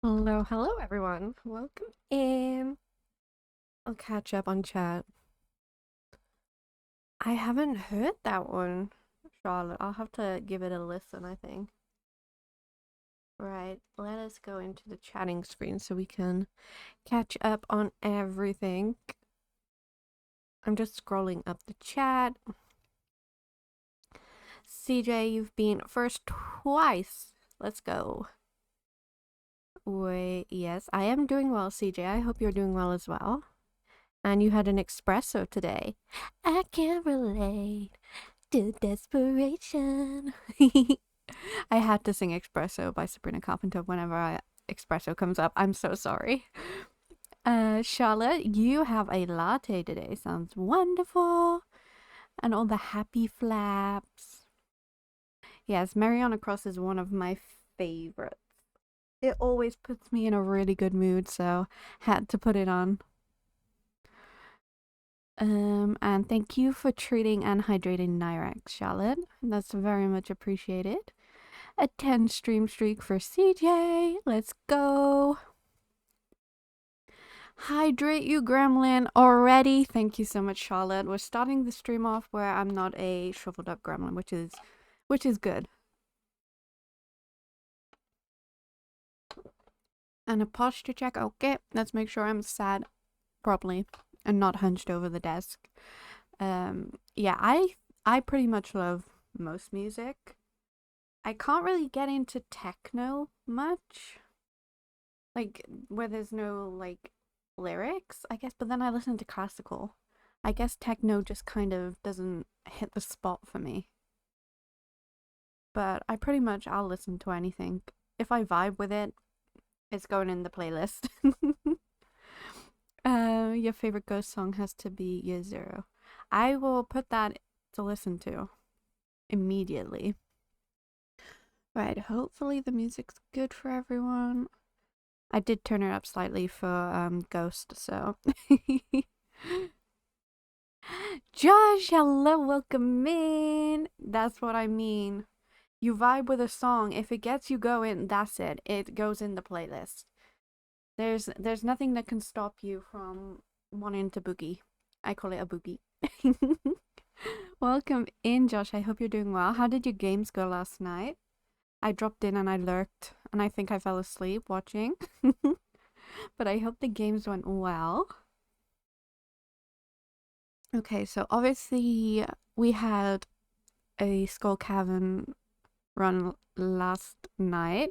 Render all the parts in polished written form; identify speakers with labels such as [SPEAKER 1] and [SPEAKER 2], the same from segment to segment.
[SPEAKER 1] Hello everyone. Welcome in. I'll catch up on chat. I haven't heard that one, Charlotte. I'll have to give it a listen, I think. Right, let us go into the chatting screen so we can catch up on everything. I'm just scrolling up the chat. CJ, you've been first twice. Let's go. Wait, yes, I am doing well, CJ. I hope you're doing well as well. And you had an espresso today. I can't relate to desperation. I had to sing Espresso by Sabrina Carpenter whenever Espresso comes up. I'm so sorry. Charlotte, you have a latte today. Sounds wonderful. And all the happy flaps. Yes, Mariana Cross is one of my favorites. It always puts me in a really good mood, so had to put it on. And thank you for treating and hydrating Nyrax, Charlotte. That's very much appreciated. A 10 stream streak for CJ. Let's go. Hydrate you, gremlin, already. Thank you so much, Charlotte. We're starting the stream off where I'm not a shriveled up gremlin, which is good. And a posture check. Okay, let's make sure I'm sat properly and not hunched over the desk. Yeah, I pretty much love most music. I can't really get into techno much. Like, where there's no, like, lyrics, I guess, but then I listen to classical. I guess techno just kind of doesn't hit the spot for me. But I'll listen to anything. If I vibe with it, it's going in the playlist. Your favorite ghost song has to be Year Zero. I will put that to listen to immediately. Right, hopefully the music's good for everyone. I did turn it up slightly for Ghost, so. Josh, hello, welcome in. That's what I mean. You vibe with a song. If it gets you going, that's it. It goes in the playlist. There's nothing that can stop you from wanting to boogie. I call it a boogie. Welcome in, Josh. I hope you're doing well. How did your games go last night? I dropped in and I lurked, and I think I fell asleep watching. But I hope the games went well. Okay, so obviously we had a Skull Cavern run last night,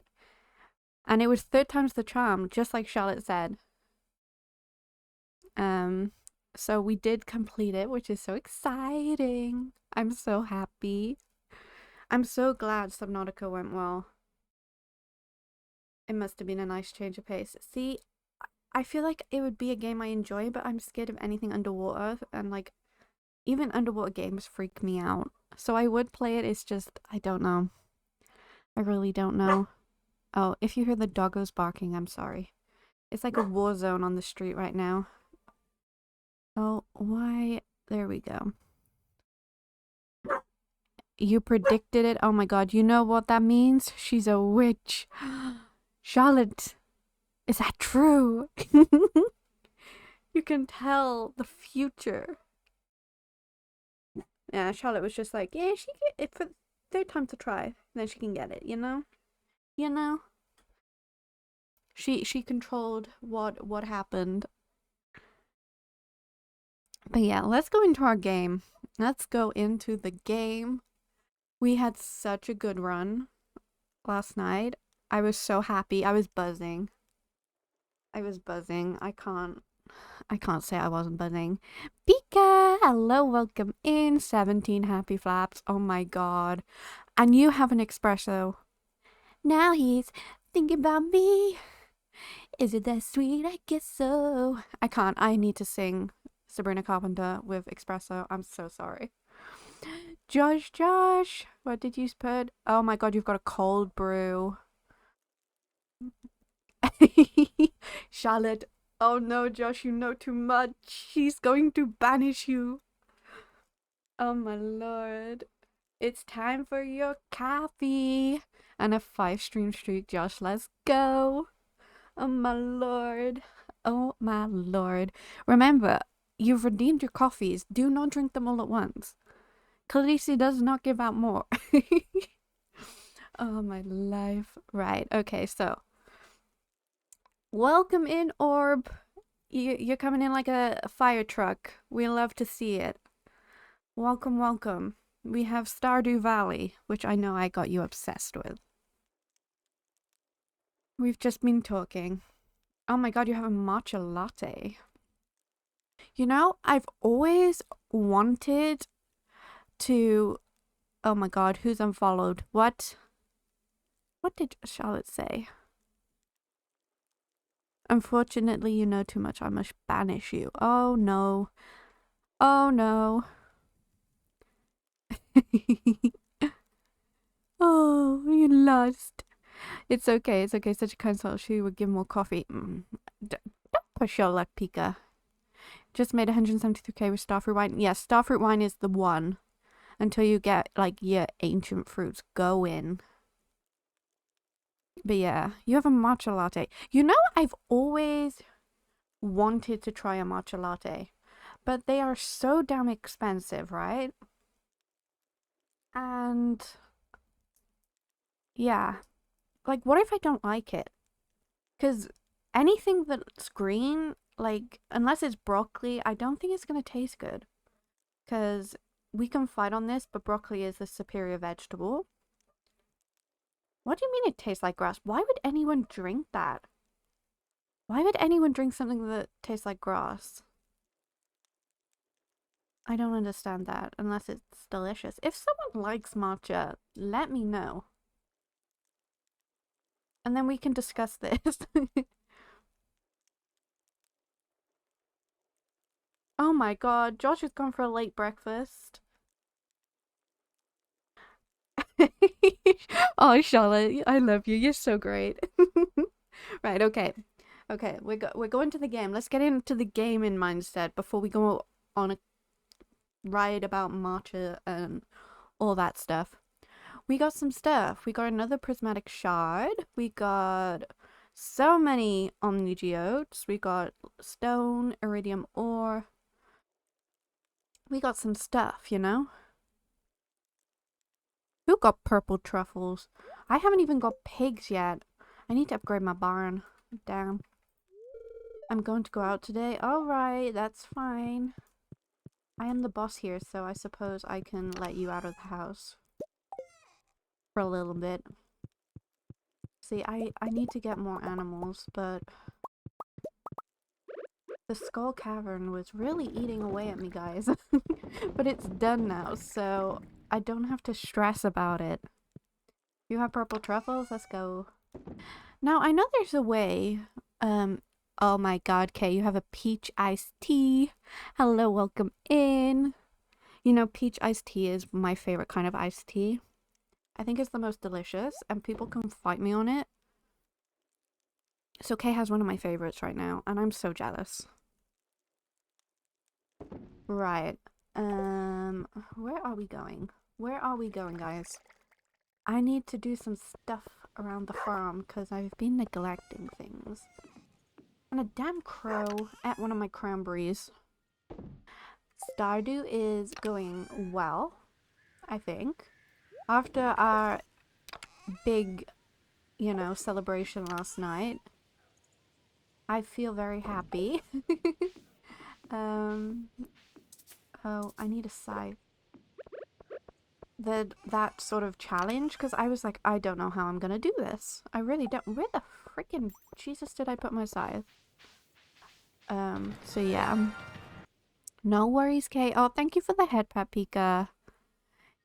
[SPEAKER 1] and it was third time's the charm, just like Charlotte said. So we did complete it, which is so exciting. I'm so happy. I'm so glad Subnautica went well. It must have been a nice change of pace. See, I feel like it would be a game I enjoy, but I'm scared of anything underwater, and like, even underwater games freak me out. So I would play it, it's just, I don't know. I really don't know. Oh, if you hear the doggos barking, I'm sorry. It's like a war zone on the street right now. Oh, why? There we go. You predicted it? Oh my god, you know what that means? She's a witch. Charlotte, is that true? You can tell the future. Yeah, Charlotte was just like, yeah, she get it for third time to try. Then she can get it, you know? You know? She controlled what happened. But yeah, let's go into our game. Let's go into the game. We had such a good run last night. I was so happy. I was buzzing. I can't say I wasn't buzzing. Pika, hello, welcome in. 17 happy flaps. Oh my god. And you have an espresso. Now he's thinking about me. Is it that sweet? I guess so. I can't. I need to sing Sabrina Carpenter with espresso. I'm so sorry. Josh, what did you put? Oh my god, you've got a cold brew. Charlotte, oh no, Josh, you know too much. She's going to banish you. Oh my lord. It's time for your coffee. And a 5 stream streak, Josh. Let's go. Oh my lord. Oh my lord. Remember, you've redeemed your coffees. Do not drink them all at once. Khaleesi does not give out more. Oh my life. Right, okay, so. Welcome in, Orb. You're coming in like a fire truck. We love to see it. Welcome, welcome. We have Stardew Valley, which I know I got you obsessed with. We've just been talking. Oh my god, you have a matcha latte. You know, I've always wanted to... Oh my god, who's unfollowed? What? What did Charlotte say? Unfortunately, you know too much. I must banish you. Oh no. Oh no. Oh, you lost. It's okay, it's okay. Such a kind soul. She would give more coffee. Don't push your luck, Pika. Just made 173k with starfruit wine. Yes, starfruit wine is the one. Until you get, like, your ancient fruits going. But yeah, you have a matcha latte. You know, I've always wanted to try a matcha latte. But they are so damn expensive, right? And... yeah. Like, what if I don't like it? Because anything that's green, like, unless it's broccoli, I don't think it's going to taste good. Because we can fight on this, but broccoli is the superior vegetable. What do you mean it tastes like grass? Why would anyone drink that? Why would anyone drink something that tastes like grass? I don't understand that, unless it's delicious. If someone likes matcha, let me know. And then we can discuss this. Oh my god, Josh has gone for a late breakfast. Oh, Charlotte, I love you. You're so great. Right, okay. Okay, we're going to the game. Let's get into the gaming mindset before we go on a ride about matcha and all that stuff. We got some stuff. We got another prismatic shard. We got so many omni geodes. We got stone, iridium ore. We got some stuff, you know? Who got purple truffles? I haven't even got pigs yet. I need to upgrade my barn. Damn. I'm going to go out today. Alright, that's fine. I am the boss here, so I suppose I can let you out of the house. For a little bit. See, I need to get more animals, but... the Skull Cavern was really eating away at me, guys. But it's done now, so I don't have to stress about it. You have purple truffles? Let's go. Now, I know there's a way. Oh my god, Kay, you have a peach iced tea. Hello, welcome in. You know, peach iced tea is my favorite kind of iced tea. I think it's the most delicious, and people can fight me on it. So Kay has one of my favorites right now, and I'm so jealous. Right. Where are we going? Where are we going, guys? I need to do some stuff around the farm because I've been neglecting things. And a damn crow at one of my cranberries. Stardew is going well, I think. After our big, you know, celebration last night, I feel very happy. Oh, I need a scythe. That sort of challenge, because I was like, I don't know how I'm gonna do this. I really don't. Where the freaking Jesus did I put my scythe? So yeah. No worries, Kay. Oh, thank you for the head pat, Pika.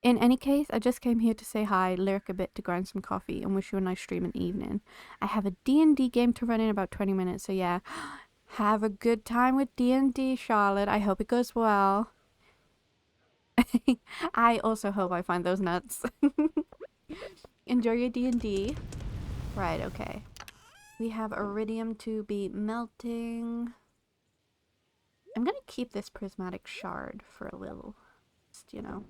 [SPEAKER 1] In any case, I just came here to say hi, lurk a bit to grind some coffee, and wish you a nice stream and evening. I have a D&D game to run in about 20 minutes, so yeah. Have a good time with D&D, Charlotte. I hope it goes well. I also hope I find those nuts. Enjoy your D&D. Right, okay. We have iridium to be melting. I'm gonna keep this prismatic shard for a little. Just, you know.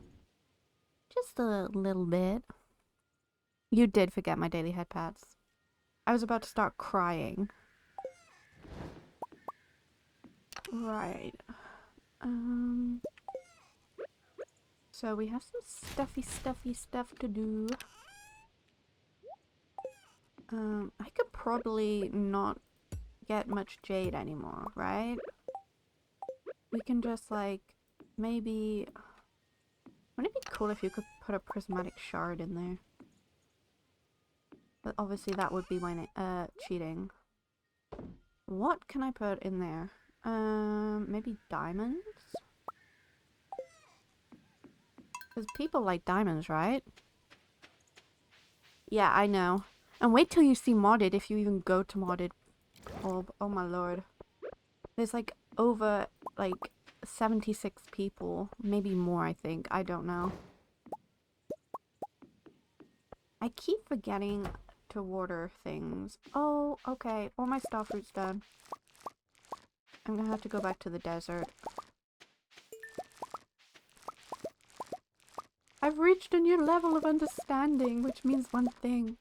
[SPEAKER 1] Just a little bit. You did forget my daily head pats. I was about to start crying. Right. So we have some stuffy stuff to do. I could probably not get much jade anymore, right? We can just like maybe. Wouldn't it be cool if you could put a prismatic shard in there? But obviously that would be when cheating. What can I put in there? Maybe diamonds? Because people like diamonds, right? Yeah, I know. And wait till you see modded, if you even go to modded. Oh my lord. There's like over like 76 people. Maybe more, I think. I don't know. I keep forgetting to water things. Oh, okay. All my starfruit's done. I'm gonna have to go back to the desert. I've reached a new level of understanding, which means one thing.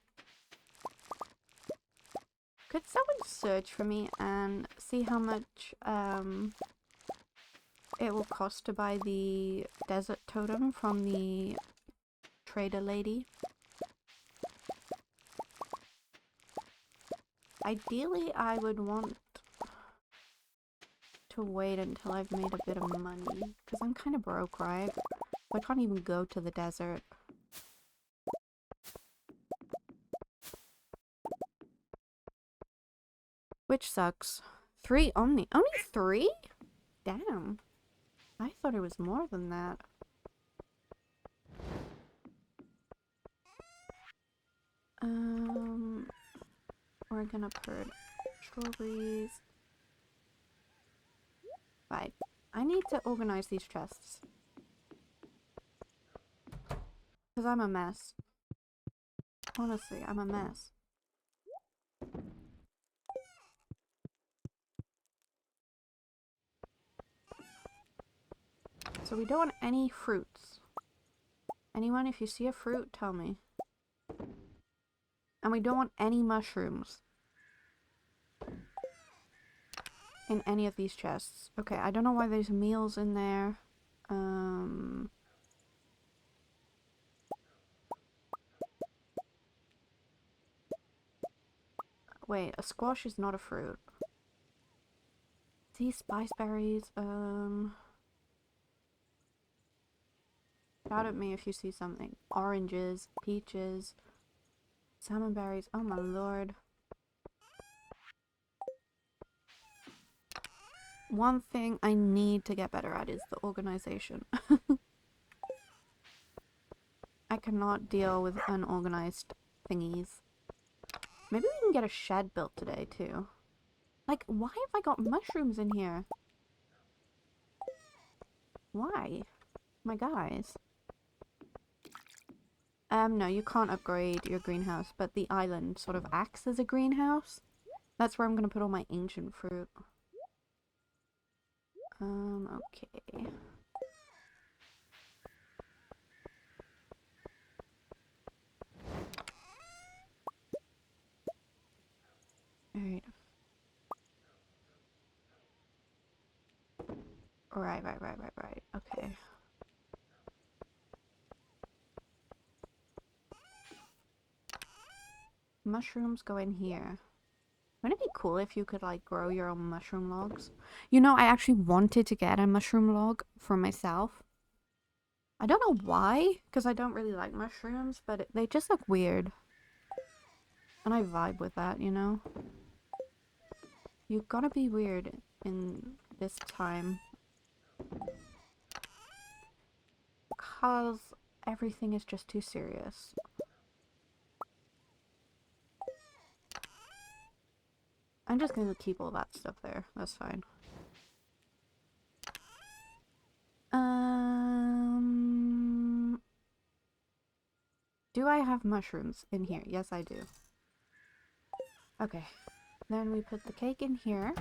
[SPEAKER 1] Could someone search for me and see how much it will cost to buy the desert totem from the trader lady? Ideally, I would want to wait until I've made a bit of money, because I'm kind of broke, right? I can't even go to the desert. Which sucks. 3 only. Only 3? Damn. I thought it was more than that. We're gonna put strawberries. Right. I need to organize these chests. Because I'm a mess. Honestly, I'm a mess. So we don't want any fruits. Anyone, if you see a fruit, tell me. And we don't want any mushrooms in any of these chests. Okay, I don't know why there's meals in there. Wait, a squash is not a fruit. These spice berries, shout at me if you see something. Oranges, peaches, salmon berries, oh my lord. One thing I need to get better at is the organization. I cannot deal with unorganized thingies. Maybe we can get a shed built today too. Like, why have I got mushrooms in here? Why? My guys. No, you can't upgrade your greenhouse, but the island sort of acts as a greenhouse. That's where I'm gonna put all my ancient fruit. Okay. Alright. Right. Okay. Mushrooms go in here. Wouldn't it be cool if you could, like, grow your own mushroom logs? You know, I actually wanted to get a mushroom log for myself. I don't know why, because I don't really like mushrooms, but they just look weird. And I vibe with that, you know? You gotta be weird in this time. Because everything is just too serious. I'm just gonna keep all that stuff there. That's fine. Do I have mushrooms in here? Yes, I do. Okay. Then we put the cake in here.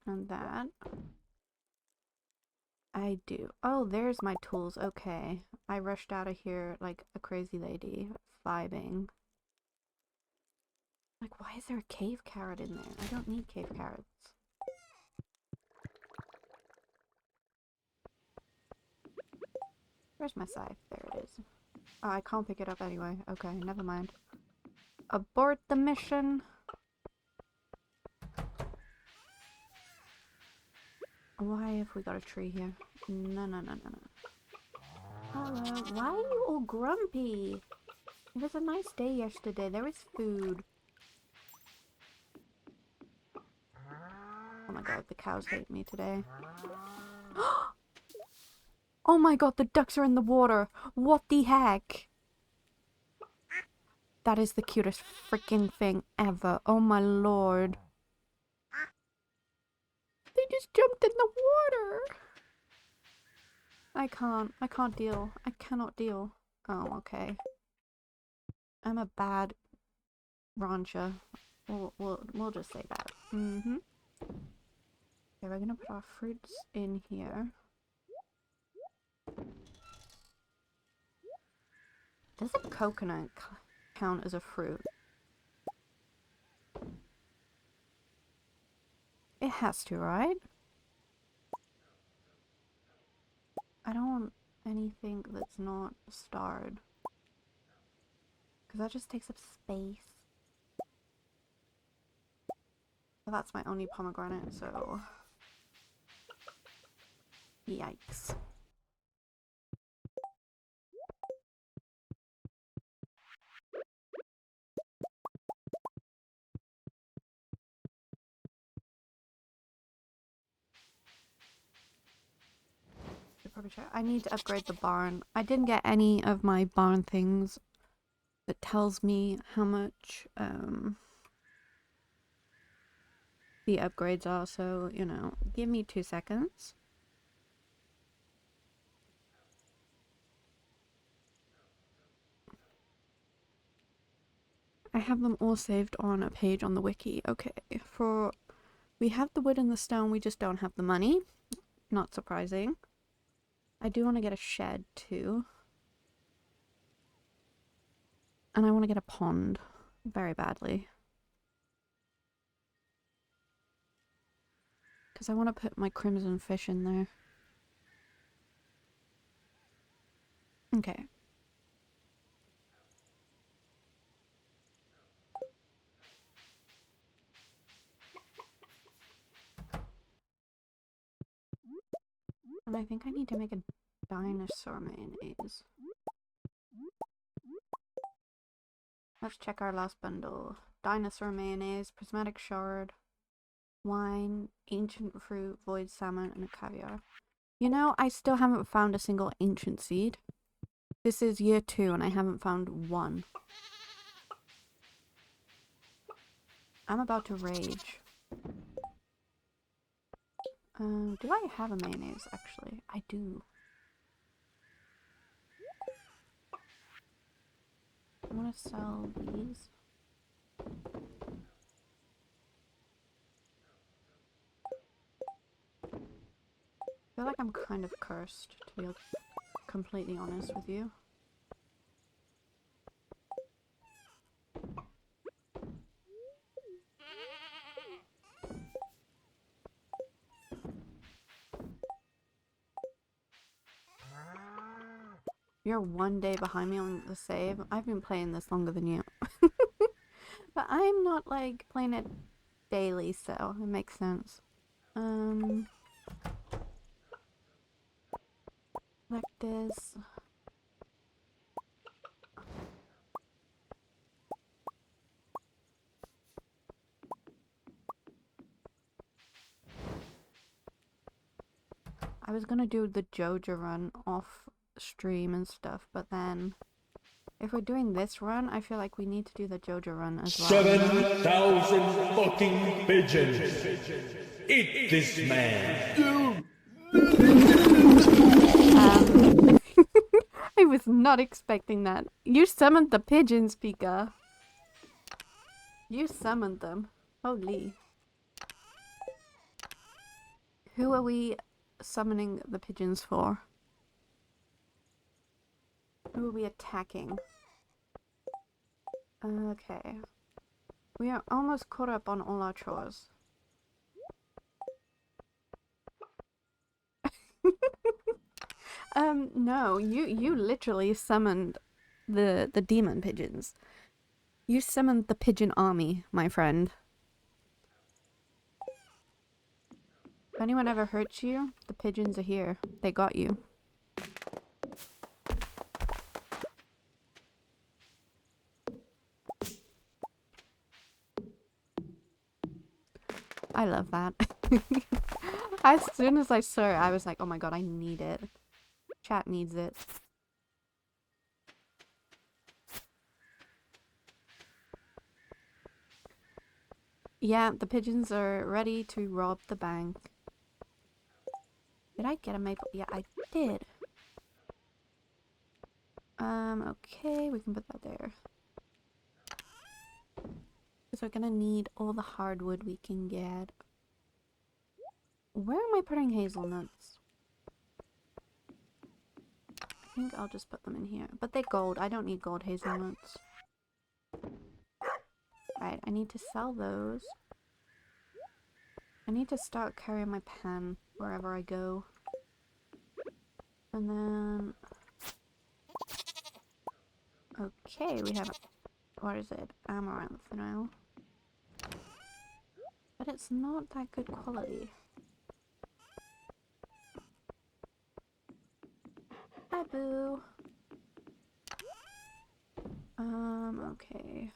[SPEAKER 1] And that. I do. Oh, there's my tools. Okay. I rushed out of here like a crazy lady. Vibing. Like, why is there a cave carrot in there? I don't need cave carrots. Where's my scythe? There it is. Oh, I can't pick it up anyway. Okay, never mind. Abort the mission. Why have we got a tree here? No, no, no, no, no. Hello. Why are you all grumpy? It was a nice day yesterday. There was food. Oh my god, the cows hate me today. Oh my god, the ducks are in the water. What the heck? That is the cutest freaking thing ever. Oh my lord. They just jumped in the water. I can't deal. I cannot deal. Oh, okay. I'm a bad rancher. We'll just say that. Mm-hmm. Okay, we're gonna put our fruits in here. Does a coconut count as a fruit? It has to, right? I don't want anything that's not starred. Because that just takes up space. Well, that's my only pomegranate, so... Yikes. I need to upgrade the barn. I didn't get any of my barn things that tells me how much the upgrades are, so, you know, give me 2 seconds. I have them all saved on a page on the wiki. Okay, we have the wood and the stone, we just don't have the money. Not surprising. I do want to get a shed too. And I want to get a pond very badly. Because I want to put my crimson fish in there. Okay. And I think I need to make a dinosaur mayonnaise. Let's check our last bundle. Dinosaur mayonnaise, prismatic shard, wine, ancient fruit, void salmon, and a caviar. You know, I still haven't found a single ancient seed. This is year 2 and I haven't found one. I'm about to rage. Do I have a mayonnaise, actually? I do. I want to sell these. I feel like I'm kind of cursed, to be completely honest with you. You're 1 day behind me on the save. I've been playing this longer than you. But I'm not, like, playing it daily, so it makes sense. Like this. I was gonna do the Joja run off stream and stuff, but then if we're doing this run, I feel like we need to do the Joja run as well.
[SPEAKER 2] 7,000 fucking pigeons! Eat this man!
[SPEAKER 1] I was not expecting that. You summoned the pigeons, Pika. You summoned them. Holy. Who are we summoning the pigeons for? Who are we attacking? Okay. We are almost caught up on all our chores. No, you literally summoned the demon pigeons. You summoned the pigeon army, my friend. If anyone ever hurts you, the pigeons are here. They got you. I love that. As soon as I saw it, I was like, oh my god, I need it. Chat needs it. Yeah, the pigeons are ready to rob the bank. Did I get a maple? Yeah, I did. Okay, we can put that there. Because we're gonna need all the hardwood we can get. Where am I putting hazelnuts? I think I'll just put them in here. But they're gold. I don't need gold hazelnuts. Right, I need to sell those. I need to start carrying my pen wherever I go. And then... Okay, we have... What is it? Amaranth now. But it's not that good quality. Hi, boo. Okay.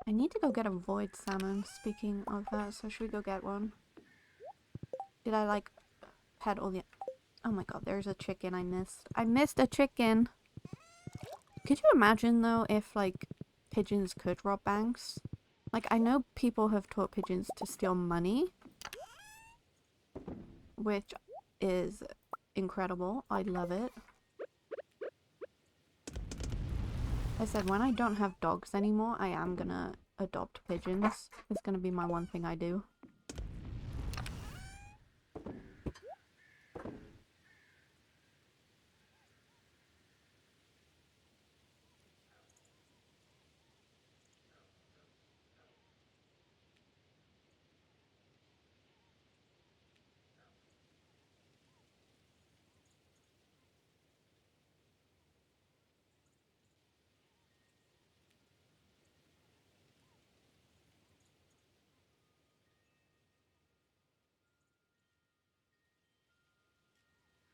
[SPEAKER 1] I need to go get a void salmon, speaking of that, so should we go get one? Did I, like, pet all the... Oh my god, there's a chicken I missed. I missed a chicken! Could you imagine, though, if, like, pigeons could rob banks? Like, I know people have taught pigeons to steal money, which is incredible. I love it. I said, when I don't have dogs anymore, I am gonna adopt pigeons. It's gonna be my one thing I do.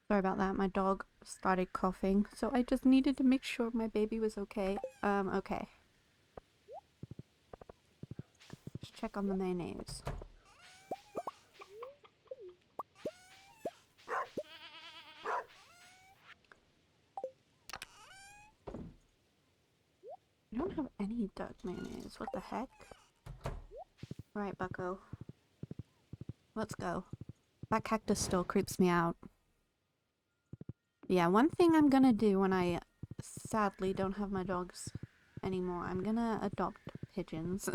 [SPEAKER 1] Sorry about that, my dog started coughing, so I just needed to make sure my baby was okay. Okay. Let's check on the mayonnaise. I don't have any duck mayonnaise, what the heck? Right, bucko. Let's go. That cactus still creeps me out. Yeah, one thing I'm gonna do when I sadly don't have my dogs anymore, I'm gonna adopt pigeons.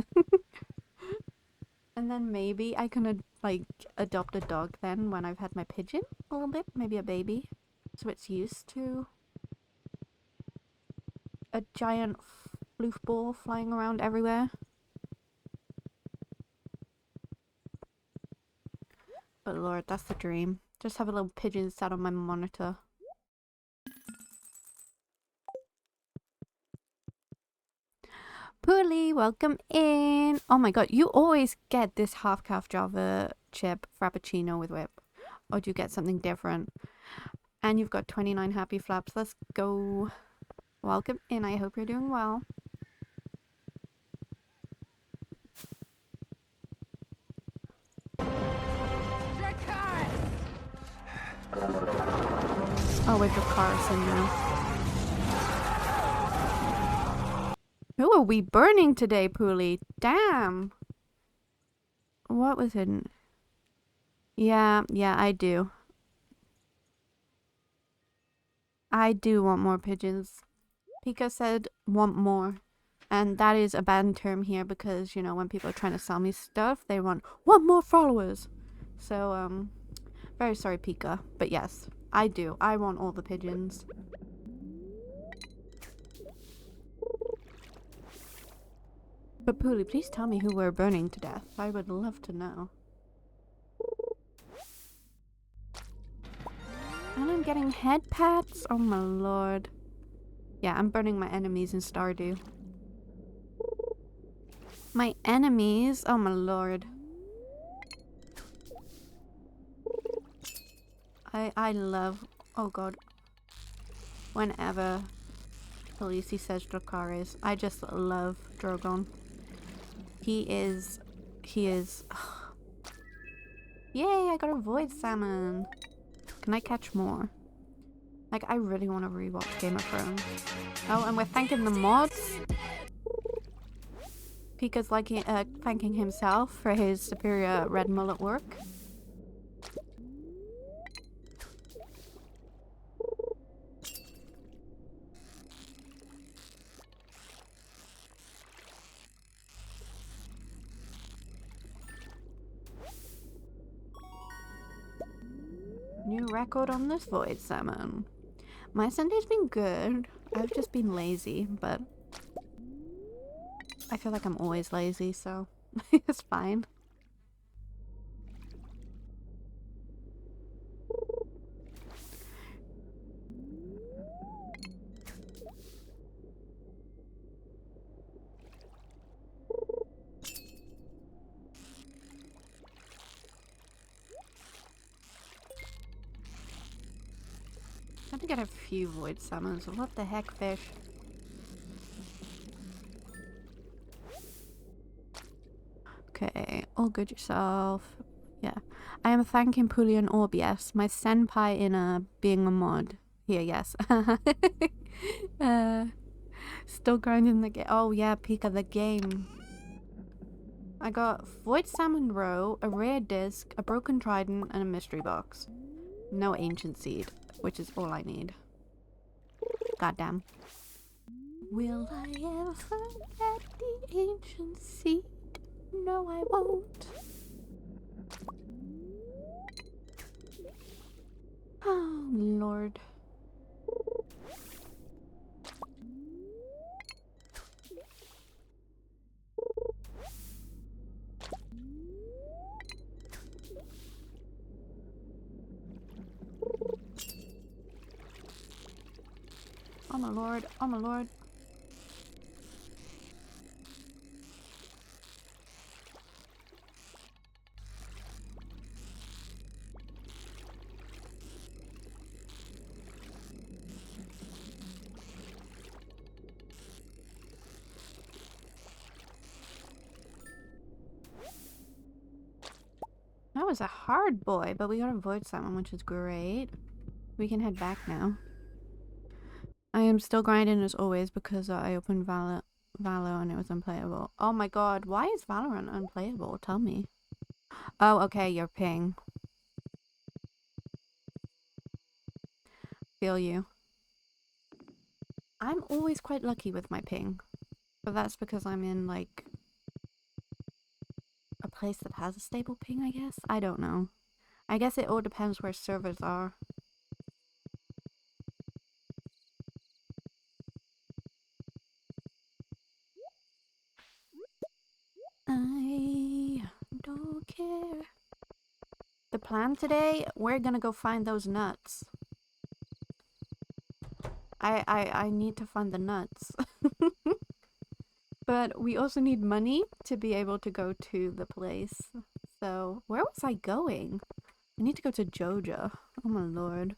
[SPEAKER 1] And then maybe I can like adopt a dog then when I've had my pigeon a little bit, maybe a baby. So it's used to a giant floof ball flying around everywhere. But Lord, that's the dream. Just have a little pigeon sat on my monitor. Pooly, welcome in. Oh my god, you always get this half-calf Java chip frappuccino with whip. Or do you get something different? And you've got 29 happy flaps. Let's go. Welcome in. I hope you're doing well. Oh, we've got cars in now. Who are we burning today, Pooly? Damn. What was it? Yeah, I do. I do want more pigeons. Pika said want more. And that is a bad term here because, you know, when people are trying to sell me stuff, they want more followers. So, very sorry, Pika. But yes, I do. I want all the pigeons. But Pooly, please tell me who we're burning to death. I would love to know. And I'm getting head pats? Oh my lord. Yeah, I'm burning my enemies in Stardew. My enemies? Oh my lord. I love... Oh god. Whenever Khaleesi says Dracarys, I just love Drogon. He is... Yay, I got a void salmon. Can I catch more? Like, I really want to rewatch Game of Thrones. Oh, and we're thanking the mods. Pika's like thanking himself for his superior red mullet work. New record on this void salmon. My Sunday's been good. I've just been lazy, but I feel like I'm always lazy, so it's fine. I had to get a few void salmons. What the heck, fish? Okay, all good yourself. Yeah. I am thanking Pulian Orbius, my senpai in being a mod. Here, yes. Still grinding the game. Oh yeah, Pika the game. I got Void Salmon Roe, a rare disc, a broken trident, and a mystery box. No ancient seed, which is all I need. Goddamn. Will I ever get the ancient seed? No, I won't. Oh, Lord. Oh my lord, oh my lord. That was a hard boy, but we got a void salmon, which is great. We can head back now. I am still grinding as always because I opened Valo and it was unplayable. Oh my god, why is Valorant unplayable? Tell me. Oh, okay, your ping. Feel you. I'm always quite lucky with my ping. But that's because I'm in, like, a place that has a stable ping, I guess? I don't know. I guess it all depends where servers are. I don't care. The plan today, we're gonna go find those nuts. I need to find the nuts. But we also need money to be able to go to the place. So, where was I going? I need to go to Joja. Oh my lord.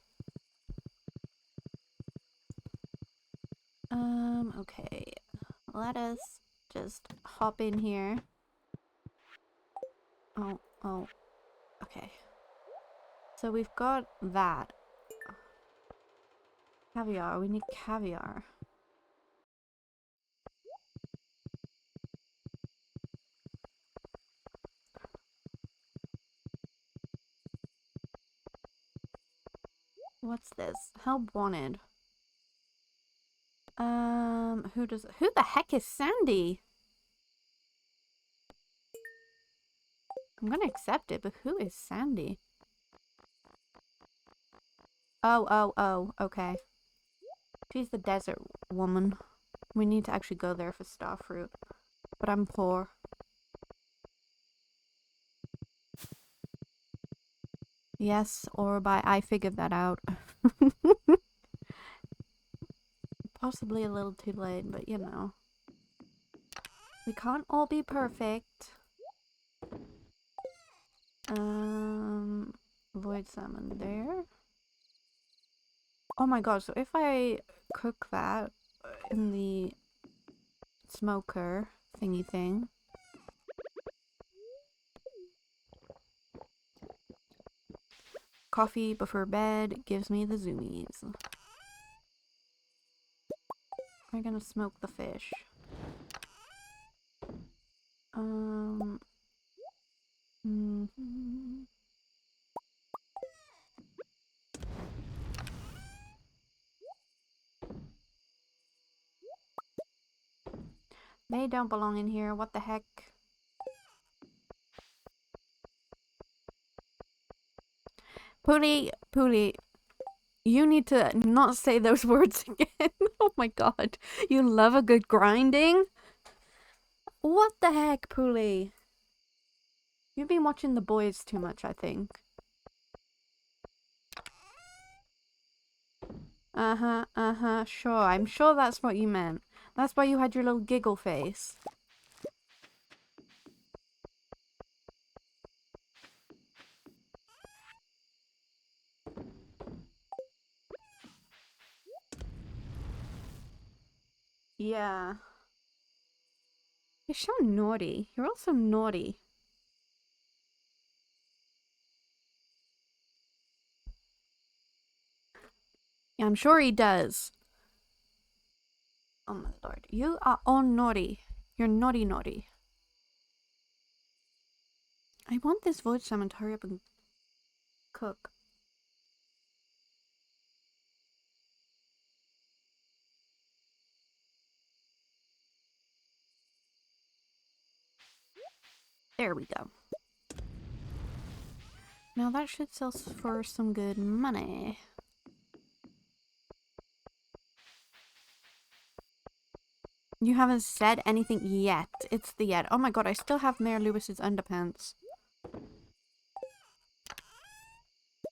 [SPEAKER 1] Okay. Let us just hop in here. Oh. Okay. So we've got that. Caviar. We need caviar. What's this? Help wanted. Who the heck is Sandy? I'm gonna accept it, but who is Sandy? Oh, okay. She's the desert woman. We need to actually go there for starfruit. but I'm poor. Yes, or by I figured that out. Possibly a little too late, but you know. We can't all be perfect. Void salmon there. Oh my god, so if I cook that in the smoker thingy thing. Coffee before bed gives me the zoomies. We're gonna smoke the fish. Mhm. They don't belong in here. What the heck? Poolie, you need to not say those words again. Oh my god. You love a good grinding? What the heck, Poolie? You've been watching The Boys too much, I think. Sure. I'm sure that's what you meant. That's why you had your little giggle face. Yeah. You're so naughty. You're also naughty. Yeah, I'm sure he does. Oh my lord. You are all naughty. You're naughty naughty. I want this void salmon to hurry up and cook. There we go. Now that should sell for some good money. You haven't said anything yet. It's the yet. Oh my god, I still have Mayor Lewis's underpants.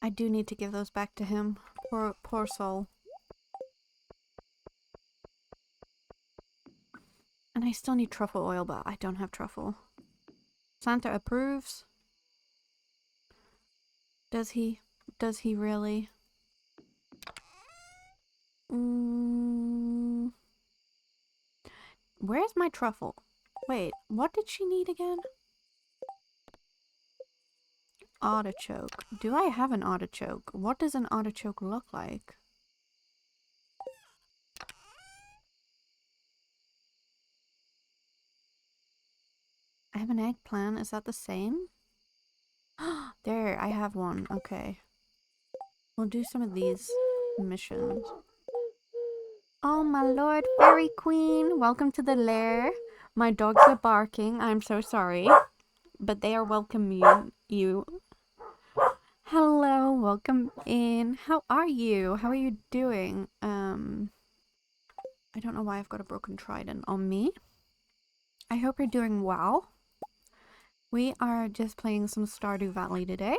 [SPEAKER 1] I do need to give those back to him. Poor soul. And I still need truffle oil, but I don't have truffle. Santa approves. Does he? Does he really? Where's my truffle? Wait, what did she need again? Artichoke. Do I have an artichoke? What does an artichoke look like? I have an eggplant. Is that the same? There, I have one. Okay. We'll do some of these missions. Oh my lord, fairy queen. Welcome to the lair. My dogs are barking. I'm so sorry. But they are welcoming you. Hello, welcome in. How are you? How are you doing? I don't know why I've got a broken trident on me. I hope you're doing well. We are just playing some Stardew Valley today.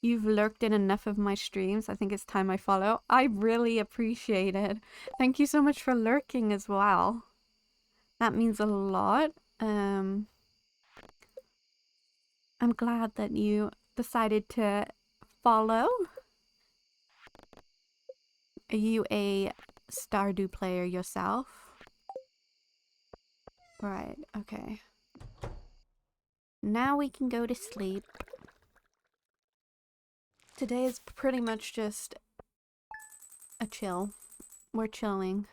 [SPEAKER 1] You've lurked in enough of my streams. I think it's time I follow. I really appreciate it. Thank you so much for lurking as well. That means a lot. I'm glad that you decided to follow. Are you a Stardew player yourself? Right, okay. Now we can go to sleep. Today is pretty much just a chill. We're chilling.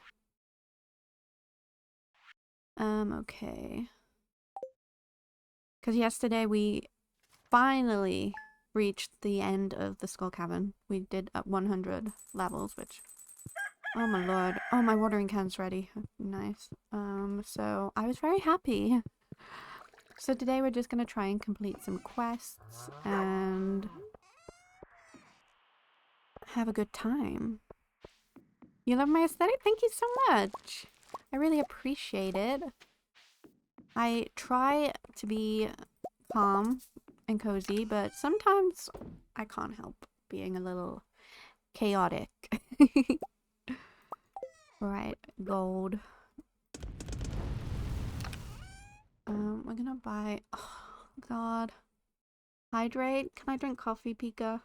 [SPEAKER 1] Okay. Because yesterday we finally reached the end of the Skull Cabin. We did 100 levels, which... Oh my lord. Oh, my watering can's ready. Nice. So I was very happy. So today we're just gonna try and complete some quests and have a good time. You love my aesthetic? Thank you so much. I really appreciate it. I try to be calm and cozy, but sometimes I can't help being a little chaotic. Right, gold. We're gonna buy... Oh, God. Hydrate? Can I drink coffee, Pika?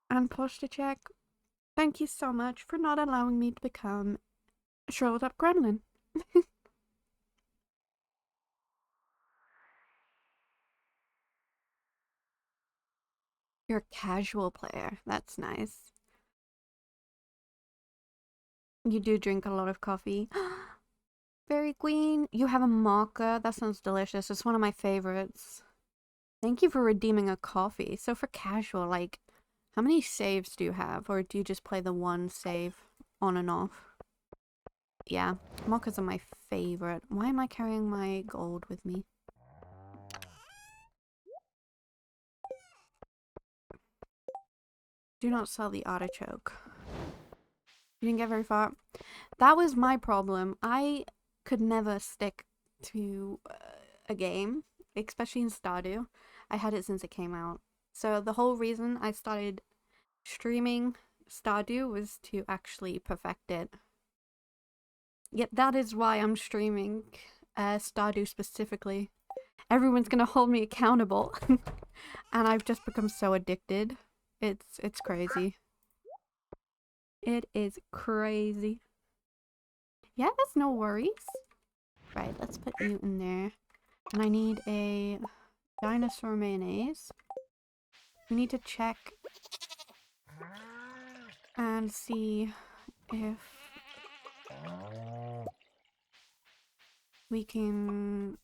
[SPEAKER 1] And posture check? Thank you so much for not allowing me to become a shriveled up gremlin. You're a casual player. That's nice. You do drink a lot of coffee. Fairy Queen, you have a mocha. That sounds delicious. It's one of my favorites. Thank you for redeeming a coffee. So for casual, like, how many saves do you have? Or do you just play the one save on and off? Yeah, mochas are my favorite. Why am I carrying my gold with me? Do not sell the artichoke. You didn't get very far. That was my problem. I could never stick to a game, especially in Stardew. I had it since it came out. So the whole reason I started streaming Stardew was to actually perfect it. Yet that is why I'm streaming Stardew specifically. Everyone's gonna hold me accountable. And I've just become so addicted. It's crazy. It is crazy. Yeah, that's no worries. Right, let's put you in there. And I need a dinosaur mayonnaise. We need to check and see if we can...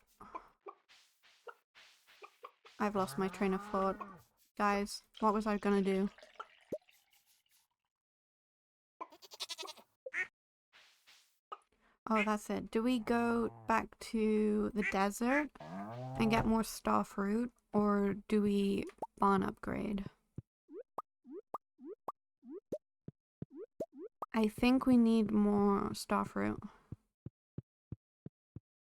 [SPEAKER 1] I've lost my train of thought. Guys, what was I gonna do? Oh, that's it. Do we go back to the desert and get more star fruit? Or do we barn upgrade? I think we need more star fruit.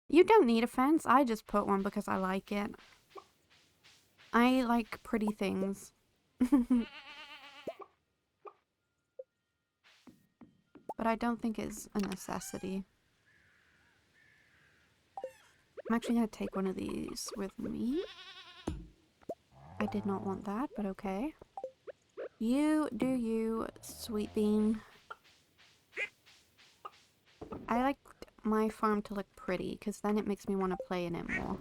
[SPEAKER 1] You don't need a fence. I just put one because I like it. I like pretty things. But I don't think it's a necessity. I'm actually gonna take one of these with me. I did not want that, but okay. You do you, sweet bean. I like my farm to look pretty, because then it makes me want to play in it more.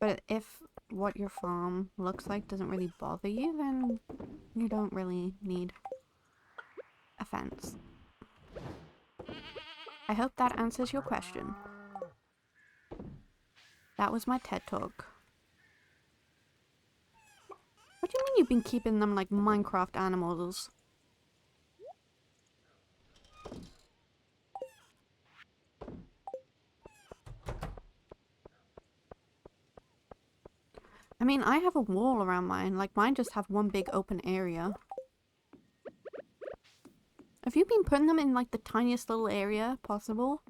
[SPEAKER 1] But if what your farm looks like doesn't really bother you, then you don't really need a fence. I hope that answers your question. That was my TED Talk. What do you mean you've been keeping them like Minecraft animals? I mean, I have a wall around mine. Like, mine just have one big open area. Have you been putting them in, like, the tiniest little area possible?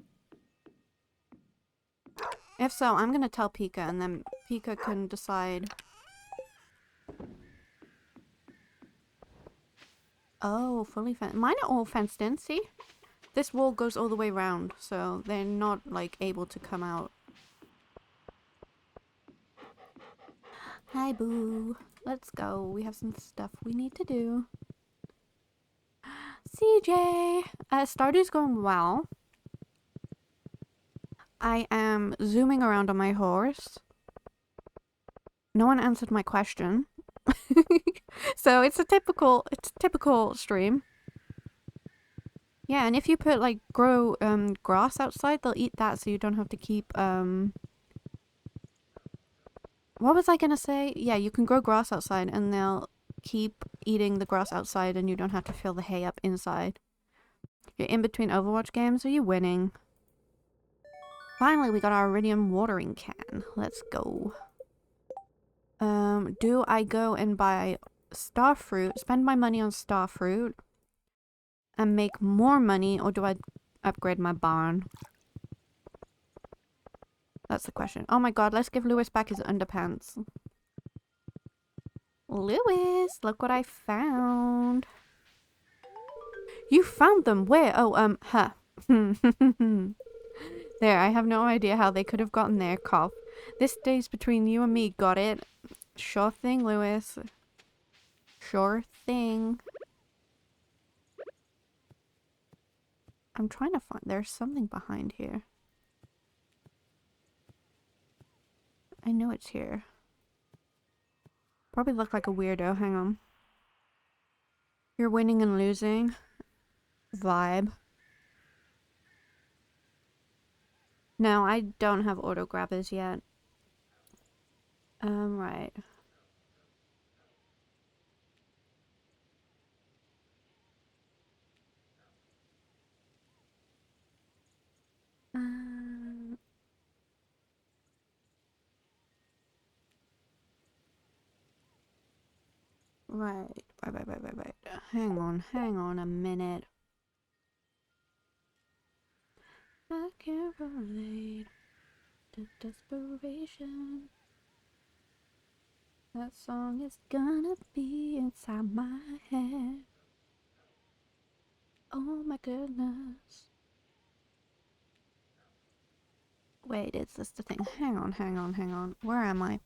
[SPEAKER 1] If so, I'm gonna tell Pika, and then Pika can decide. Oh, fully fenced. Mine are all fenced in, see? This wall goes all the way around, so they're not, like, able to come out. Hi, boo. Let's go. We have some stuff we need to do. CJ! Stardew's going well. I am zooming around on my horse. No one answered my question. So it's a typical stream. Yeah, and if you put like grow grass outside, they'll eat that, so you don't have to keep what was I gonna say? Yeah, you can grow grass outside and they'll keep eating the grass outside and you don't have to fill the hay up inside. You're in between Overwatch games, are you winning? Finally, we got our iridium watering can. Let's go. Do I go and buy star fruit, spend my money on star fruit, and make more money, or do I upgrade my barn? That's the question. Oh my god, let's give Lewis back his underpants. Lewis, look what I found. You found them? Where? Oh, huh. There, I have no idea how they could have gotten there, cough. This stays between you and me, got it? Sure thing, Lewis. Sure thing. I'm trying to find... There's something behind here. I know it's here. Probably look like a weirdo. Hang on. You're winning and losing. Vibe. No, I don't have auto grabbers yet. Right. Right. Right. Hang on a minute. I can't relate to desperation. That song is gonna be inside my head. Oh my goodness. Wait, is this the thing? Hang on. Where am I?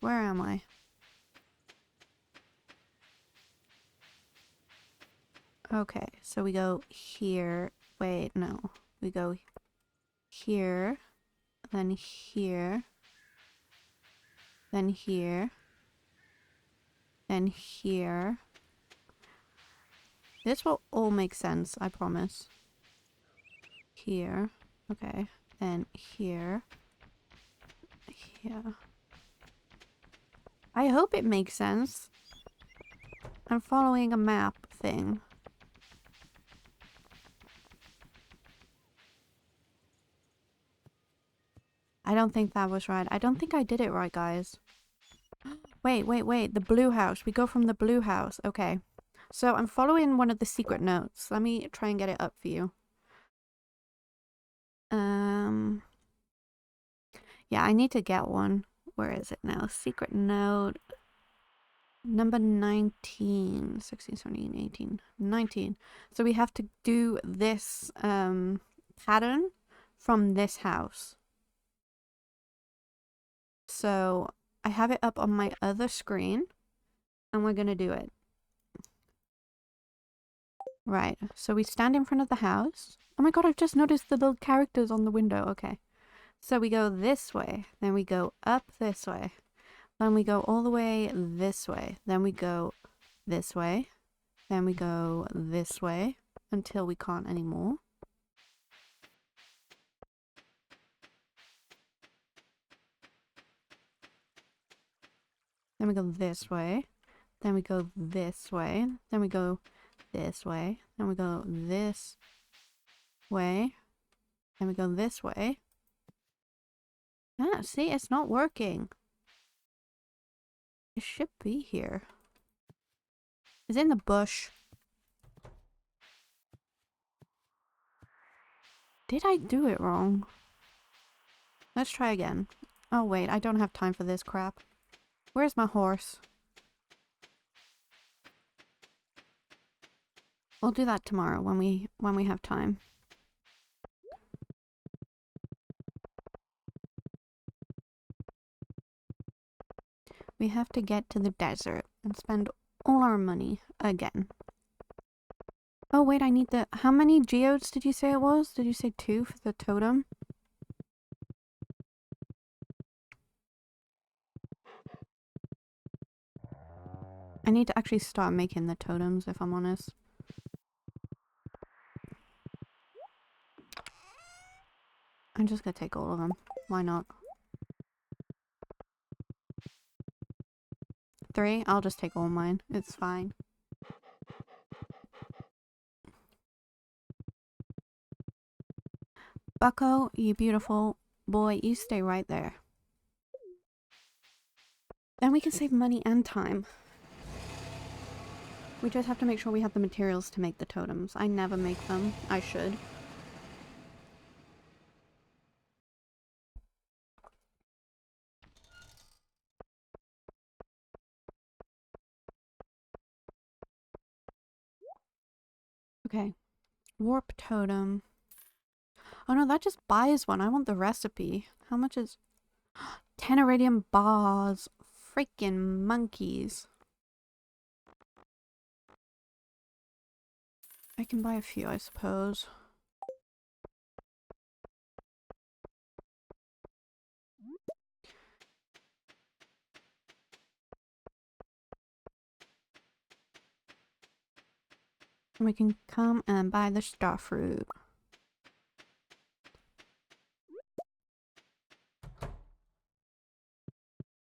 [SPEAKER 1] Okay, so we go here. Wait, no. We go here, then here, then here, then here. This will all make sense, I promise. Here. Okay. Then here. Here. I hope it makes sense. I'm following a map thing. I don't think that was right. I don't think I did it right, guys. Wait. The blue house. We go from the blue house. Okay. So I'm following one of the secret notes. Let me try and get it up for you. Yeah, I need to get one. Where is it now? Secret note. Number 19. 16, 17, 18, 19. So we have to do this pattern from this house. So I have it up on my other screen. And we're going to do it. Right. So we stand in front of the house. Oh my god, I've just noticed the little characters on the window. Okay. So we go this way. Then we go up this way. Then we go all the way this way. Then we go this way. Then we go this way. Until we can't anymore. Then we go this way. Then we go this way. Then we go this way. Then we go this way. Then we go this way. Ah, see, it's not working. It should be here. It's in the bush. Did I do it wrong? Let's try again. Oh wait, I don't have time for this crap. Where's my horse? We'll do that tomorrow when we have time. We have to get to the desert and spend all our money again. Oh wait, I need the... How many geodes did you say it was? Did you say 2 for the totem? I need to actually start making the totems, if I'm honest. I'm just gonna take all of them. Why not? 3? I'll just take all mine. It's fine. Bucko, you beautiful boy, you stay right there. Then we can save money and time. We just have to make sure we have the materials to make the totems. I never make them. I should. Okay. Warp totem. Oh no, that just buys one. I want the recipe. How much is 10 iridium bars? Freaking monkeys. I can buy a few, I suppose. We can come and buy the star fruit.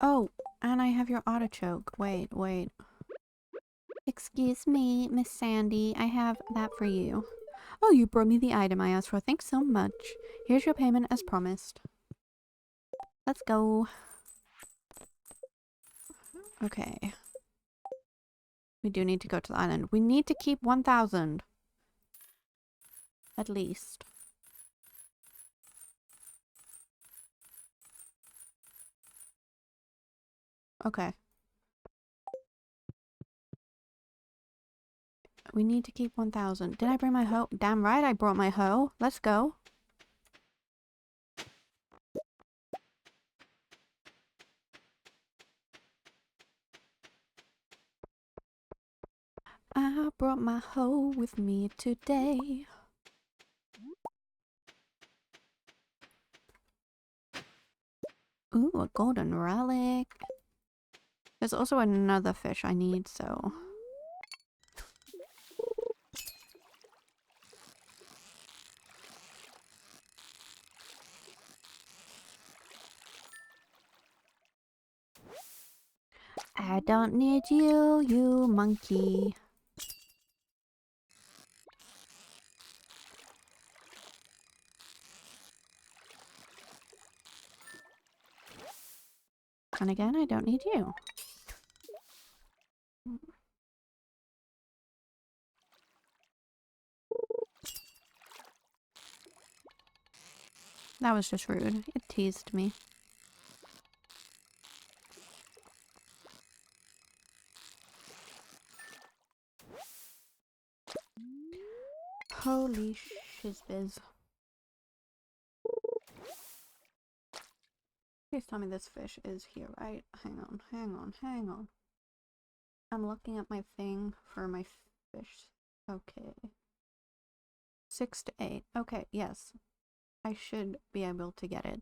[SPEAKER 1] Oh, and I have your artichoke. Wait, wait. Excuse me, Miss Sandy. I have that for you. Oh, you brought me the item I asked for. Thanks so much. Here's your payment as promised. Let's go. Okay. We do need to go to the island. We need to keep 1,000. At least. Okay. We need to keep 1,000. Did I bring my hoe? Damn right I brought my hoe. Let's go. I brought my hoe with me today. Ooh, a golden relic. There's also another fish I need, so... I don't need you, you monkey. And again, I don't need you. That was just rude. It teased me. Holy shizbiz. Please tell me this fish is here, right? Hang on, hang on, hang on. I'm looking at my thing for my fish. Okay. 6 to 8. Okay, yes. I should be able to get it.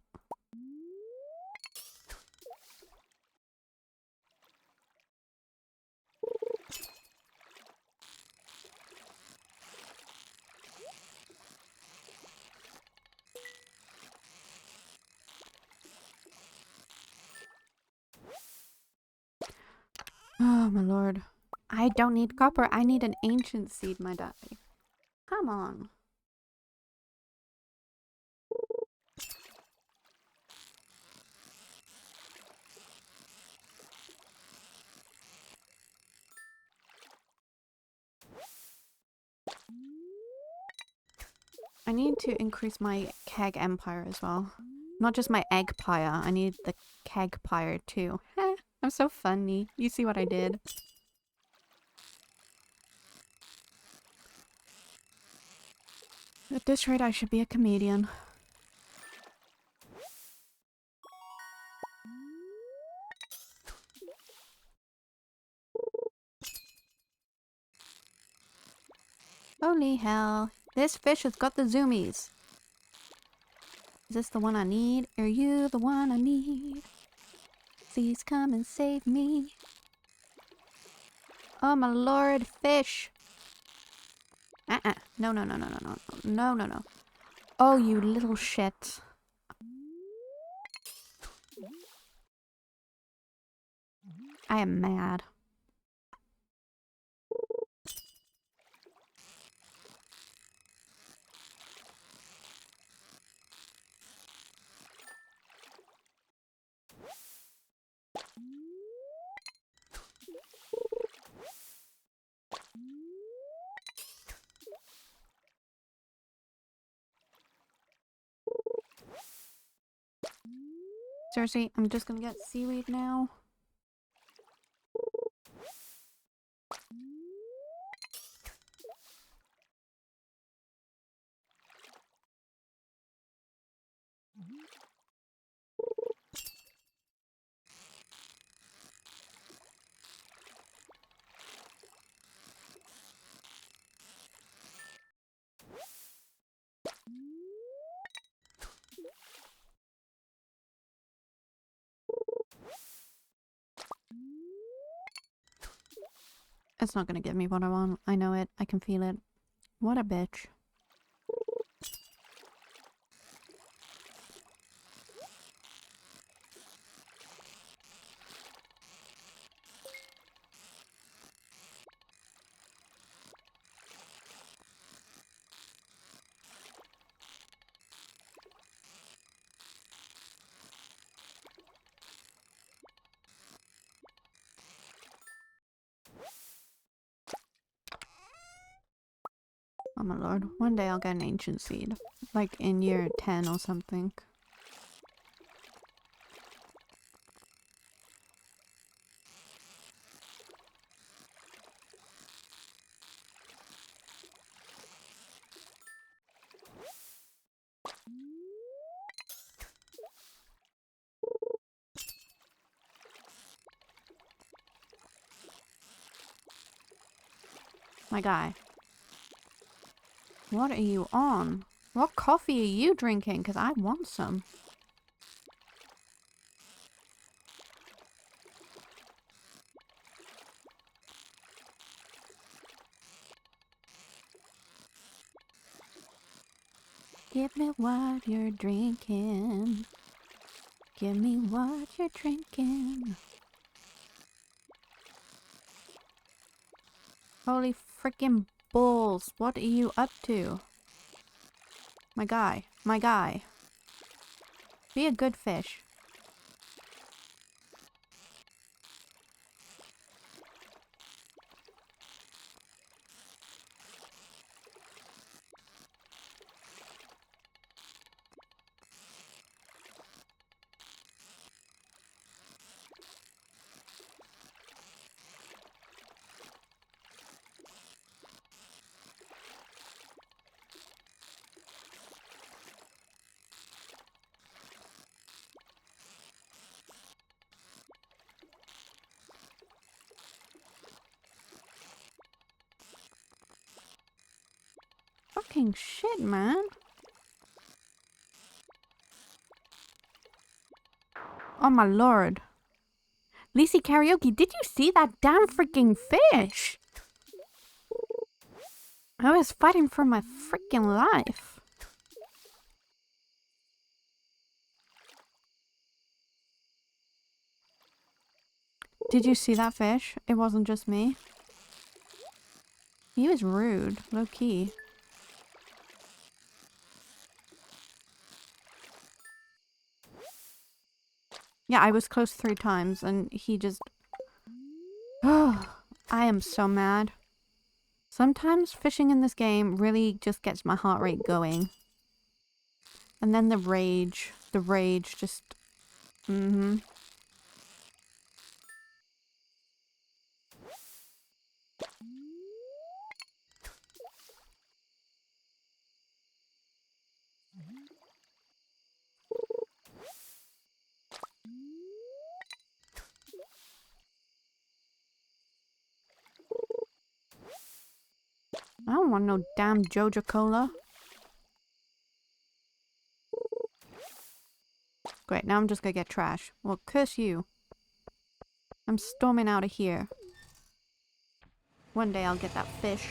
[SPEAKER 1] Oh my lord. I don't need copper. I need an ancient seed, my daddy. Come on. I need to increase my keg empire as well. Not just my egg pyre. I need the keg pyre too. I'm so funny. You see what I did? At this rate, I should be a comedian. Holy hell. This fish has got the zoomies. Is this the one I need? Are you the one I need? Please come and save me. Oh my lord, fish. No, no, no, no, no, no. No, no, no. Oh, you little shit. I am mad. Seriously, I'm just gonna get seaweed now. It's not gonna give me what I want. I know it. I can feel it. What a bitch. Oh my lord. One day I'll get an ancient seed. Like in year 10 or something. My guy. What are you on? What coffee are you drinking? Because I want some. Give me what you're drinking. Give me what you're drinking. Holy freaking balls. What are you up to? My guy. My guy. Be a good fish. Fucking shit, man. Oh my lord. Lisi Karaoke, did you see that damn freaking fish? I was fighting for my freaking life. Did you see that fish? It wasn't just me. He was rude, low key. Yeah, I was close 3 times and he just... Oh, I am so mad. Sometimes fishing in this game really just gets my heart rate going. And then the rage just... Mm-hmm. I don't want no damn Joja Cola. Great, now I'm just gonna get trash. Well, curse you. I'm storming out of here. One day I'll get that fish.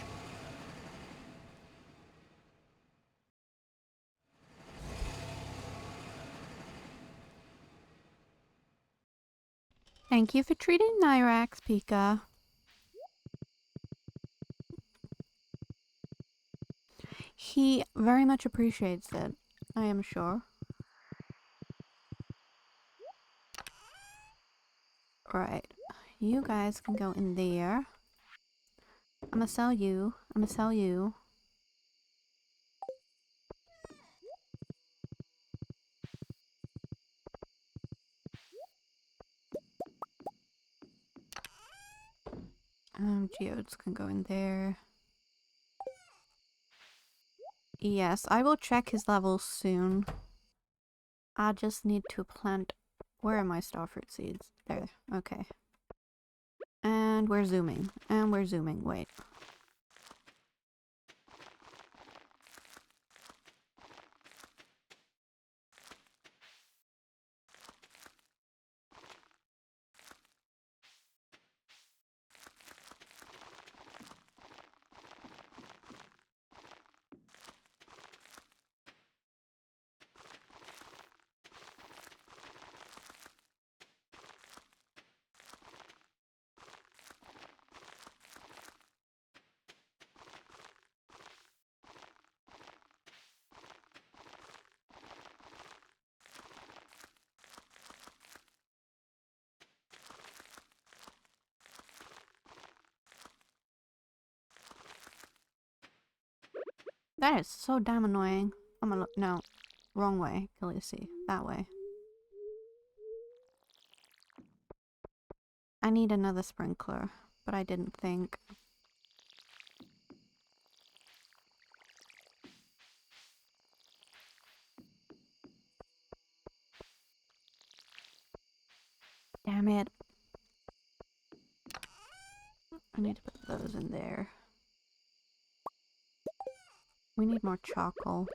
[SPEAKER 1] Thank you for treating Nyrax, Pika. He very much appreciates it, I am sure. Right. You guys can go in there. I'ma sell you. I'ma sell you. Geodes can go in there. Yes, I will check his levels soon. I just need to plant... Where are my starfruit seeds? There. Okay. And we're zooming. And we're zooming. Wait. That is so damn annoying. I'm gonna look. No. Wrong way. Khaleesi. That way. I need another sprinkler, but I didn't think. Damn it. I need to put those in there. We need more charcoal.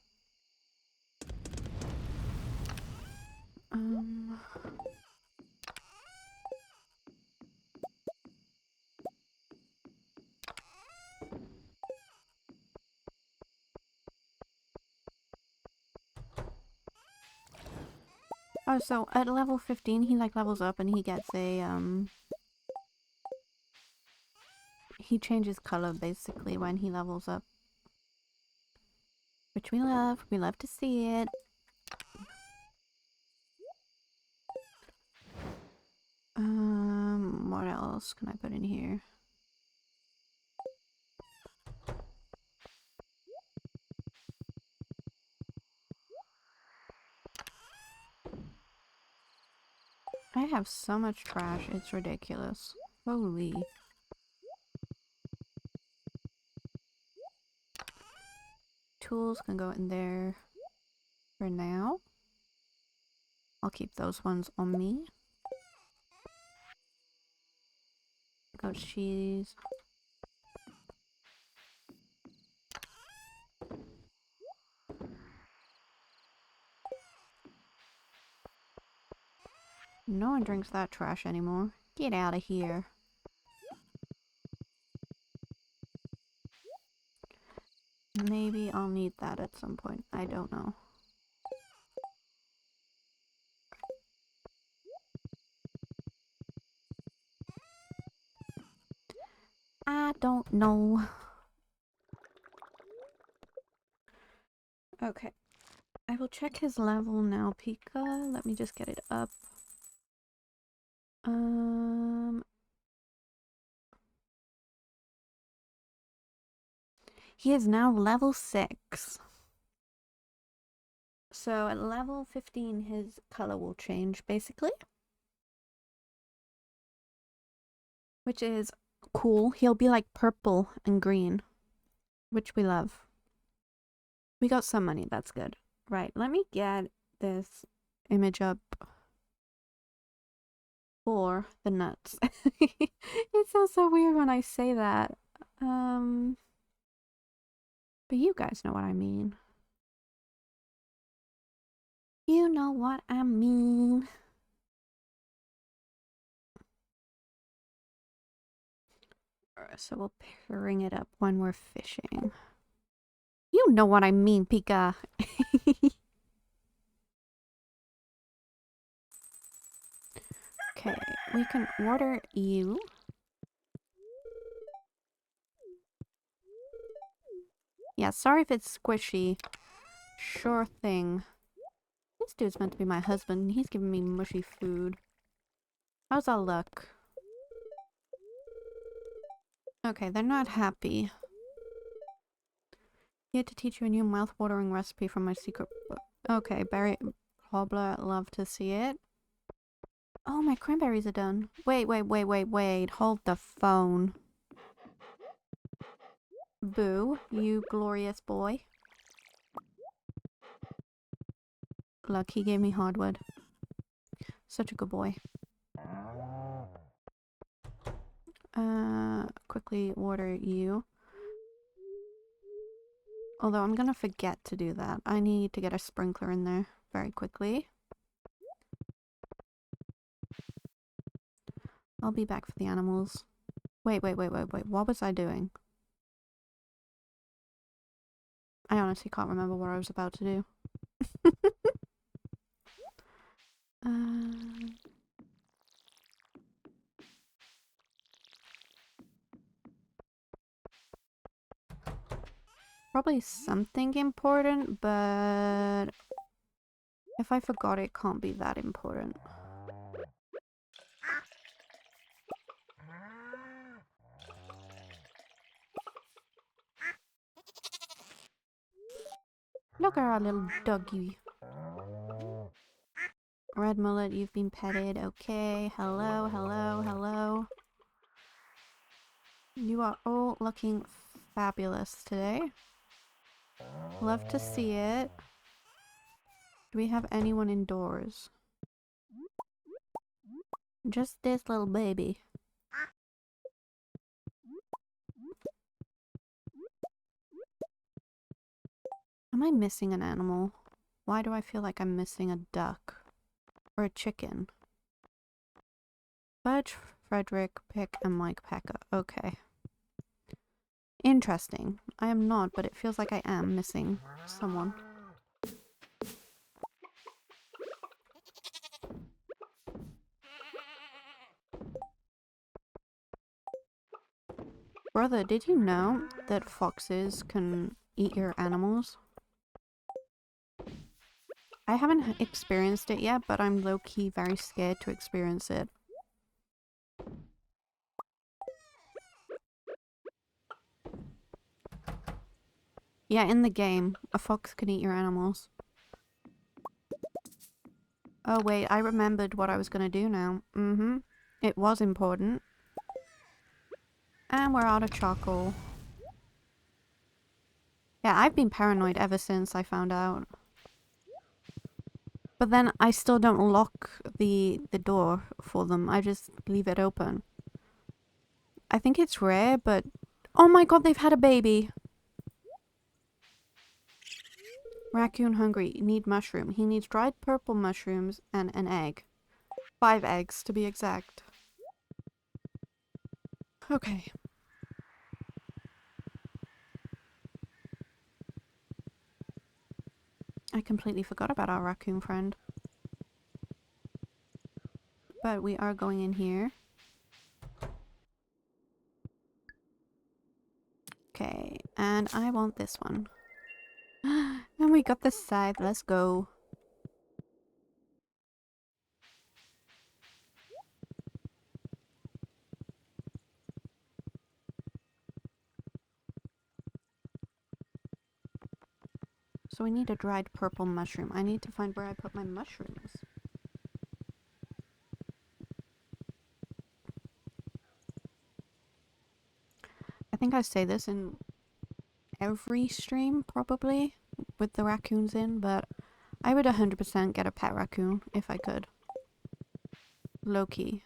[SPEAKER 1] Oh, so at level 15 he like levels up and he gets a he changes color basically when he levels up. Which we love. We love to see it. What else can I put in here? I have so much trash, it's ridiculous. Holy. Tools can go in there for now. I'll keep those ones on me. Goat cheese. No one drinks that trash anymore. Get out of here. Maybe I'll need that at some point. I don't know. I don't know. Okay. I will check his level now, Pika. Let me just get it up. He is now level 6. So at level 15 his color will change basically. Which is cool. He'll be like purple and green. Which we love. We got some money, that's good. Right, let me get this image up for the nuts. It sounds so weird when I say that. But you guys know what I mean. You know what I mean. So we'll bring it up when we're fishing. You know what I mean, Pika. Okay, we can order you. Yeah, sorry if it's squishy. Sure thing. This dude's meant to be my husband. He's giving me mushy food. How's that look? Okay, they're not happy. Here to teach you a new mouth-watering recipe from my secret book. Okay, berry cobbler, love to see it. Oh, my cranberries are done. Wait. Hold the phone. Boo, you glorious boy. Look, he gave me hardwood. Such a good boy. Quickly order you. Although I'm gonna forget to do that. I need to get a sprinkler in there very quickly. I'll be back for the animals. Wait. What was I doing? I honestly can't remember what I was about to do. Probably something important, but if I forgot it can't be that important. look at our little doggy. Red mullet, you've been petted. Okay. Hello, hello, hello. You are all looking fabulous today. Love to see it. Do we have anyone indoors? Just this little baby. Am I missing an animal? Why do I feel like I'm missing a duck? Or a chicken? Fudge, Frederick, Pick, and Mike Pecker. Okay. Interesting. I am not, but it feels like I am missing someone. Brother, did you know that foxes can eat your animals? I haven't experienced it yet, but I'm low-key very scared to experience it. Yeah, in the game, a fox can eat your animals. Oh wait, I remembered what I was gonna do now. It was important. And we're out of charcoal. Yeah, I've been paranoid ever since I found out. But then I still don't lock the door for them. I just leave it open. I think it's rare, but... Oh my god, they've had a baby! Raccoon hungry. Need mushroom. He needs dried purple mushrooms and an egg. 5 eggs, to be exact. Okay. I completely forgot about our raccoon friend. But we are going in here. Okay, and I want this one. And we got the scythe, let's go. So we need a dried purple mushroom. I need to find where I put my mushrooms. I think I say this in every stream, probably, with the raccoons in, but I would 100% get a pet raccoon if I could. Low-key.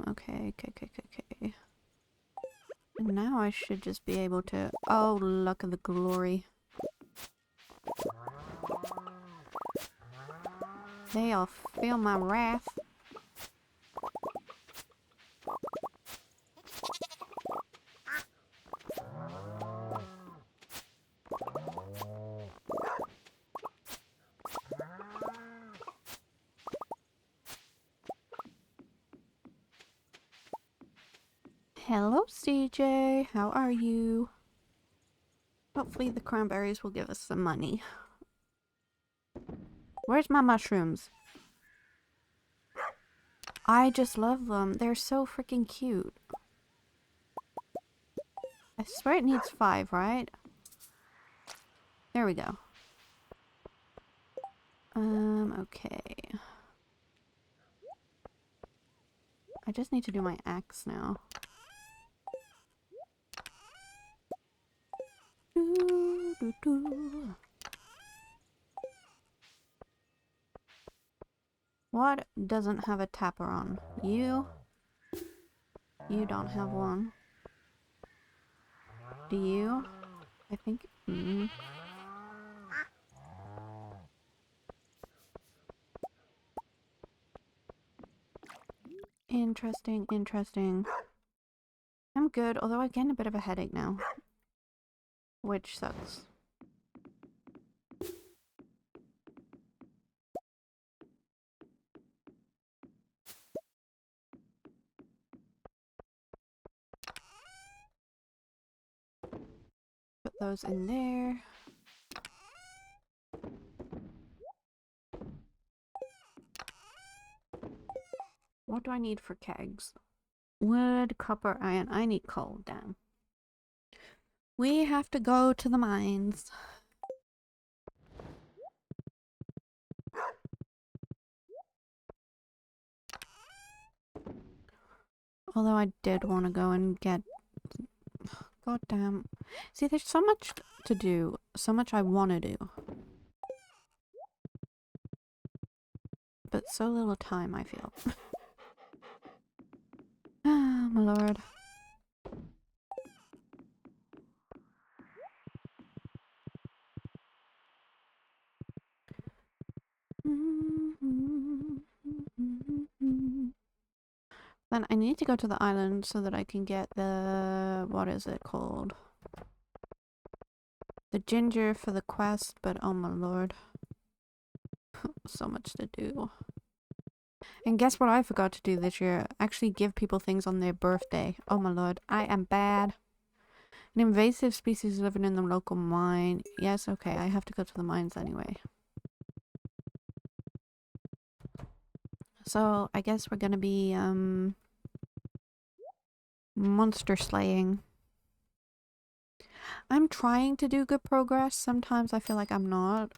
[SPEAKER 1] Okay. And now I should just be able to... Oh, look at the glory. They'll feel my wrath. Hello, CJ. How are you? Hopefully the cranberries will give us some money. Where's my mushrooms? I just love them. They're so freaking cute. I swear it needs 5, right? There we go. Okay. I just need to do my axe now. What doesn't have a tapper on? You? You don't have one. Do you? I think... Interesting. I'm good, although I'm getting a bit of a headache now. Which sucks. Put those in there. What do I need for kegs? Wood, copper, iron. I need coal, damn. We have to go to the mines. Although I did want to go and get... God damn. See, there's so much to do. So much I want to do. But so little time, I feel. Ah, my lord. Then I need to go to the island so that I can get the... What is it called? The ginger for the quest, but oh my lord. So much to do. And guess what I forgot to do this year? Actually give people things on their birthday. Oh my lord, I am bad. An invasive species living in the local mine. Yes, okay, I have to go to the mines anyway. So, I guess we're gonna be, monster slaying. I'm trying to do good progress. Sometimes I feel like I'm not.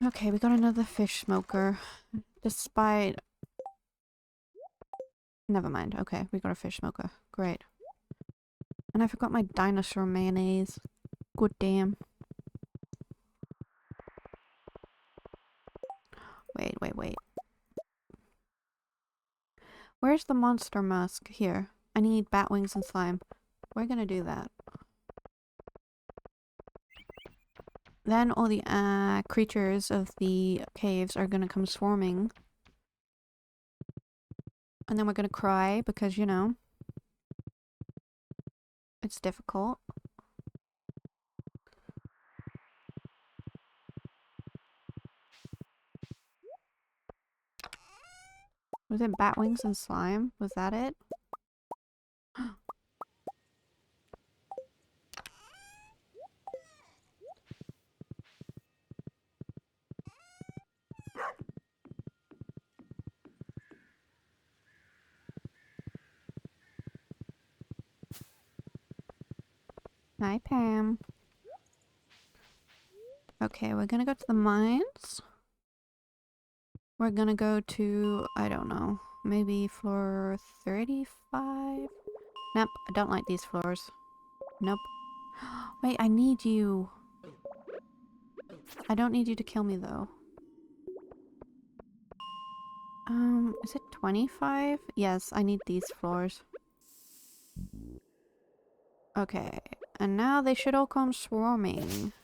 [SPEAKER 1] Okay, we got another fish smoker. Despite... Never mind. Okay, we got a fish smoker. Great. And I forgot my dinosaur mayonnaise. Good damn. Wait. Where's the monster musk? Here. I need bat wings and slime. We're gonna do that. Then all the creatures of the caves are gonna come swarming. And then we're gonna cry because, you know, it's difficult. Was it bat wings and slime? Was that it? Hi, Pam. Okay, we're gonna go to the mines. We're gonna go to, I don't know, maybe floor 35? Nope, I don't like these floors. Nope. Wait, I need you. I don't need you to kill me though. Is it 25? Yes, I need these floors. Okay, and now they should all come swarming.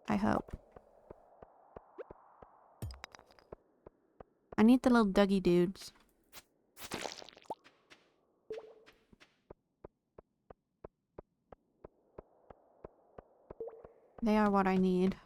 [SPEAKER 1] I hope. I need the little Dougie dudes. They are what I need.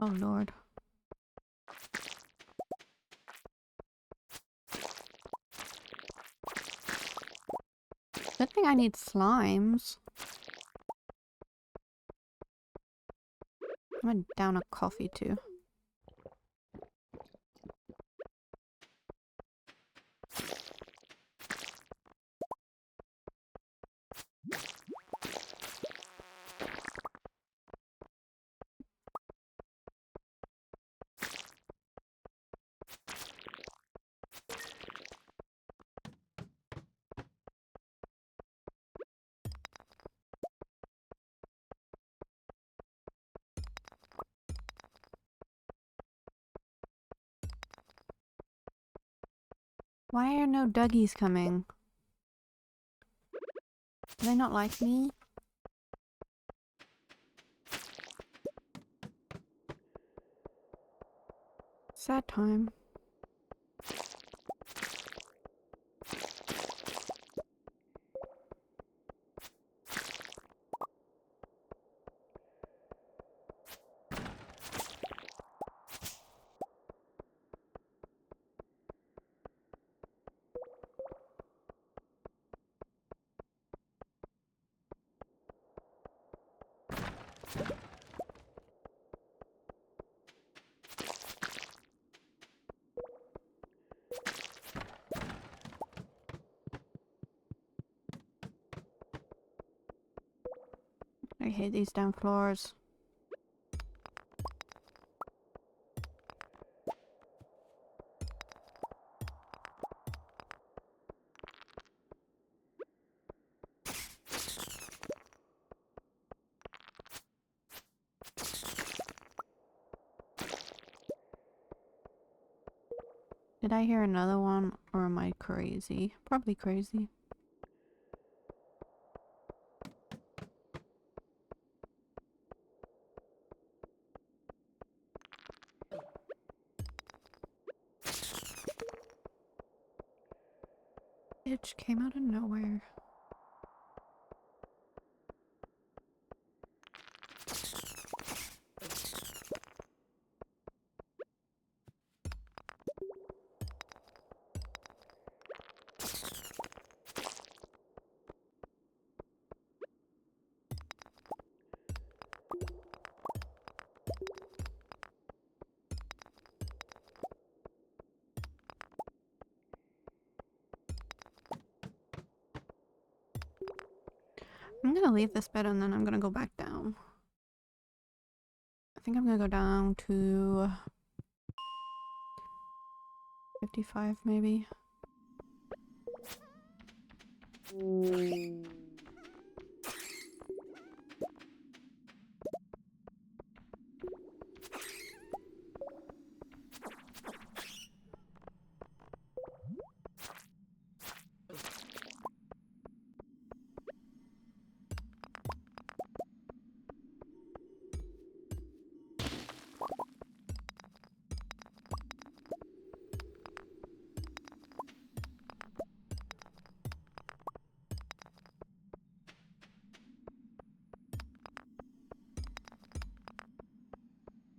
[SPEAKER 1] Oh lord. Good thing I need slimes. I'm gonna down a coffee too. Why are no Dougies coming? Do they not like me? Sad time. I hate these damn floors. Did I hear another one, or am I crazy? Probably crazy. Bitch came out of nowhere. I'm gonna leave this bed and then I'm gonna go back down. I think I'm gonna go down to 55 maybe.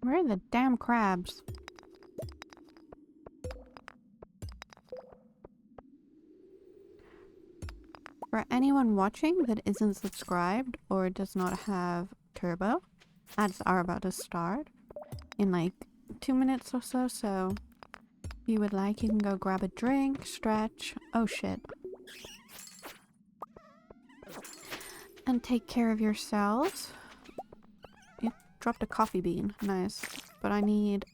[SPEAKER 1] Where are the damn crabs? For anyone watching that isn't subscribed or does not have Turbo, ads are about to start in like 2 minutes or so, so if you would like, you can go grab a drink, stretch, oh shit, and take care of yourselves. You dropped a coffee bean, nice, but I need...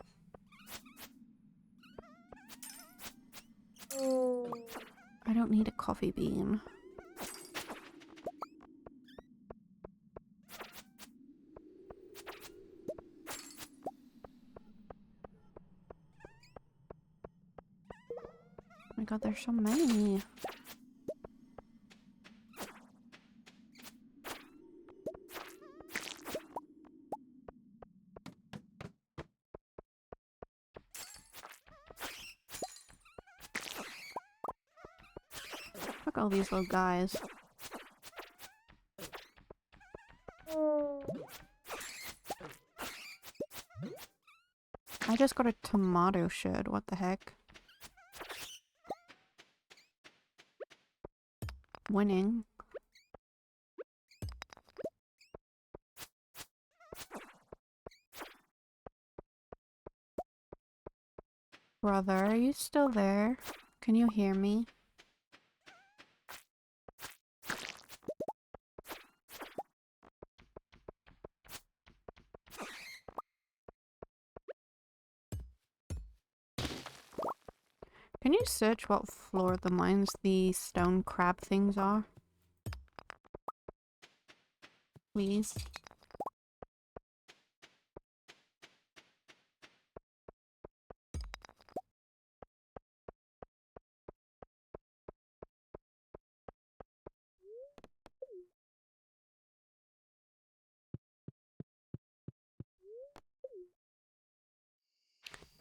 [SPEAKER 1] I don't need a coffee bean. Oh my god, there's so many. Fuck all these little guys. I just got a tomato shed, what the heck? Winning. Brother, are you still there? Can you hear me? Can you search what floor of the mines the stone crab things are? Please.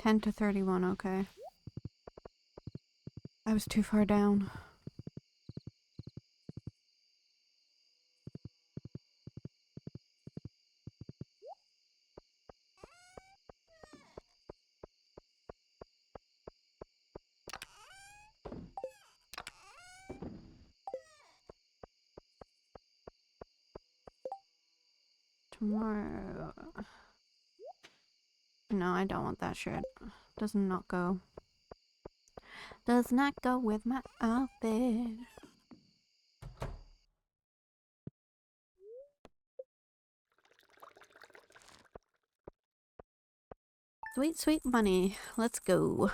[SPEAKER 1] 10 to 31, okay. I was too far down. Tomorrow. No, I don't want that shirt. Does not go. Does not go with my outfit. Sweet, sweet money. Let's go.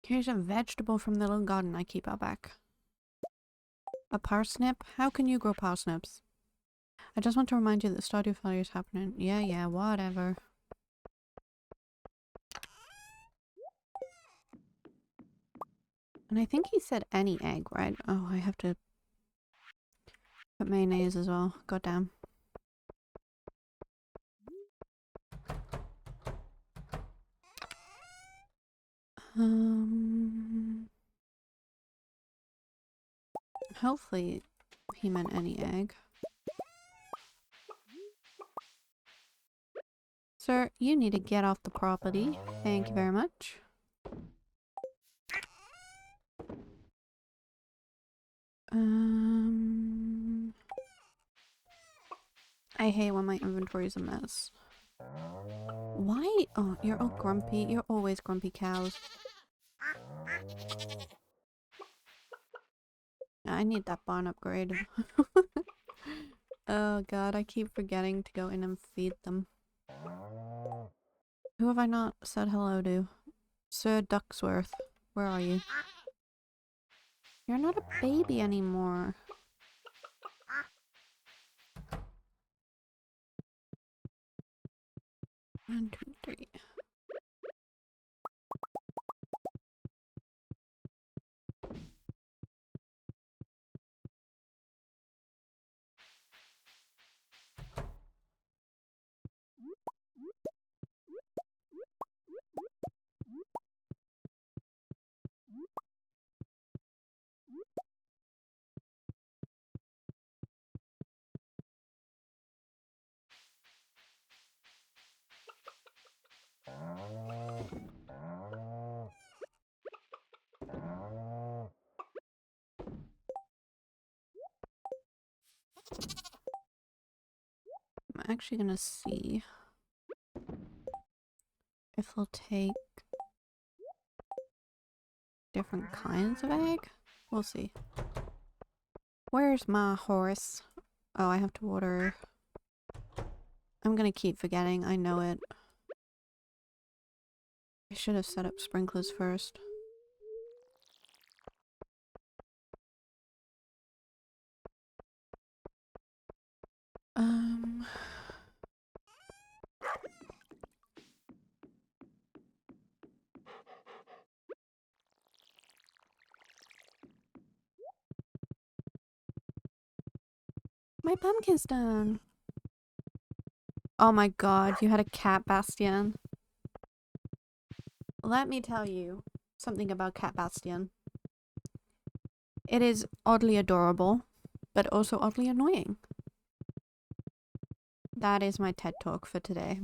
[SPEAKER 1] Here's a vegetable from the little garden I keep out back. A parsnip? How can you grow parsnips? I just want to remind you that Stardew Valley is happening. Yeah, whatever. And I think he said any egg, right? Oh, I have to put mayonnaise as well. Goddamn. Hopefully he meant any egg. Sir, you need to get off the property. Thank you very much. I hate when my inventory is a mess. Why? Oh, you're all grumpy. You're always grumpy cows. I need that barn upgrade. Oh god, I keep forgetting to go in and feed them. Who have I not said hello to? Sir Ducksworth, where are you? You're not a baby anymore. One, two, three. I'm actually gonna see if they'll take different kinds of egg. We'll see. Where's my horse? Oh, I have to water. I'm gonna keep forgetting. I know it. I should have set up sprinklers first. My pumpkin's done. Oh my god, you had a cat, Bastian. Let me tell you something about Cat Bastian. It is oddly adorable, but also oddly annoying. That is my TED talk for today.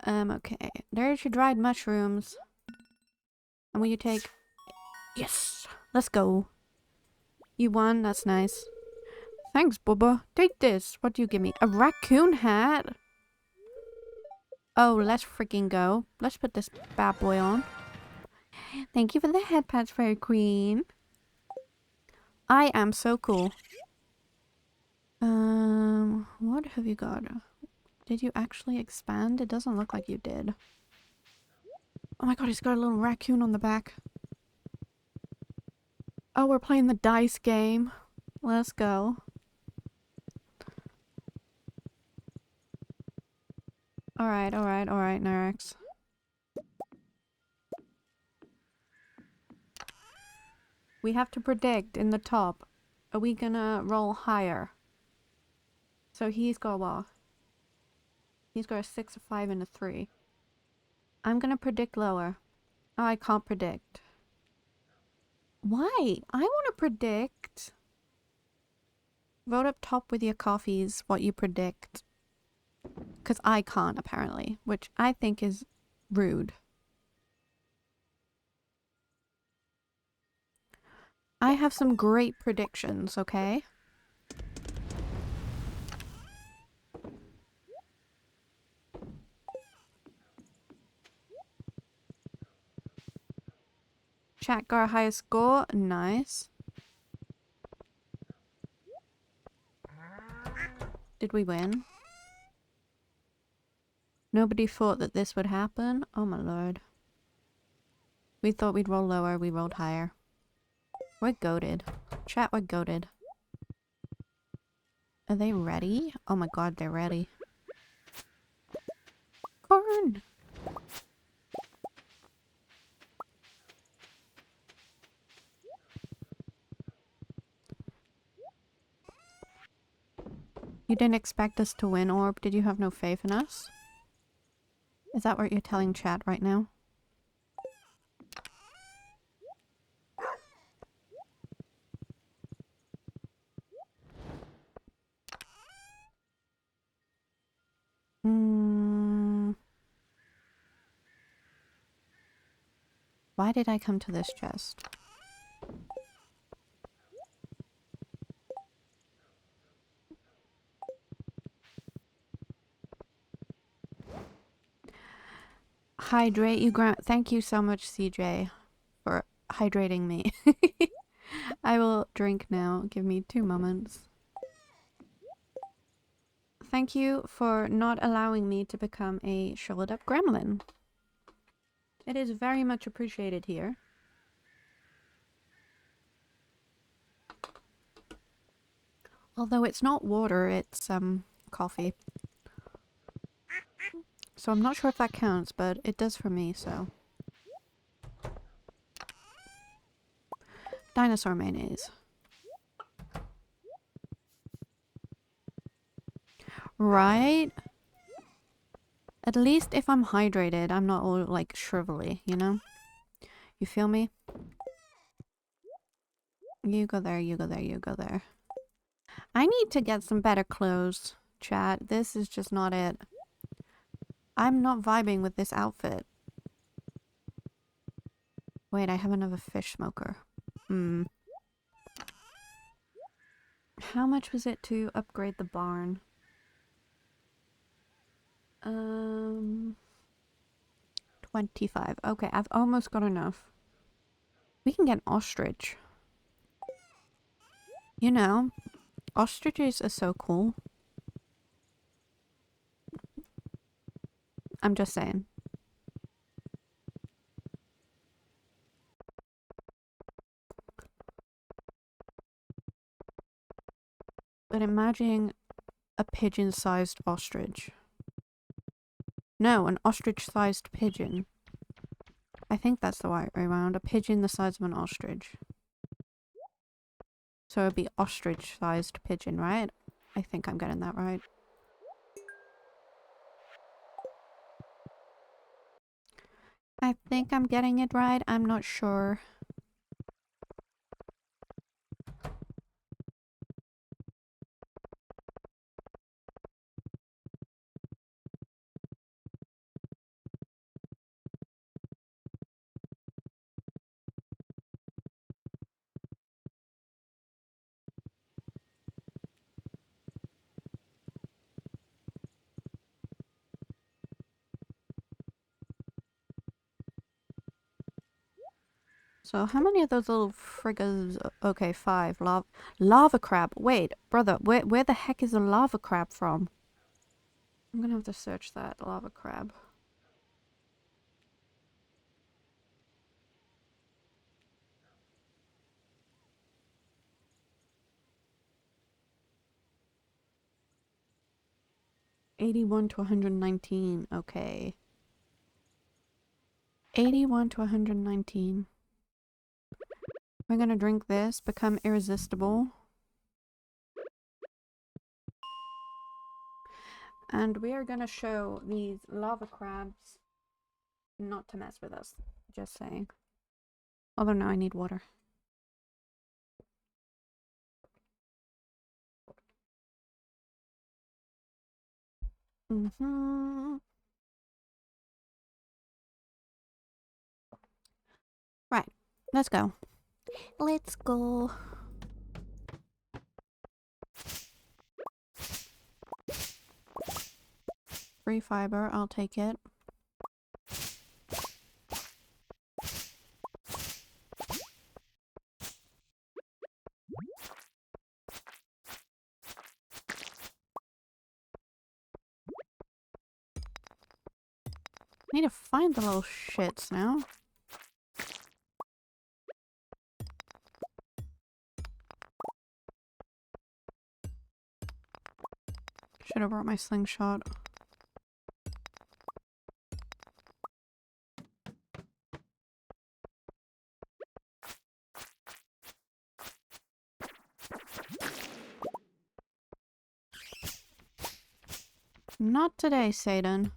[SPEAKER 1] Okay. There's your dried mushrooms. And will you take... Yes! Let's go. You won, that's nice. Thanks, Bubba. Take this. What do you give me? A raccoon hat? Oh, let's freaking go. Let's put this bad boy on. Thank you for the head patch, Fairy Queen. I am so cool. What have you got? Did you actually expand? It doesn't look like you did. Oh my god, he's got a little raccoon on the back. Oh, we're playing the dice game. Let's go. Alright, Nerex. We have to predict in the top. Are we gonna roll higher? So he's got what? He's got a 6, a 5, and a 3. I'm gonna predict lower. Oh, I can't predict. Why? I want to predict. Vote up top with your coffees what you predict. Because I can't, apparently. Which I think is rude. I have some great predictions, okay? Chat got our highest score. Nice. Did we win? Nobody thought that this would happen. Oh my lord. We thought we'd roll lower, we rolled higher. We're goated. Chat, we're goated. Are they ready? Oh my god, they're ready. Corn! You didn't expect us to win, Orb? Did you have no faith in us? Is that what you're telling chat right now? Why did I come to this chest? Hydrate you, Thank you so much, CJ, for hydrating me. I will drink now. Give me 2 moments. Thank you for not allowing me to become a shriveled up gremlin. It is very much appreciated here. Although it's not water, it's coffee. So I'm not sure if that counts, but it does for me, so. Dinosaur mayonnaise. Right? At least if I'm hydrated, I'm not all like shrivelly, you know? You feel me? You go there, you go there, you go there. I need to get some better clothes, chat. This is just not it. I'm not vibing with this outfit. Wait, I have another fish smoker. How much was it to upgrade the barn? 25. Okay, I've almost got enough. We can get an ostrich. You know, ostriches are so cool. I'm just saying. But imagine a pigeon-sized ostrich. No, an ostrich-sized pigeon. I think that's the right way around. A pigeon the size of an ostrich. So it'd be ostrich-sized pigeon, right? I think I'm getting that right. I think I'm getting it right. I'm not sure. So how many of those little friggers? Okay, 5. Lava crab. Wait, brother, where the heck is a lava crab from? I'm gonna have to search that lava crab. 81 to 119. Okay. 81 to 119. We're gonna drink this, become irresistible. And we are gonna show these lava crabs not to mess with us. Just saying. Although now I need water. Right. Let's go. Let's go. Free fiber, I'll take it. I need to find the little shits now. Should have brought my slingshot. Not today, Satan.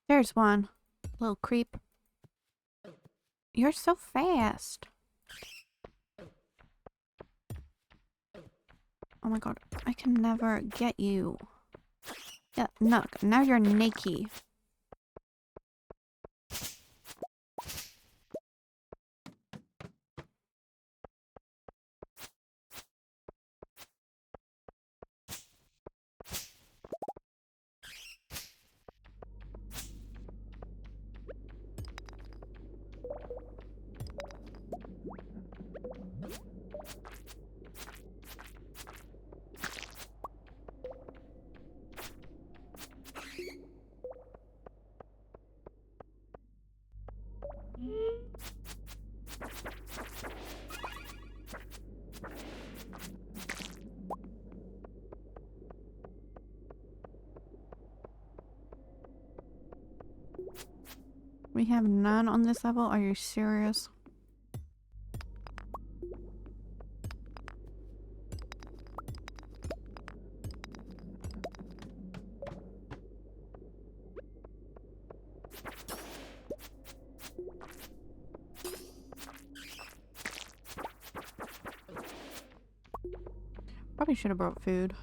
[SPEAKER 1] There's one. Little creep. You're so fast. Oh my god, I can never get you. Yeah, no, now you're naked. We have none on this level? Are you serious? Probably should have brought food.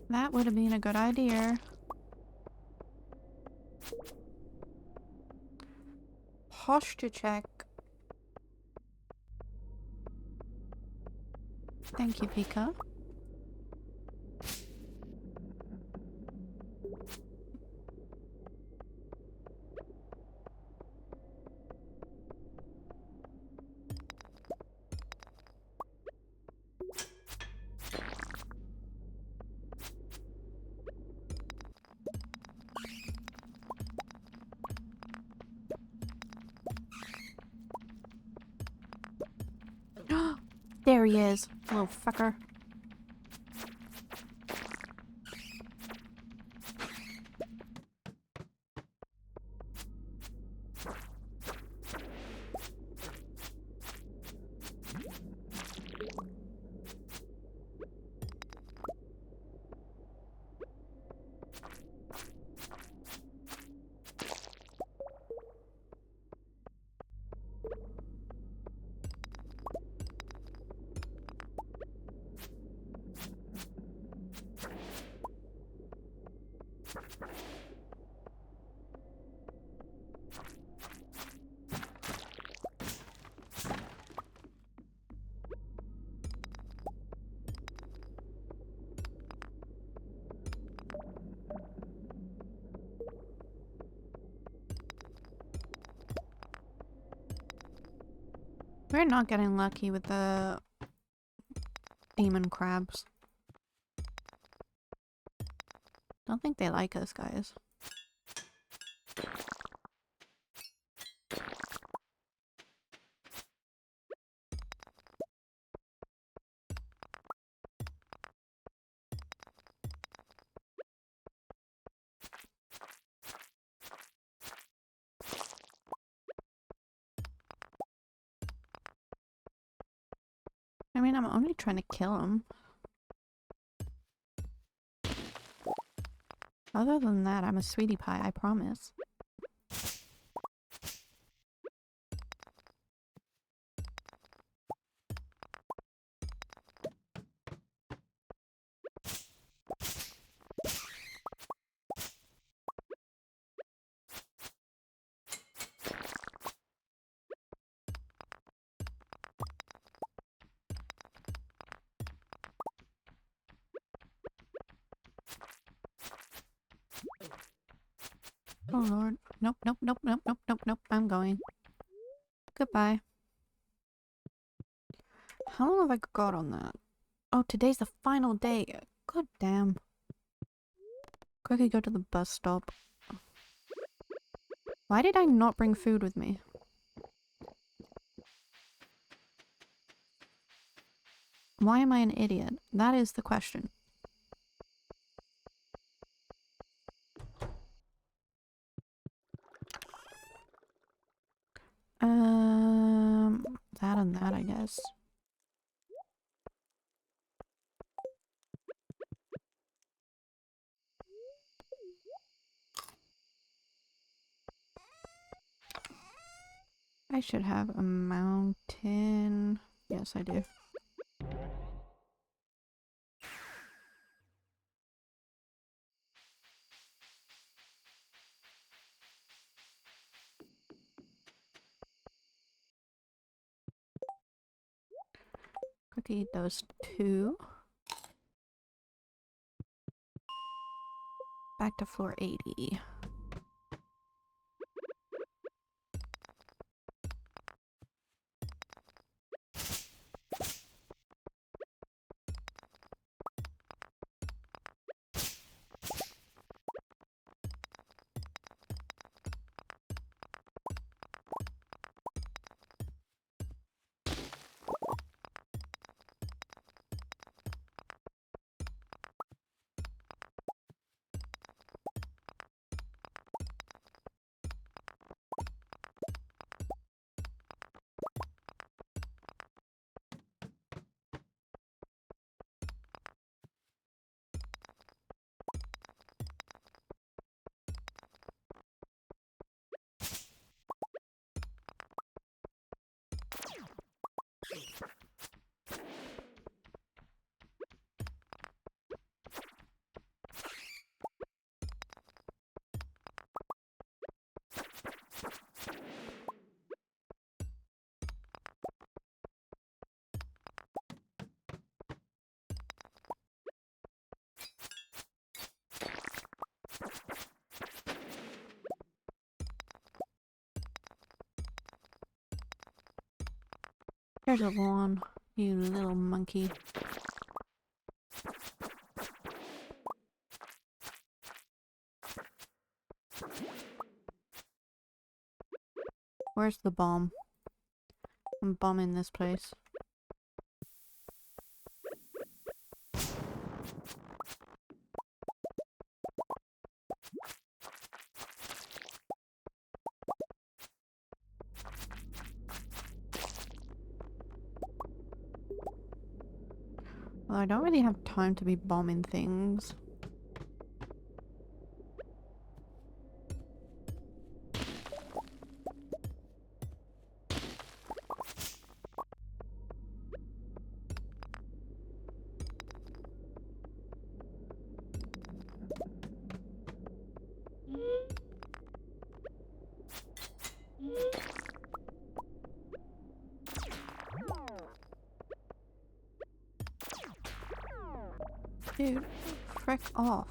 [SPEAKER 1] That would have been a good idea. Posture check. Thank you, Pika. There he is, little fucker. We're not getting lucky with the demon crabs. Don't think they like us, guys. I mean, I'm only trying to kill him. Other than that, I'm a sweetie pie, I promise. Oh lord. Nope, nope, nope, nope, nope, nope, nope. I'm going. Goodbye. How long have I got on that? Oh, today's the final day. God damn. Quickly go to the bus stop. Why did I not bring food with me? Why am I an idiot? That is the question. That and that, I guess. I should have a mountain. Yes, I do. Quickly eat those two. Back to floor 80. There's a lawn, you little monkey. Where's the bomb? I'm bombing this place. Well, I don't really have time to be bombing things. Dude, frick off.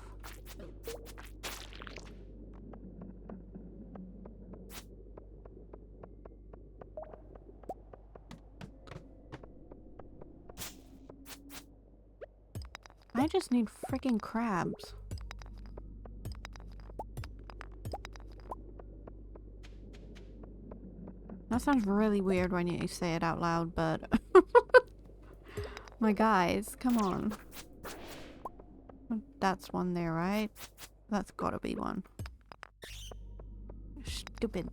[SPEAKER 1] just need freaking crabs. That sounds really weird when you say it out loud, but... My guys, come on. That's one there, right? That's gotta be one. Stupid.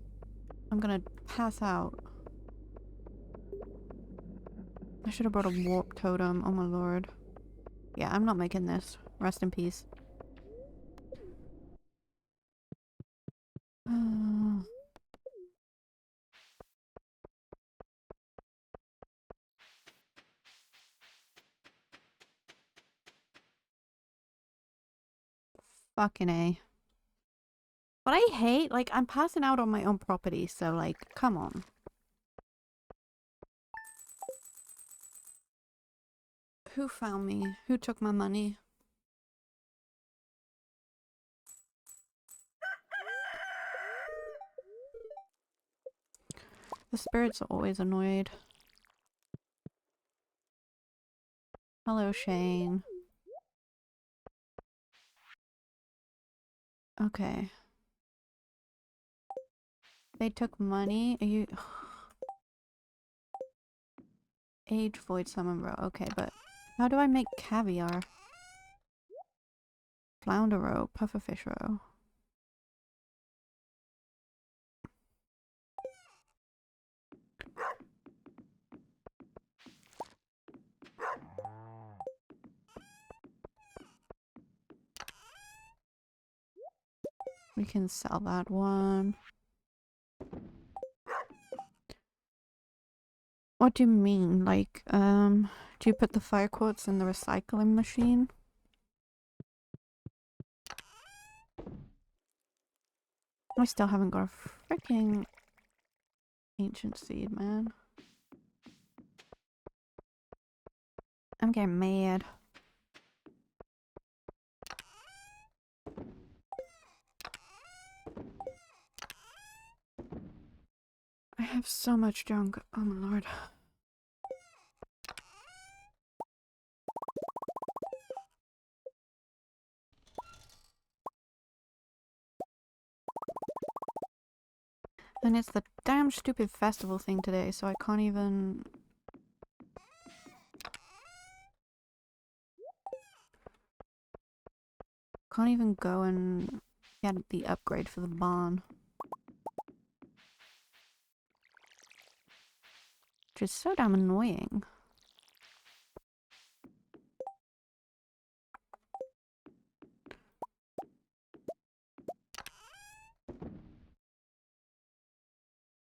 [SPEAKER 1] I'm gonna pass out. I should have brought a warp totem. Oh my lord. Yeah, I'm not making this. Rest in peace. Fucking A. But I hate, like, I'm passing out on my own property, so, like, come on. Who found me? Who took my money? The spirits are always annoyed. Hello, Shane. Okay. They took money? Are you... Age void summon row. Okay, but how do I make caviar? Flounder row, pufferfish row. We can sell that one. What do you mean? Like, do you put the fire quartz in the recycling machine? I still haven't got a freaking ancient seed, man. I'm getting mad. I have so much junk. Oh my lord. And it's the damn stupid festival thing today, so I can't even... Can't even go and get the upgrade for the barn. Which is so damn annoying.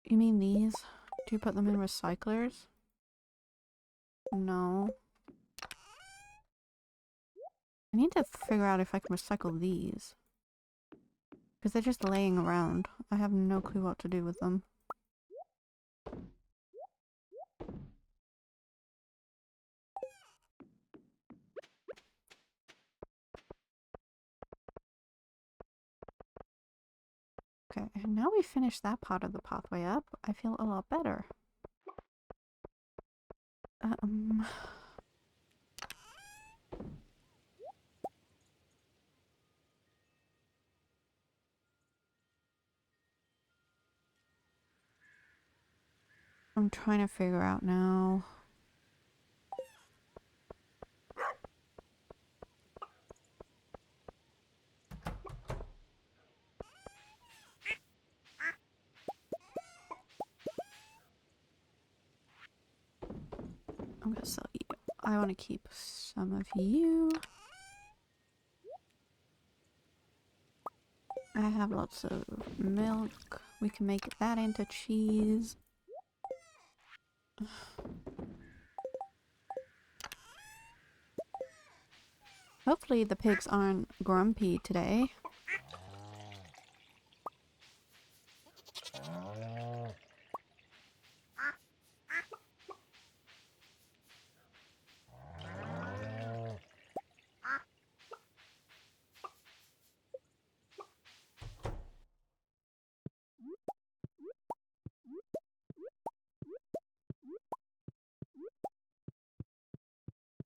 [SPEAKER 1] You mean these? Do you put them in recyclers? No. I need to figure out if I can recycle these. Because they're just laying around. I have no clue what to do with them. Okay, and now we finished that part of the pathway up. I feel a lot better. I'm trying to figure out now. I'm gonna sell you. I want to keep some of you. I have lots of milk. We can make that into cheese. Hopefully the pigs aren't grumpy today.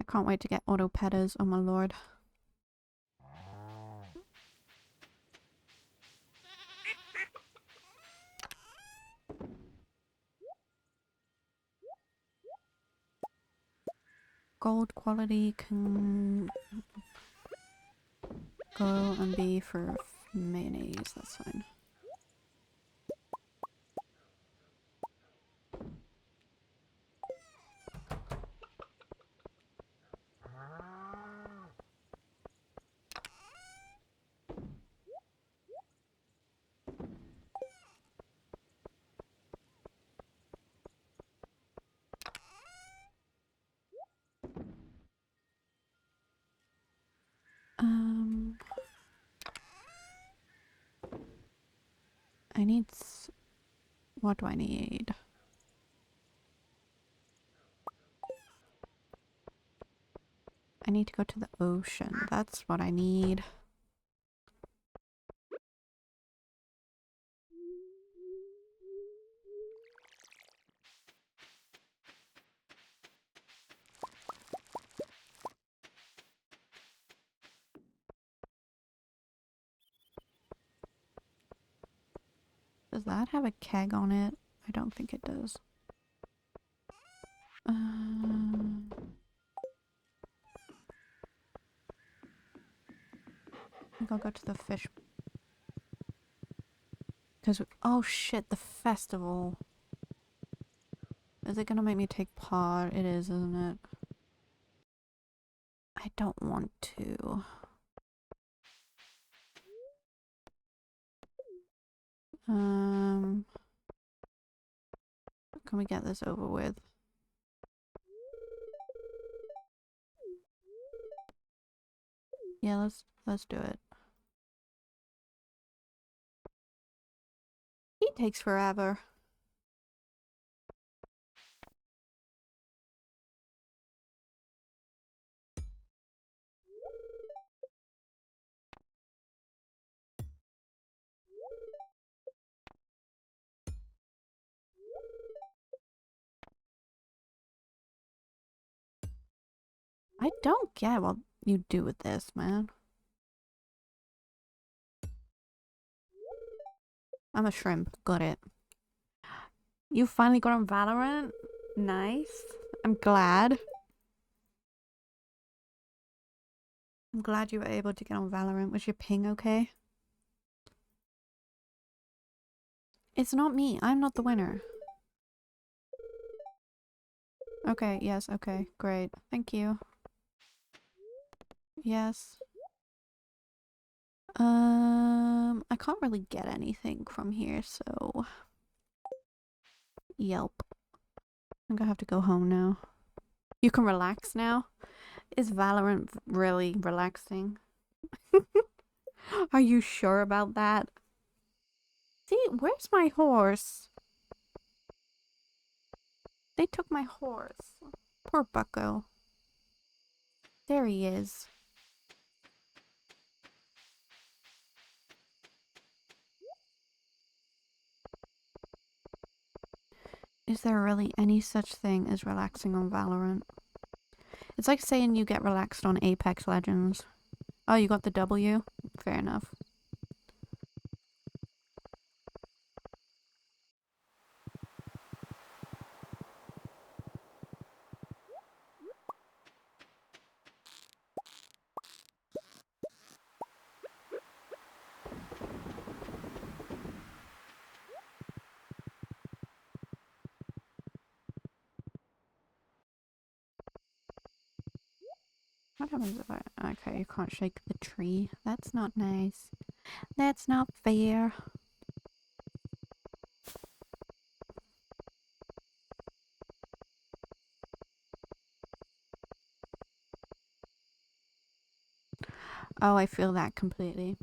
[SPEAKER 1] I can't wait to get auto petters, oh my lord. Gold quality can go and be for mayonnaise, that's fine. I need what do I need? I need to go to the ocean. That's what I need. Does that have a keg on it? I don't think it does. I think I'll go to the fish. Because, oh shit, the festival. Is it gonna make me take part? It is, isn't it? I don't want to. Can we get this over with? Yeah, let's do it. He takes forever. I don't get what you do with this, man. I'm a shrimp. Got it. You finally got on Valorant? Nice. I'm glad. I'm glad you were able to get on Valorant. Was your ping okay? It's not me. I'm not the winner. Okay, yes, okay. Great. Thank you. Yes. I can't really get anything from here, so Yelp. I think I have to go home now. You can relax now? Is Valorant really relaxing? Are you sure about that? See, where's my horse? They took my horse. Poor bucko. There he is. Is there really any such thing as relaxing on Valorant? It's like saying you get relaxed on Apex Legends. Oh, you got the W? Fair enough. What happens if I... Okay, you can't shake the tree. That's not nice. That's not fair. Oh, I feel that completely.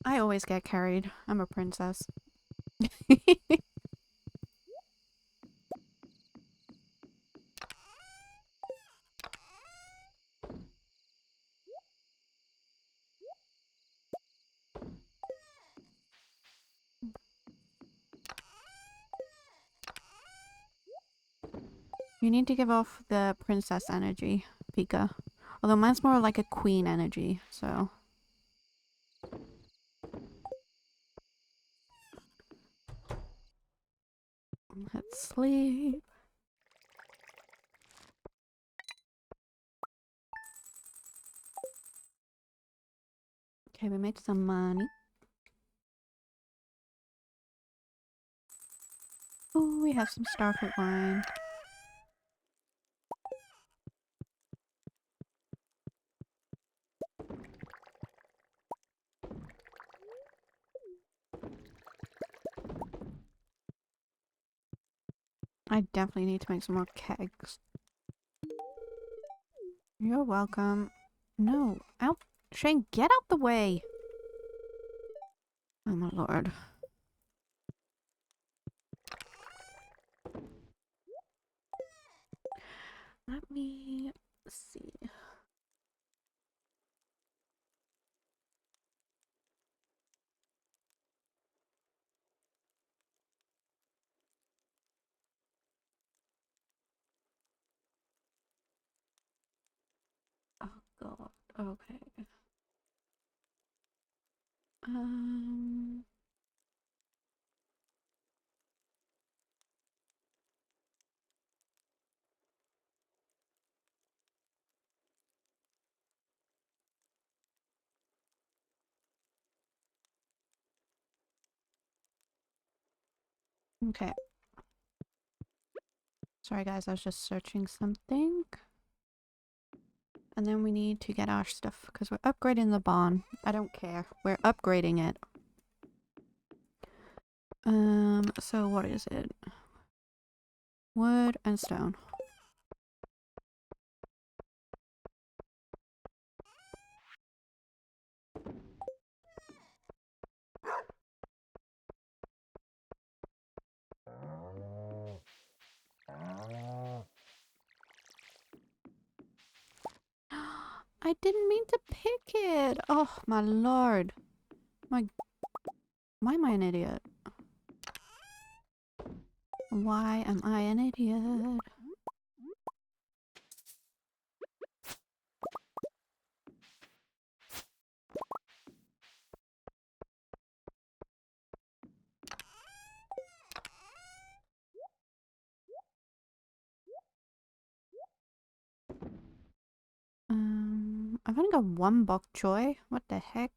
[SPEAKER 1] I always get carried. I'm a princess. You need to give off the princess energy, Pika. Although mine's more like a queen energy, so... Let's sleep. Okay, we made some money. Ooh, we have some starfruit wine. I definitely need to make some more kegs. You're welcome. No, out. Shane, get out the way! Oh my lord. Let me see. Oh god. Okay. Um. Okay. Sorry guys, I was just searching something. And then we need to get our stuff because we're upgrading the barn. I don't care. We're upgrading it. So what is it? Wood and stone. I didn't mean to pick it. Oh my lord. Why am I an idiot? Why am I an idiot? I've only got one bok choy. What the heck?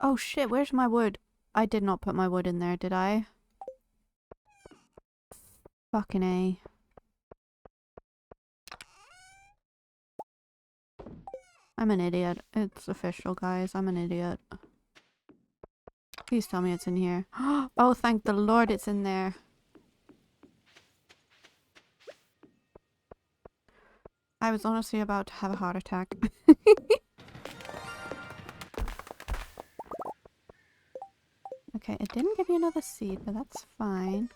[SPEAKER 1] Oh shit, where's my wood? I did not put my wood in there, did I? Fucking A. I'm an idiot. It's official, guys. I'm an idiot. Please tell me it's in here. Oh, thank the Lord it's in there. I was honestly about to have a heart attack. Okay, it didn't give me another seed, but that's fine.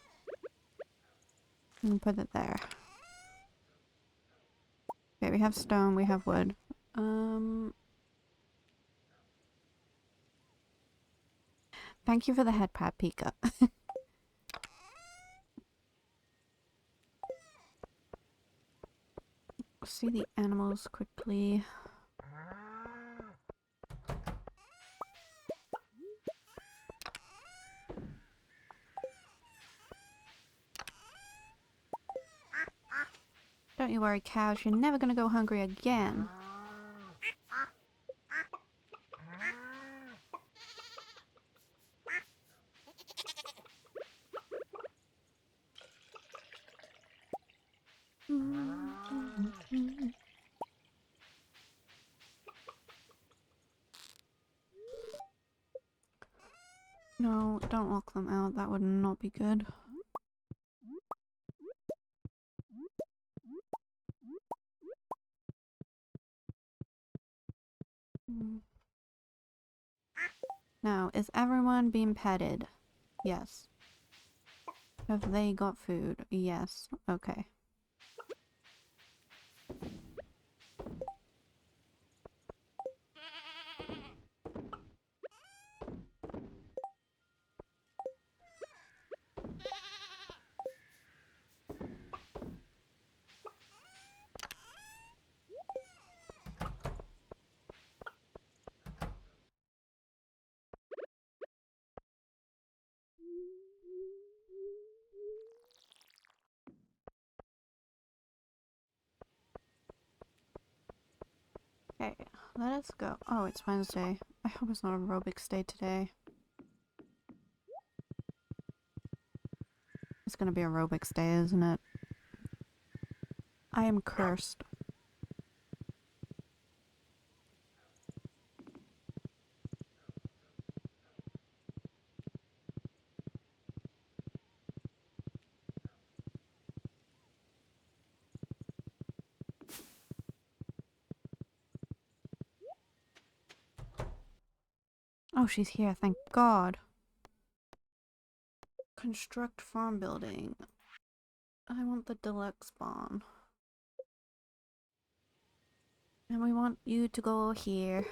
[SPEAKER 1] And put it there. Okay, we have stone, we have wood. Thank you for the head pat, Pika. See the animals quickly. Don't you worry, cows. You're never gonna go hungry again. No, don't lock them out. That would not be good. Now, is everyone being petted? Yes. Have they got food? Yes. Okay. Okay, let us go. Oh, it's Wednesday. I hope it's not aerobics day today. It's gonna be aerobics day, isn't it? I am cursed. Oh, she's here, thank God. Construct farm building. I want the deluxe barn. And we want you to go here.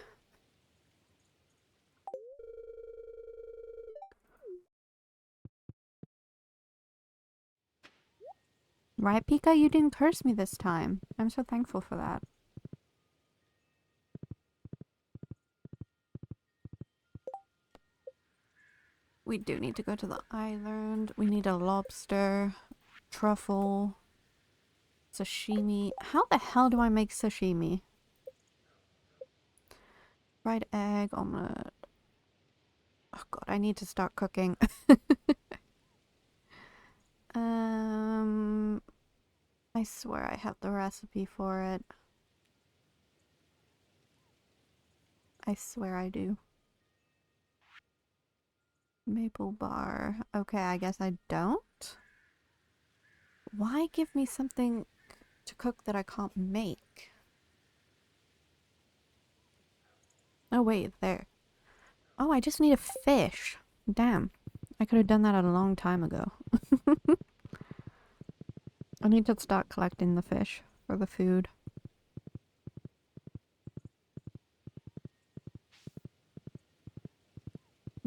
[SPEAKER 1] Right, Pika? You didn't curse me this time. I'm so thankful for that. We do need to go to the island. We need a lobster, truffle, sashimi. How the hell do I make sashimi? Fried egg, omelette. Oh god, I need to start cooking. I swear I have the recipe for it. I swear I do. Maple bar. Okay, I guess I don't. Why give me something to cook that I can't make? Oh wait, there. Oh, I just need a fish. Damn. I could have done that a long time ago. I need to start collecting the fish for the food.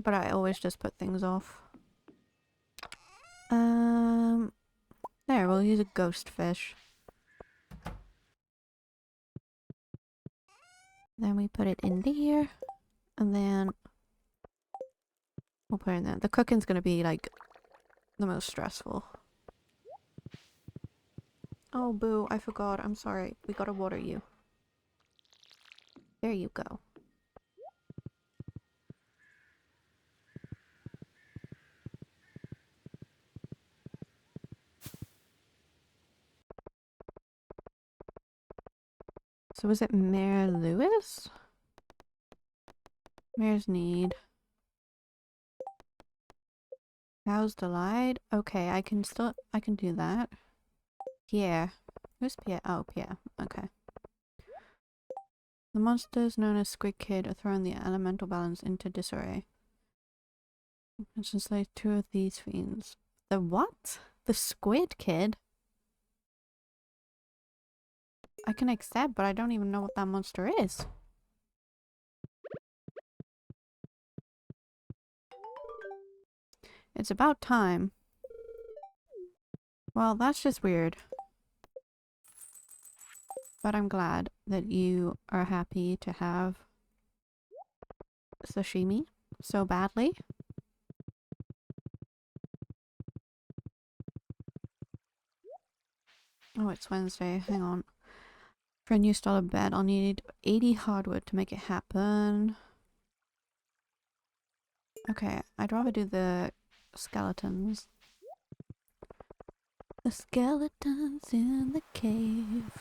[SPEAKER 1] But I always just put things off. There, we'll use a ghost fish. Then we put it in there. And then we'll put it in there. The cooking's gonna be like the most stressful. Oh boo, I forgot. I'm sorry. We gotta water you. There you go. So is it Mayor Lewis? Mayor's need. How's Delight? Okay, I can do that. Pierre. Who's Pierre? Oh, Pierre. Okay. The monsters known as Squid Kid are throwing the elemental balance into disarray. Let's just like 2 of these fiends. The what? The Squid Kid? I can accept, but I don't even know what that monster is. It's about time. Well, that's just weird. But I'm glad that you are happy to have sashimi so badly. Oh, it's Wednesday. Hang on. For a new style of bed, I'll need 80 hardwood to make it happen. Okay, I'd rather do the skeletons. The skeletons in the cave.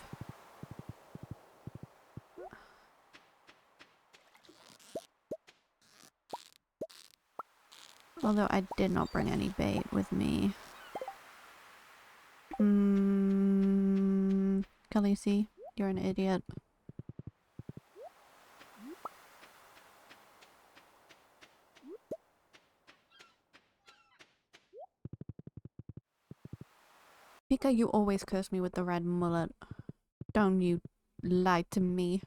[SPEAKER 1] Although I did not bring any bait with me. Khaleesi, you're an idiot. Pika, you always curse me with the red mullet. Don't you lie to me.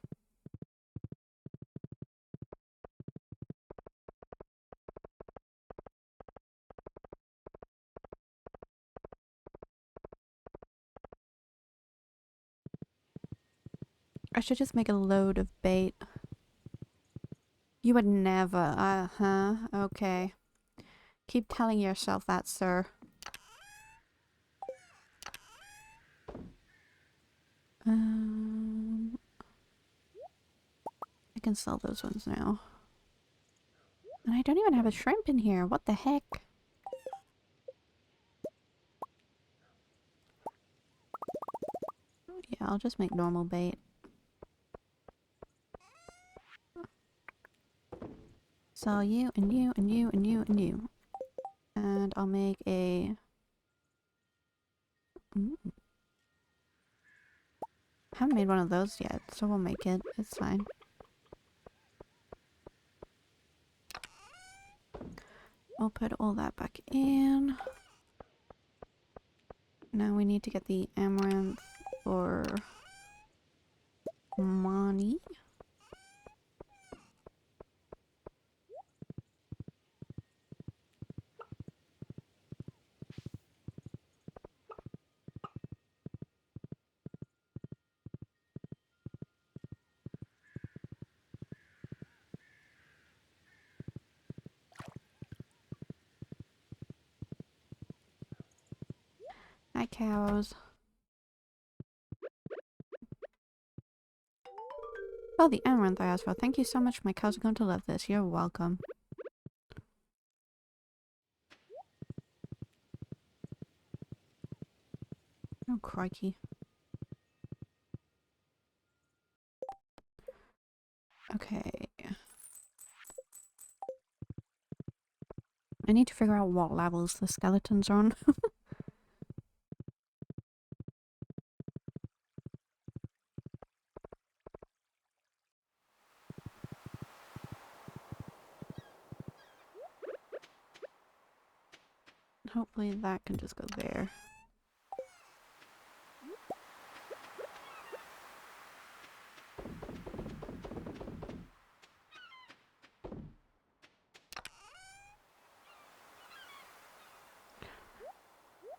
[SPEAKER 1] I should just make a load of bait. You would never. Uh-huh. Okay. Keep telling yourself that, sir. Um... can sell those ones now. And I don't even have a shrimp in here. What the heck? Yeah, I'll just make normal bait. Sell you and you and you and you and you. And I'll make a... Haven't made one of those yet, so we'll make it. It's fine. I'll put all that back in. Now we need to get the amaranth for money. Hi, cows. Oh, the amaranth I asked for. Thank you so much. My cows are going to love this. You're welcome. Oh, crikey. Okay. I need to figure out what levels the skeletons are on. Hopefully that can just go there.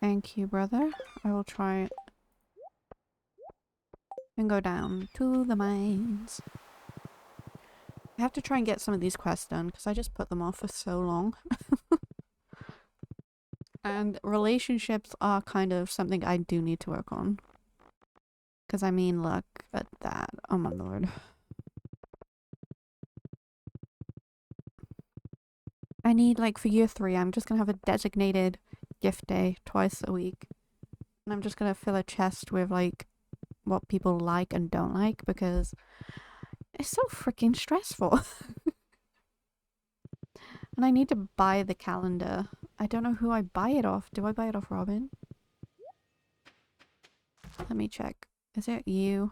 [SPEAKER 1] Thank you, brother. I will try and go down to the mines. I have to try and get some of these quests done because I just put them off for so long. And relationships are kind of something I do need to work on. Because I mean, look at that. Oh my lord. I need, like, for year 3, I'm just gonna have a designated gift day twice a week. And I'm just gonna fill a chest with, like, what people like and don't like because it's so freaking stressful. And I need to buy the calendar. I don't know who I buy it off. Do I buy it off Robin? Let me check. Is it you?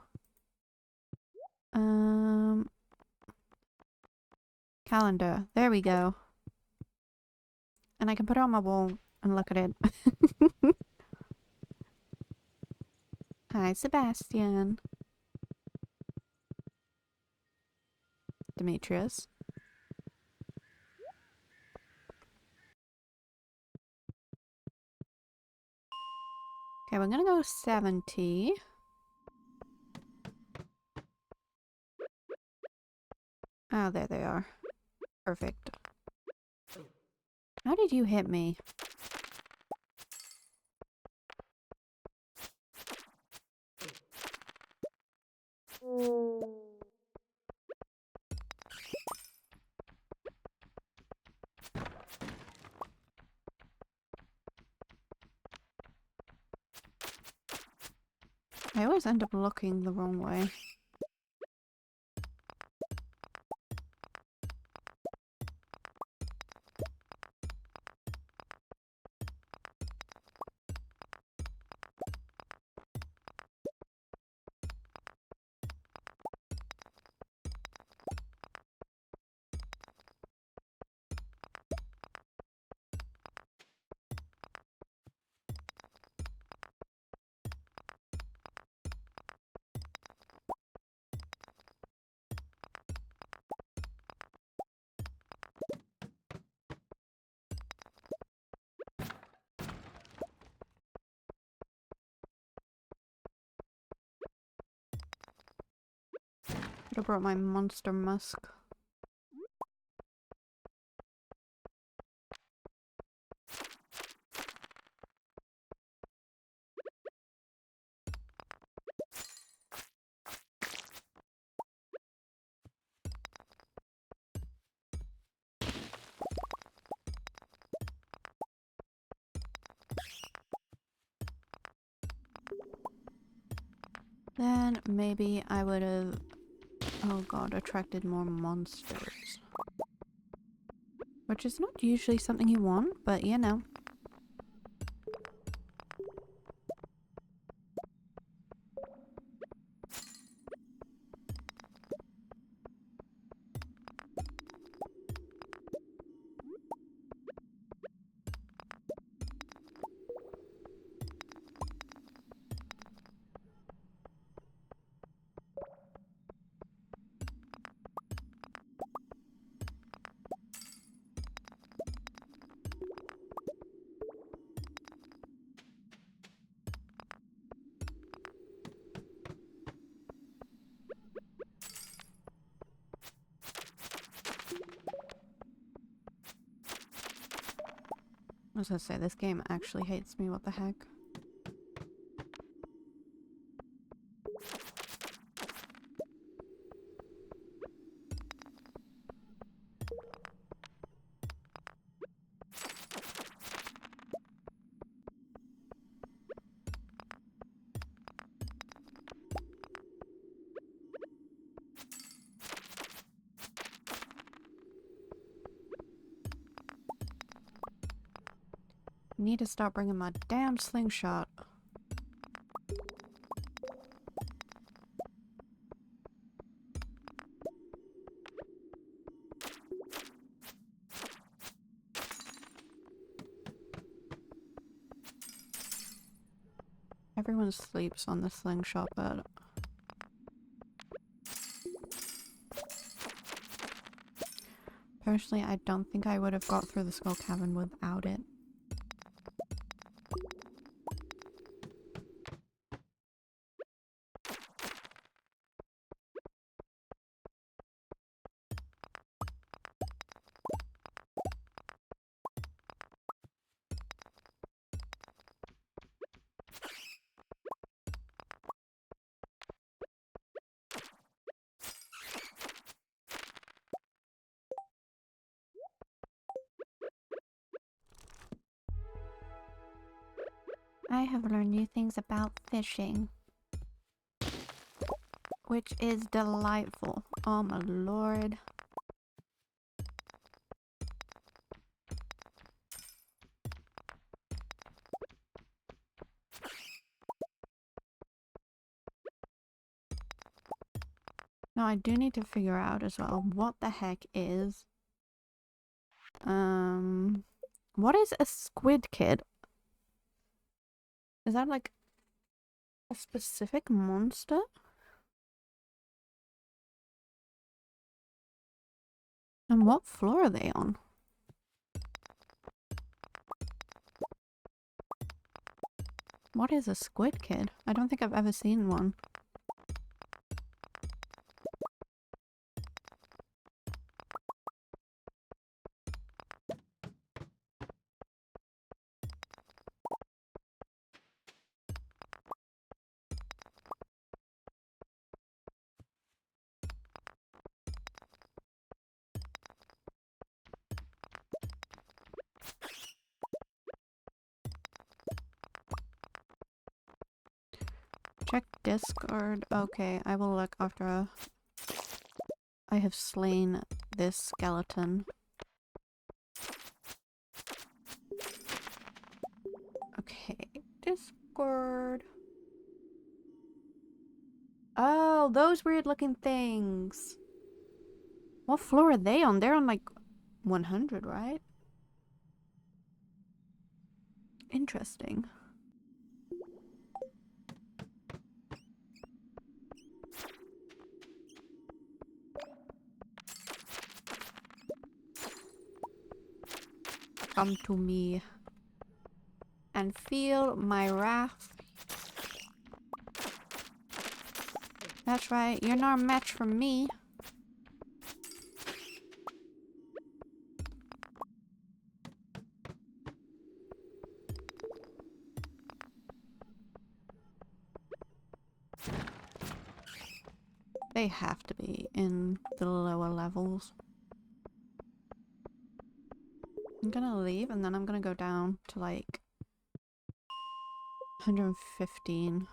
[SPEAKER 1] Calendar. There we go. And I can put it on my wall and look at it. Hi, Sebastian. Demetrius. Okay, we're gonna go 70. Oh, there they are. Perfect. How did you hit me? I always end up looking the wrong way. Should have brought my monster musk. then maybe I would have, oh god, attracted more monsters. Which is not usually something you want, but you know. I was gonna say, this game actually hates me, what the heck? Need to start bringing my damn slingshot. Everyone sleeps on the slingshot bed. Personally, I don't think I would have got through the skull cavern without it. I have learned new things about fishing, which is delightful. Oh my lord. Now I do need to figure out as well what the heck is what is a squid kid? Is that like a specific monster? And what floor are they on? What is a squid kid? I don't think I've ever seen one. Check discard. Okay, I will look after I have slain this skeleton. Okay, discord. Oh, those weird looking things. What floor are they on? They're on like 100, right? Interesting. Come to me and feel my wrath. That's right, you're not a match for me. They have to be in the lower levels. I'm gonna leave and then I'm gonna go down to like 115.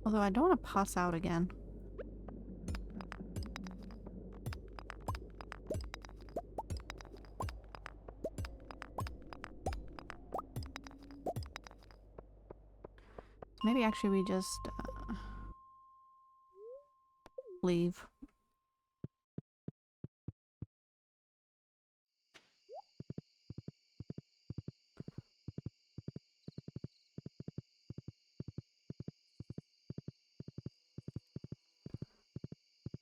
[SPEAKER 1] Although I don't want to pass out again. Maybe actually we just leave.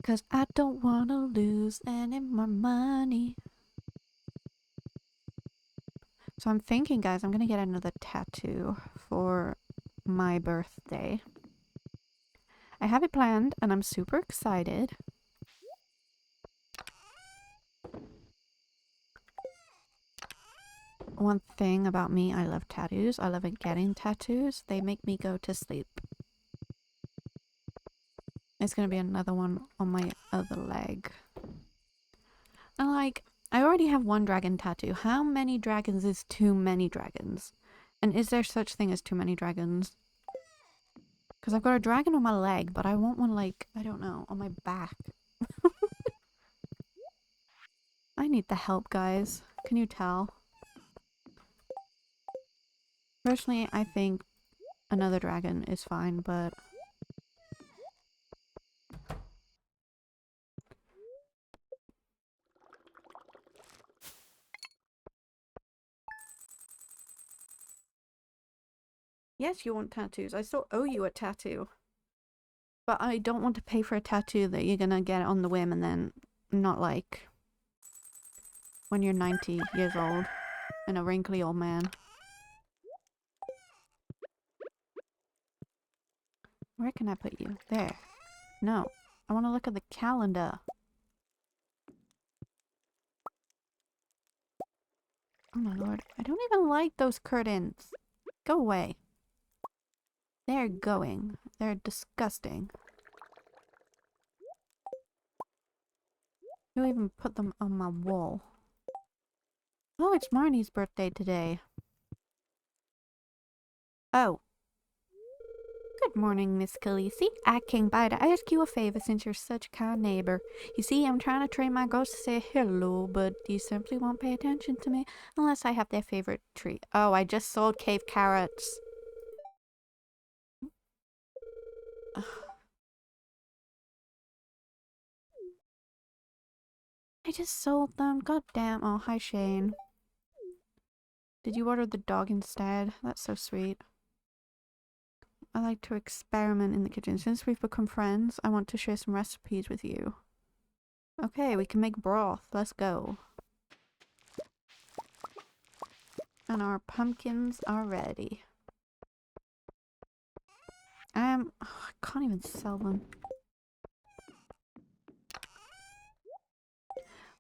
[SPEAKER 1] Cause I don't want to lose any more money. So I'm thinking, guys, I'm gonna get another tattoo for my birthday. I have it planned and I'm super excited. One thing about me, I love tattoos. I love getting tattoos. They make me go to sleep. It's gonna be another one on my other leg. And like, I already have one dragon tattoo. How many dragons is too many dragons? And is there such thing as too many dragons? Because I've got a dragon on my leg, but I want one like, I don't know, on my back. I need the help, guys. Can you tell? Personally, I think another dragon is fine, but... Yes, you want tattoos. I still owe you a tattoo. But I don't want to pay for a tattoo that you're gonna get on the whim and then not like when you're 90 years old and a wrinkly old man. Where can I put you? There. No. I want to look at the calendar. Oh my lord. I don't even like those curtains. Go away. They're going. They're disgusting. You even put them on my wall. Oh, it's Marnie's birthday today. Oh. Good morning, Miss Khaleesi. I came by to ask you a favor since you're such a kind neighbor. You see, I'm trying to train my ghost to say hello, but you simply won't pay attention to me unless I have their favorite treat. Oh, I just sold cave carrots. I just sold them. God damn. Oh, hi, Shane. Did you order the dog instead? That's so sweet. I like to experiment in the kitchen. Since we've become friends, I want to share some recipes with you. Okay, we can make broth. Let's go. And our pumpkins are ready. I can't even sell them.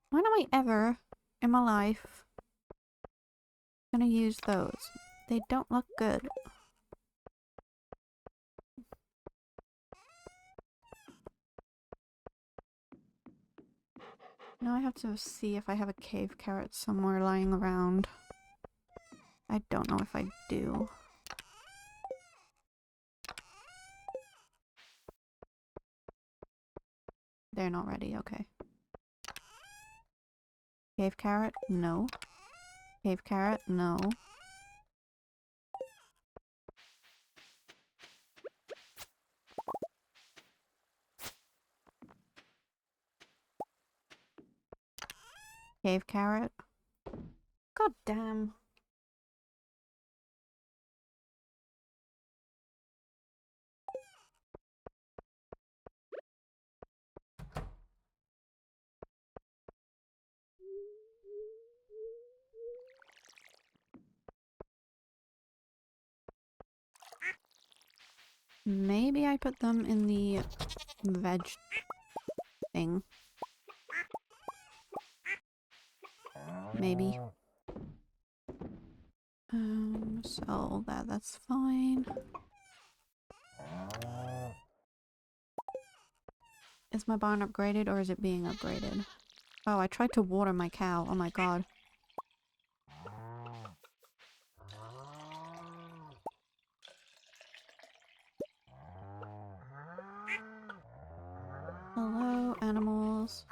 [SPEAKER 1] When am I ever in my life gonna use those? They don't look good. Now I have to see if I have a cave carrot somewhere lying around. I don't know if I do. They're not ready, okay. Cave carrot? No. Cave carrot? No. Cave carrot? God damn. Maybe I put them in the veg thing. Maybe. So that's fine. Is my barn upgraded or is it being upgraded? Oh, I tried to water my cow. Oh my god. Hello, animals.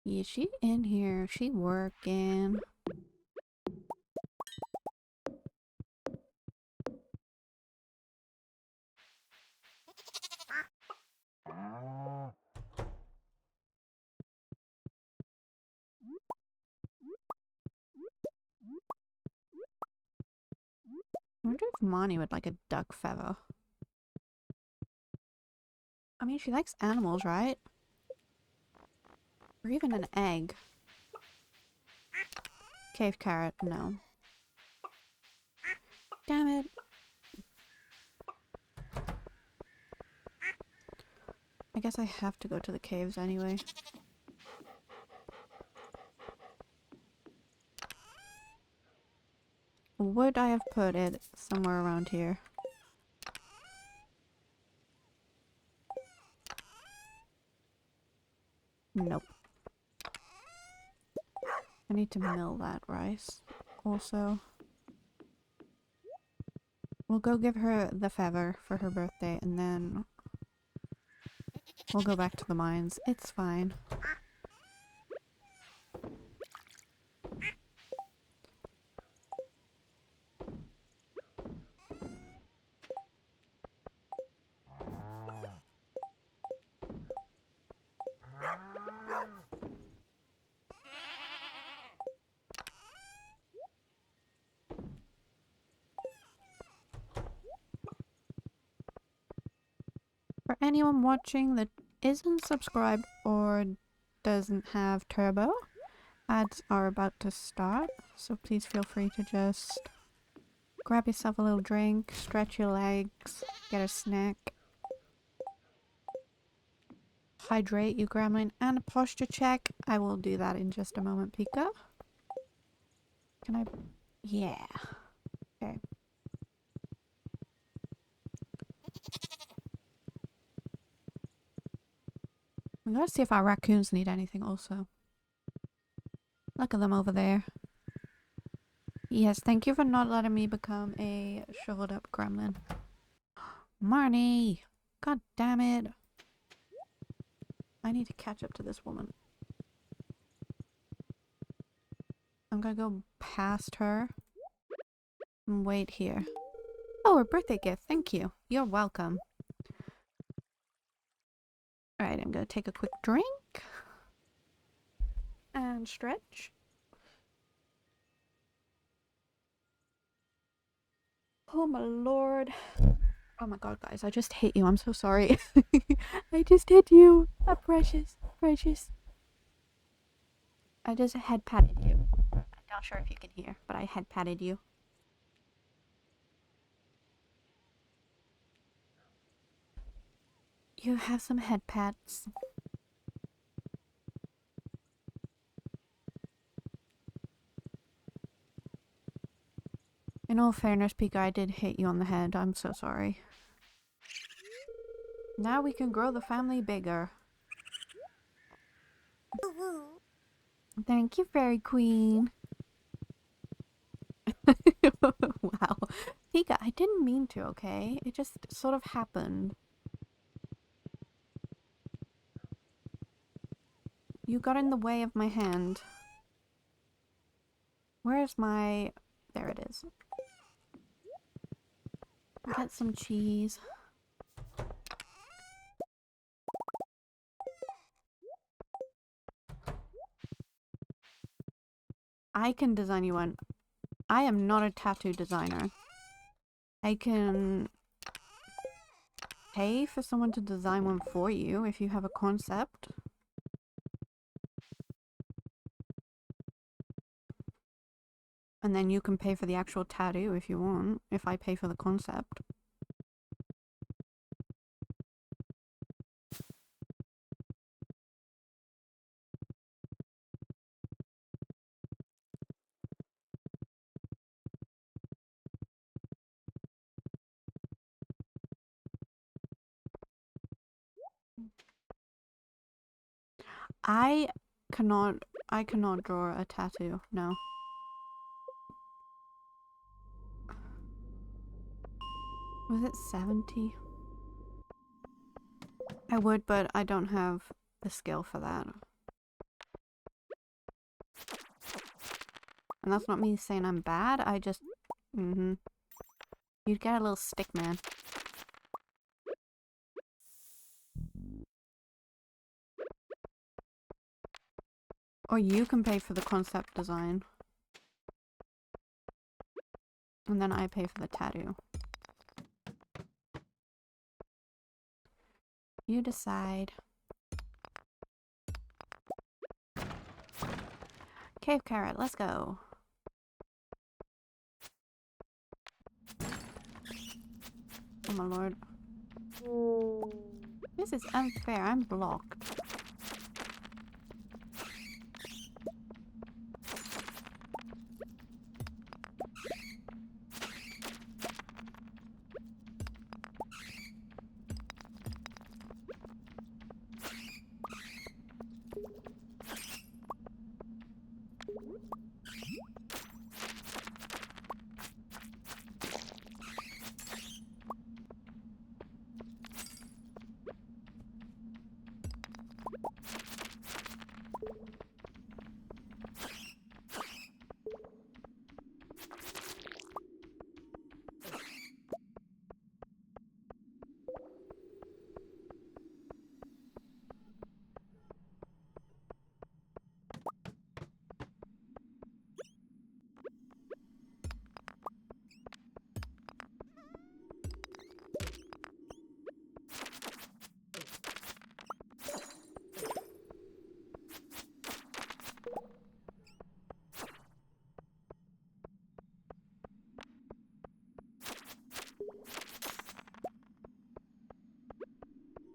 [SPEAKER 1] Yeah, she in here. She working. I wonder if Monty would like a duck feather. I mean, she likes animals, right? Or even an egg. Cave carrot, no. Damn it. I guess I have to go to the caves anyway. Would I have put it somewhere around here? Nope. I need to mill that rice. Also, we'll go give her the feather for her birthday and then we'll go back to the mines. It's fine. For anyone watching that isn't subscribed or doesn't have Turbo, ads are about to start, so please feel free to just grab yourself a little drink, stretch your legs, get a snack, hydrate you gremlin, and a posture check. I will do that in just a moment, Pika. Can I? Yeah. Okay. We gotta see if our raccoons need anything also. Look at them over there. Yes, thank you for not letting me become a shriveled up gremlin. Marnie! God damn it. I need to catch up to this woman. I'm gonna go past her and wait here. Oh, a birthday gift. Thank you. You're welcome. Alright, I'm gonna take a quick drink. And stretch. Oh my lord. Oh my god, guys, I just hit you. I'm so sorry. I just hit you. Oh, precious. Precious. I just head patted you. I'm not sure if you can hear, but I head patted you. You have some head pats. In all fairness, Pika, I did hit you on the head. I'm so sorry. Now we can grow the family bigger. Thank you, Fairy Queen. Wow. Pika, I didn't mean to, okay? It just sort of happened. You got in the way of my hand. Where's my... There it is. Get some cheese. I can design you one. I am not a tattoo designer. I can pay for someone to design one for you if you have a concept. And then you can pay for the actual tattoo if you want, if I pay for the concept. I cannot draw a tattoo, no. Was it 70? I would, but I don't have the skill for that. And that's not me saying I'm bad, I just... You'd get a little stick, man. Or you can pay for the concept design. And then I pay for the tattoo. You decide. Cave carrot, let's go. Oh my lord. This is unfair, I'm blocked.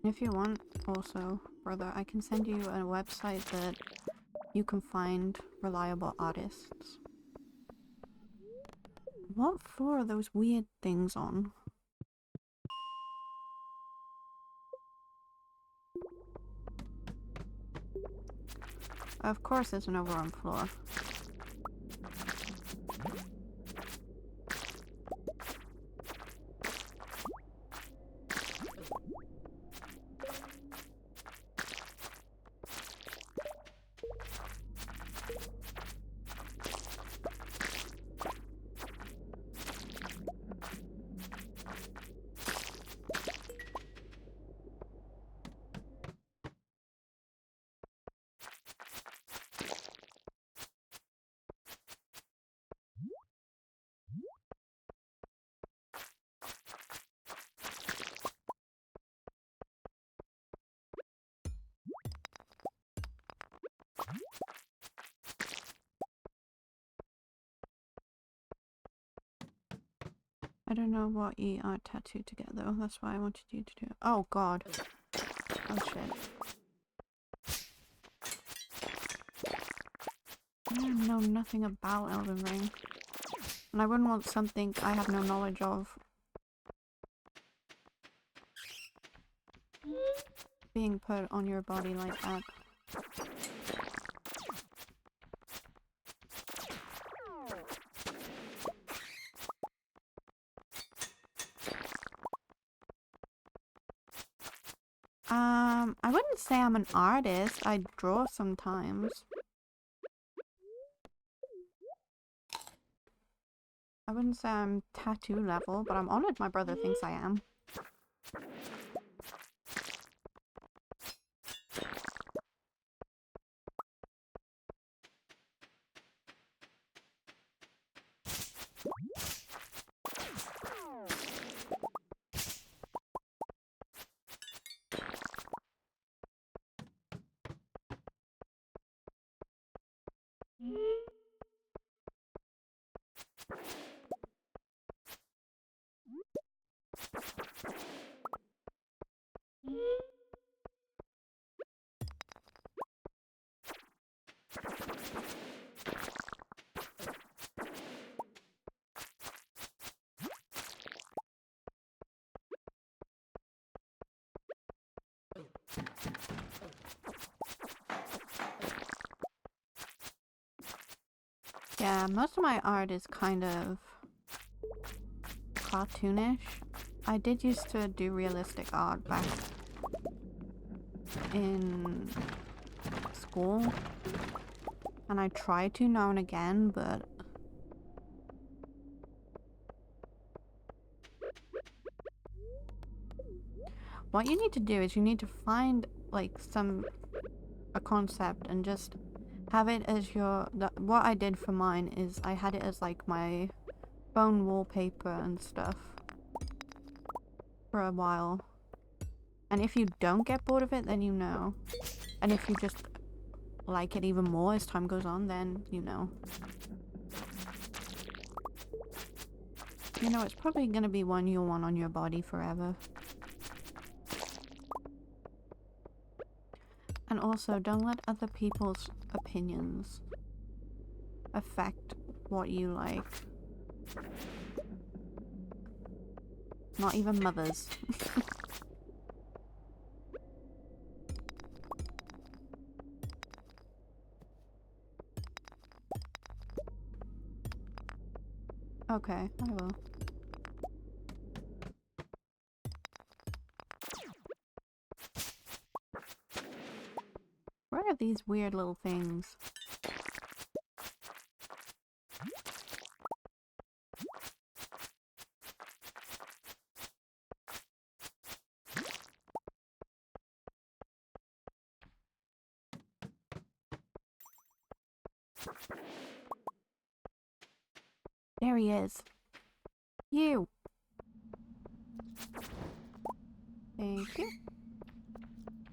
[SPEAKER 1] If you want, also, brother, I can send you a website that you can find reliable artists. What for are those weird things on? Of course there's an overrun floor. I don't know what you are tattooed to get though, that's why I wanted you to do it. Oh god. Oh shit. I know nothing about Elden Ring. And I wouldn't want something I have no knowledge of being put on your body like that. I wouldn't say I'm an artist. I draw sometimes. I wouldn't say I'm tattoo level, but I'm honored my brother thinks I am. Yeah, most of my art is kind of cartoonish. I did used to do realistic art back in school, and I try to now and again, but what you need to do is you need to find like a concept and just have it as your what I did for mine is I had it as like my phone wallpaper and stuff for a while. And if you don't get bored of it, then you know. And if you just like it even more as time goes on, then you know. You know, it's probably gonna be one you'll want on your body forever. And also, don't let other people's opinions affect what you like. Not even mothers. Okay, I will. Where are these weird little things? There he is. You! Thank you.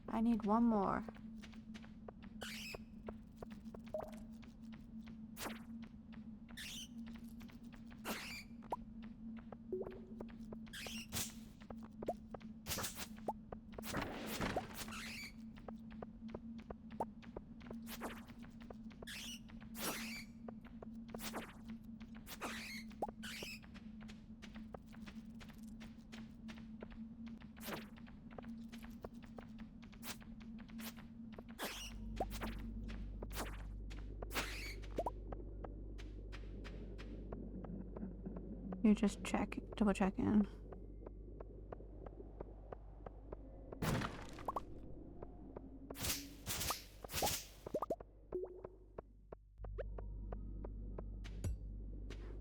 [SPEAKER 1] I need one more. You're just double checking.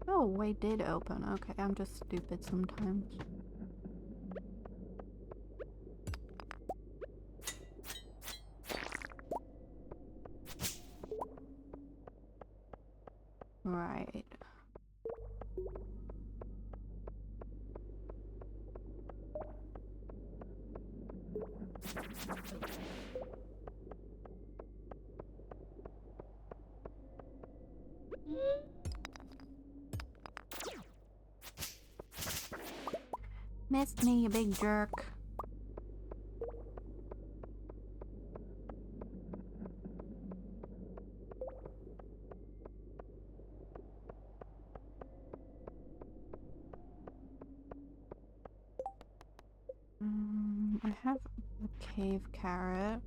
[SPEAKER 1] Oh, wait, did open. Okay, I'm just stupid sometimes. Right. Missed me, you big jerk. I have a cave carrot.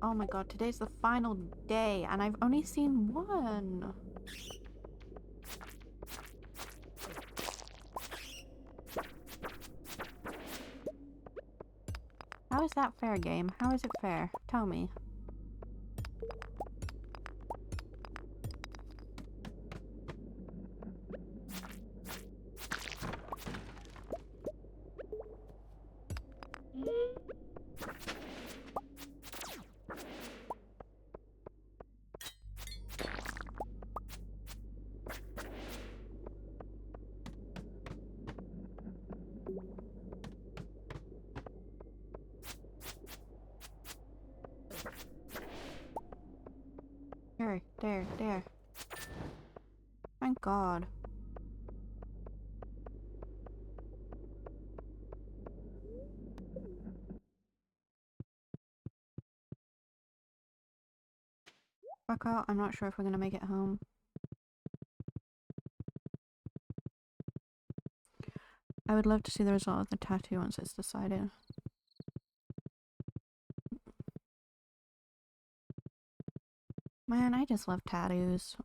[SPEAKER 1] Oh my god, today's the final day and I've only seen one. How is that fair, game? How is it fair? Tell me. There. Thank God. Fuck out, I'm not sure if we're gonna make it home. I would love to see the result of the tattoo once it's decided. Man, I just love tattoos.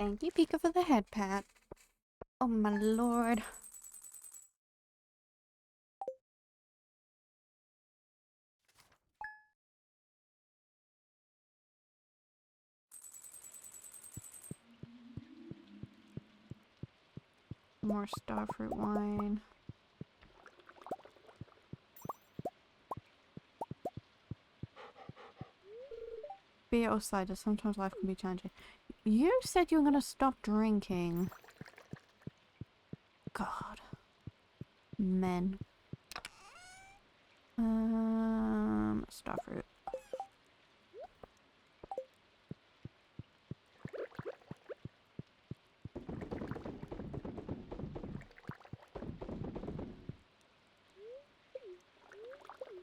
[SPEAKER 1] Thank you, Pika, for the head pat. Oh my lord. More starfruit wine. Beer or cider, sometimes life can be challenging. You said you were gonna stop drinking. God. Men. Starfruit.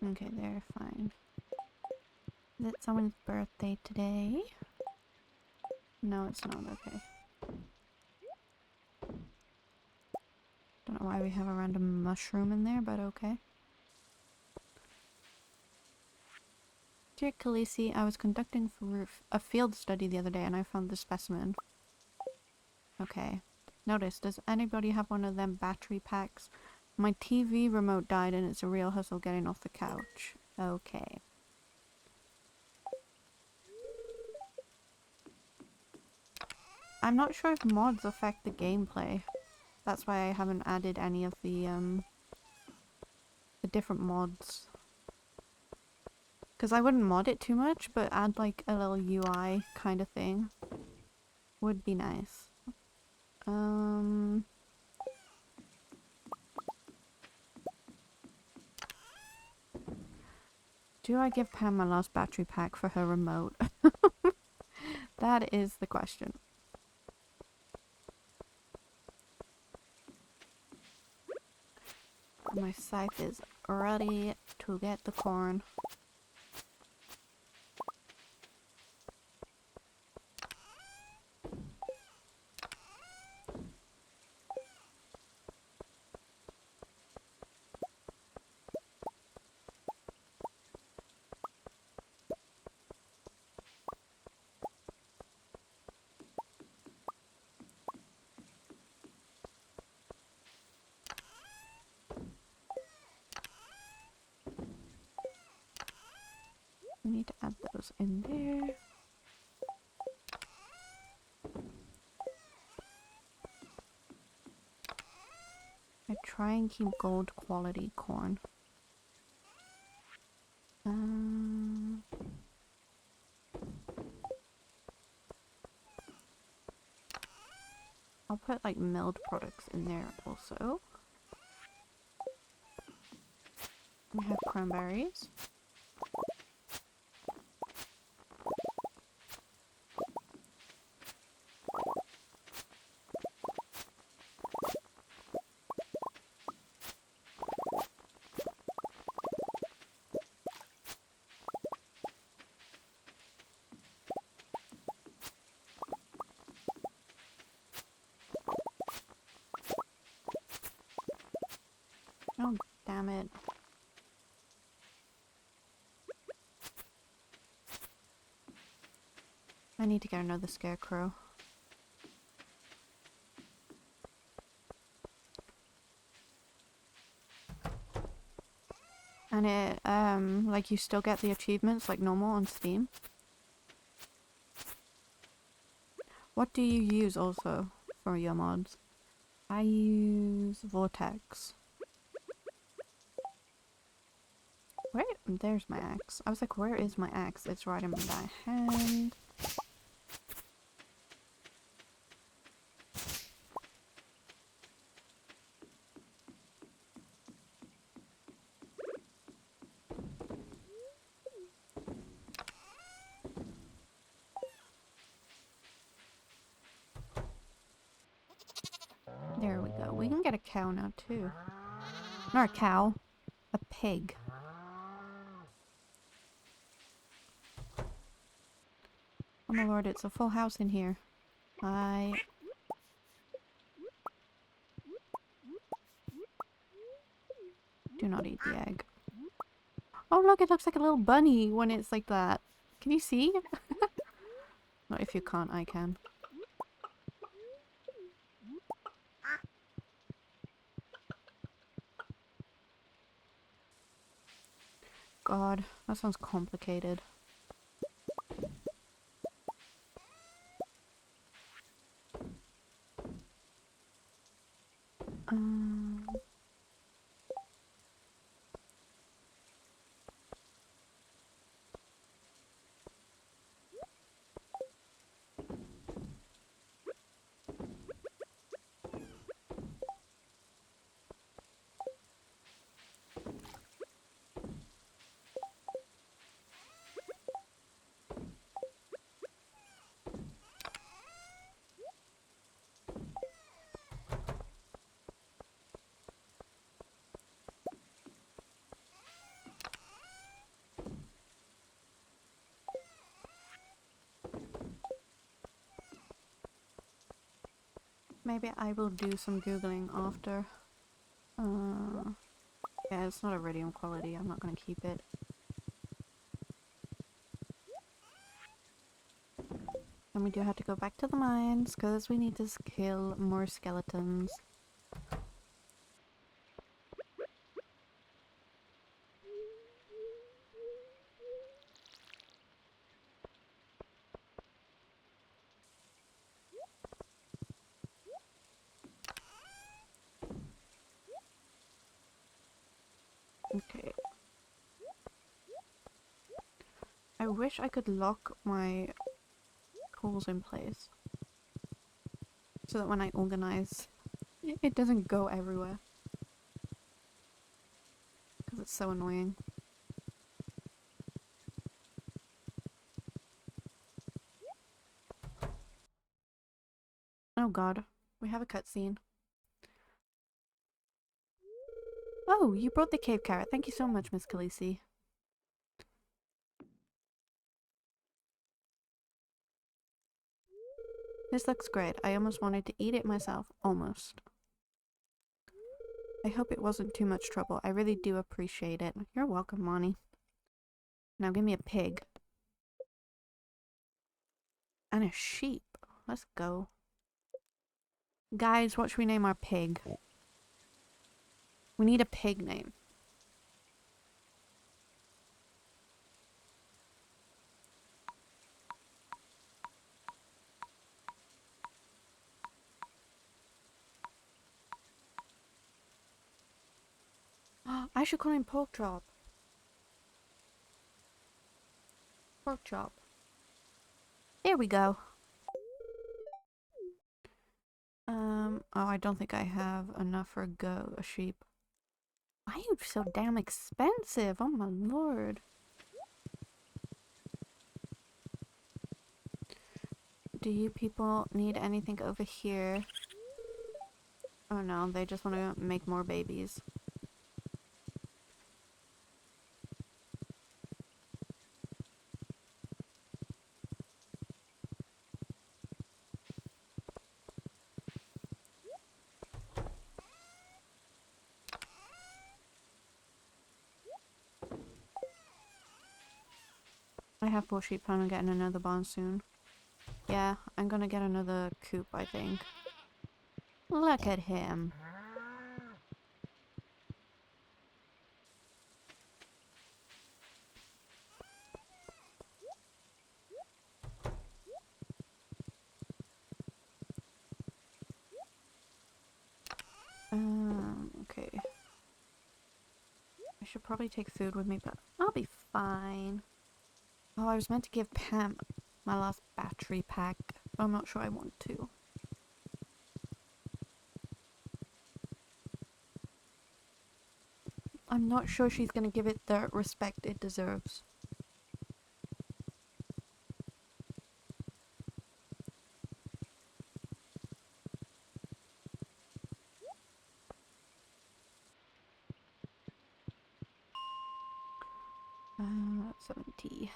[SPEAKER 1] Okay, they're fine. Is it someone's birthday today? No, it's not. Okay. Don't know why we have a random mushroom in there, but okay. Dear Khaleesi, I was conducting a field study the other day and I found this specimen. Okay. Notice, does anybody have one of them battery packs? My TV remote died and it's a real hustle getting off the couch. Okay. I'm not sure if mods affect the gameplay. That's why I haven't added any of the different mods. Because I wouldn't mod it too much, but add like a little UI kind of thing would be nice. Do I give Pam my last battery pack for her remote? That is the question. My scythe is ready to get the corn. I need to add those in there. I try and keep gold quality corn. I'll put like milled products in there also. We have cranberries. Oh, damn it. I need to get another scarecrow. And it, like you still get the achievements like normal on Steam. What do you use also for your mods? I use Vortex. Where? There's my axe. I was like, where is my axe? It's right in my hand. There we go. We can get a cow now too. Not a cow. A pig. Oh my lord, it's a full house in here. I... do not eat the egg. Oh look, it looks like a little bunny when it's like that. Can you see? Not if you can't, I can. God, that sounds complicated. Um, maybe I will do some googling after. Yeah, it's not iridium quality. I'm not gonna keep it. And we do have to go back to the mines because we need to kill more skeletons. Okay. I wish I could lock my coals in place so that when I organize, it doesn't go everywhere. Because it's so annoying. Oh god, we have a cutscene. Oh, you brought the cave carrot. Thank you so much, Miss Khaleesi. This looks great. I almost wanted to eat it myself. Almost. I hope it wasn't too much trouble. I really do appreciate it. You're welcome, Monty. Now give me a pig. And a sheep. Let's go. Guys, what should we name our pig? We need a pig name. I should call him Pork Chop. Pork Chop. There we go. Oh, I don't think I have enough for a sheep. Why are you so damn expensive? Oh my lord. Do you people need anything over here? Oh no, they just want to make more babies. I have 4 sheep, plan on getting another barn soon. Yeah, I'm gonna get another coop, I think. Look at him. Okay. I should probably take food with me, but I'll be fine. Oh, I was meant to give Pam my last battery pack, but I'm not sure I want to. I'm not sure she's gonna give it the respect it deserves. Uh, 70.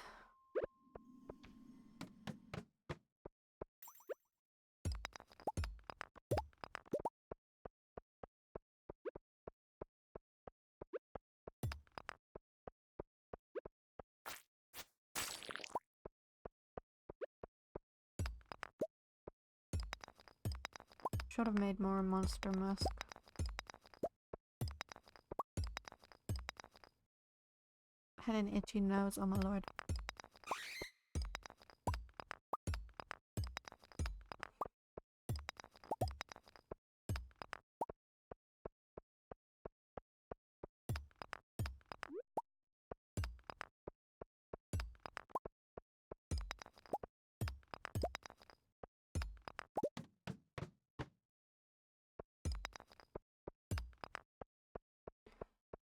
[SPEAKER 1] Should have made more monster musk. had an itchy nose, oh my lord.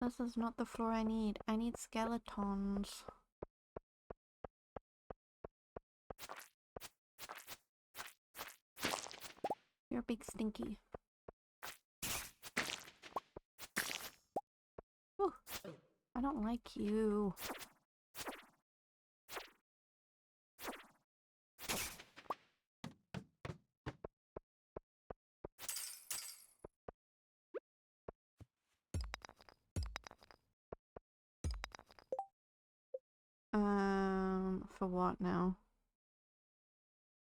[SPEAKER 1] This is not the floor I need. I need skeletons. You're a big stinky. Ooh, I don't like you. For what now?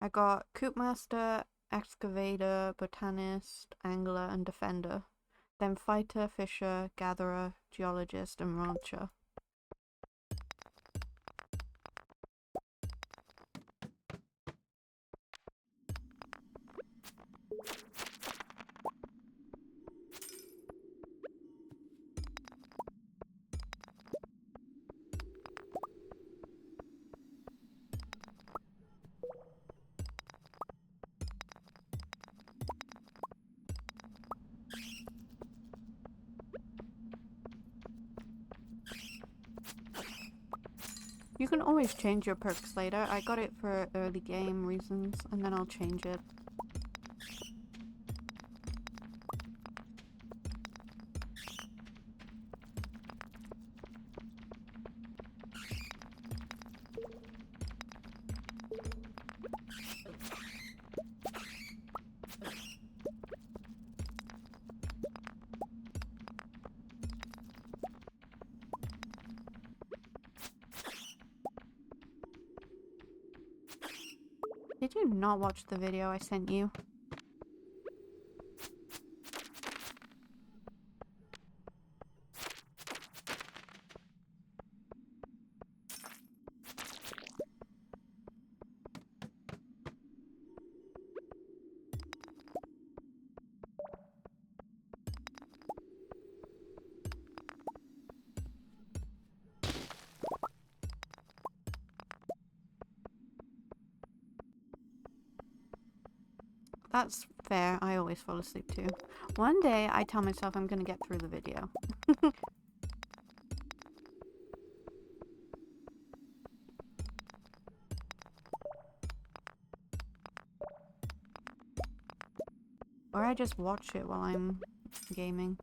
[SPEAKER 1] I got Coopmaster, Excavator, Botanist, Angler, and Defender. Then Fighter, Fisher, Gatherer, Geologist, and Rancher. You can always change your perks later. I got it for early game reasons, and then I'll change it. Did you not watch the video I sent you? That's fair. I always fall asleep too. One day I tell myself I'm gonna get through the video. Or I just watch it while I'm gaming.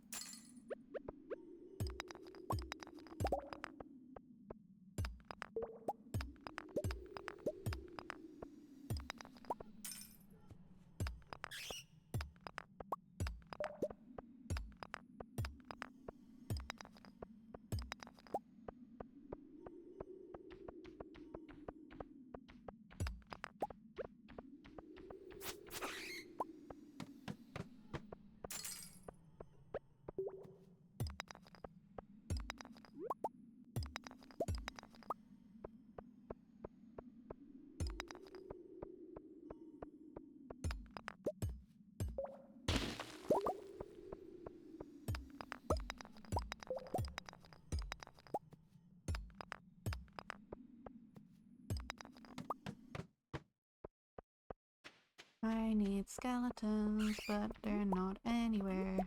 [SPEAKER 1] I need skeletons, but they're not anywhere.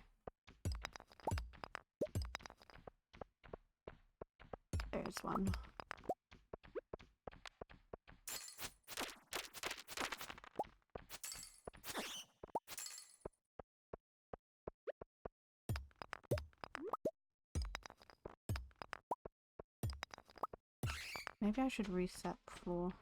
[SPEAKER 1] There's one. Maybe I should reset the floor.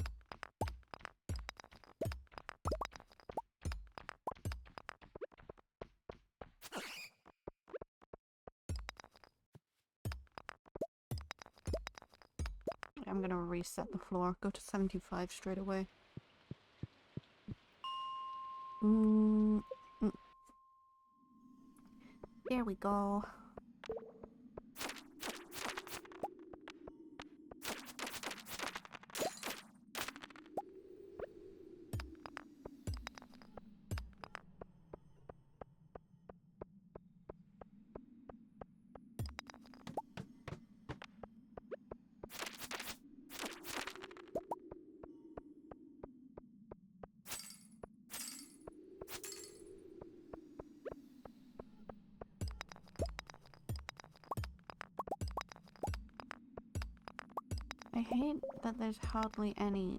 [SPEAKER 1] I'm gonna reset the floor. Go to 75 straight away. There we go. I hate that there's hardly any.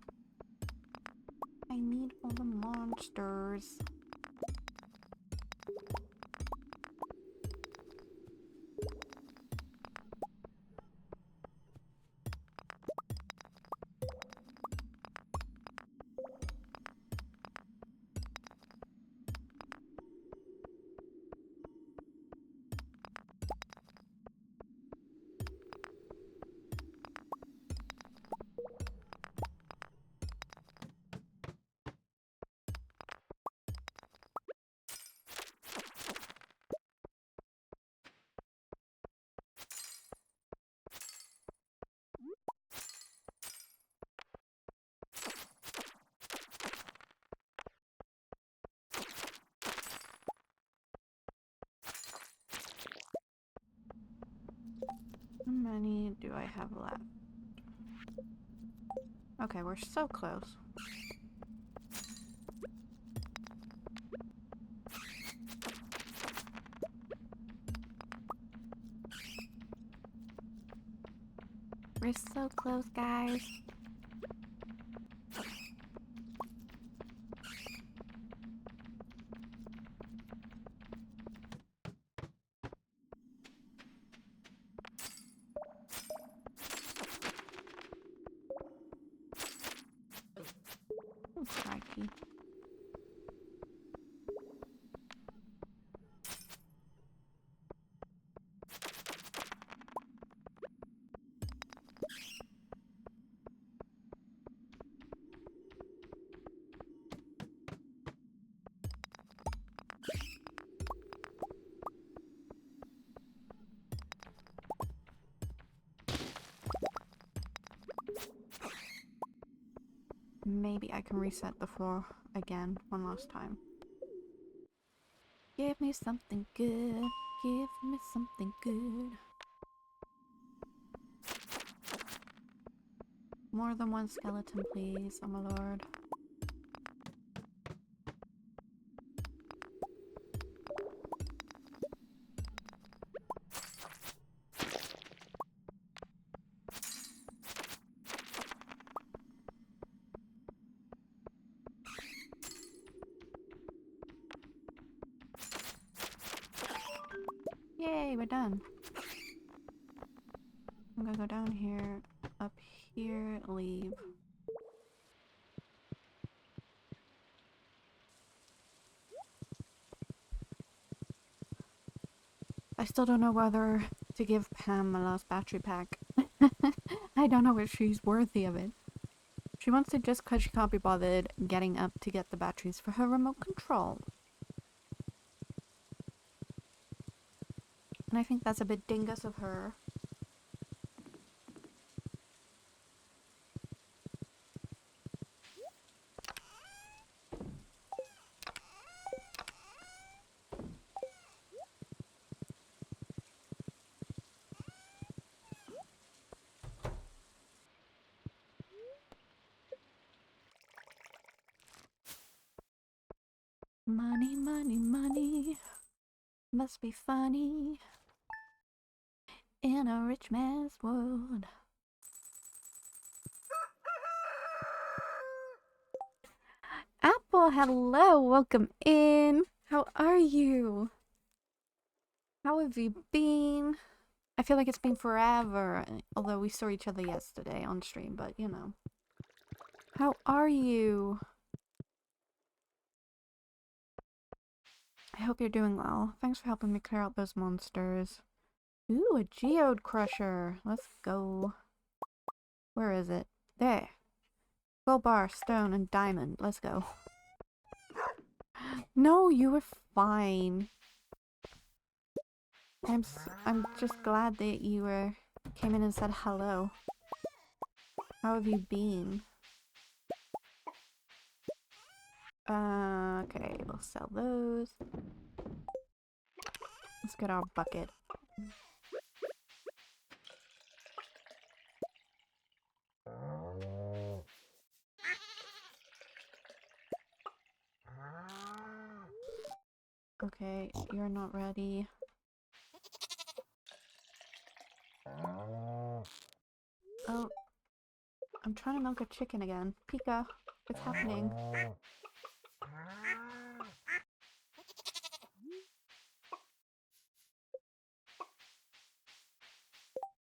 [SPEAKER 1] I need all the monsters. How many do I have left? Okay, we're so close. We're so close, guys. Oh, crikey. Maybe I can reset the floor again one last time. Give me something good. Give me something good. More than one skeleton, please, oh my lord. Yay, we're done. I'm gonna go down here, up here, leave. I still don't know whether to give Pam my last battery pack. I don't know if she's worthy of it. She wants it just because she can't be bothered getting up to get the batteries for her remote control. And I think that's a bit dingus of her. Money, money, money. Must be funny in a rich man's world. Apple, hello, welcome in. How are you? How have you been? I feel like it's been forever, although we saw each other yesterday on stream, but you know. How are you? I hope you're doing well. Thanks for helping me clear out those monsters. Ooh, a geode crusher. Let's go. Where is it? There. Gold bar, stone, and diamond. Let's go. No, you were fine. I'm just glad that you came in and said hello. How have you been? Okay, we'll sell those. Let's get our bucket. Okay, you're not ready. Oh, I'm trying to milk a chicken again. Pika, it's happening.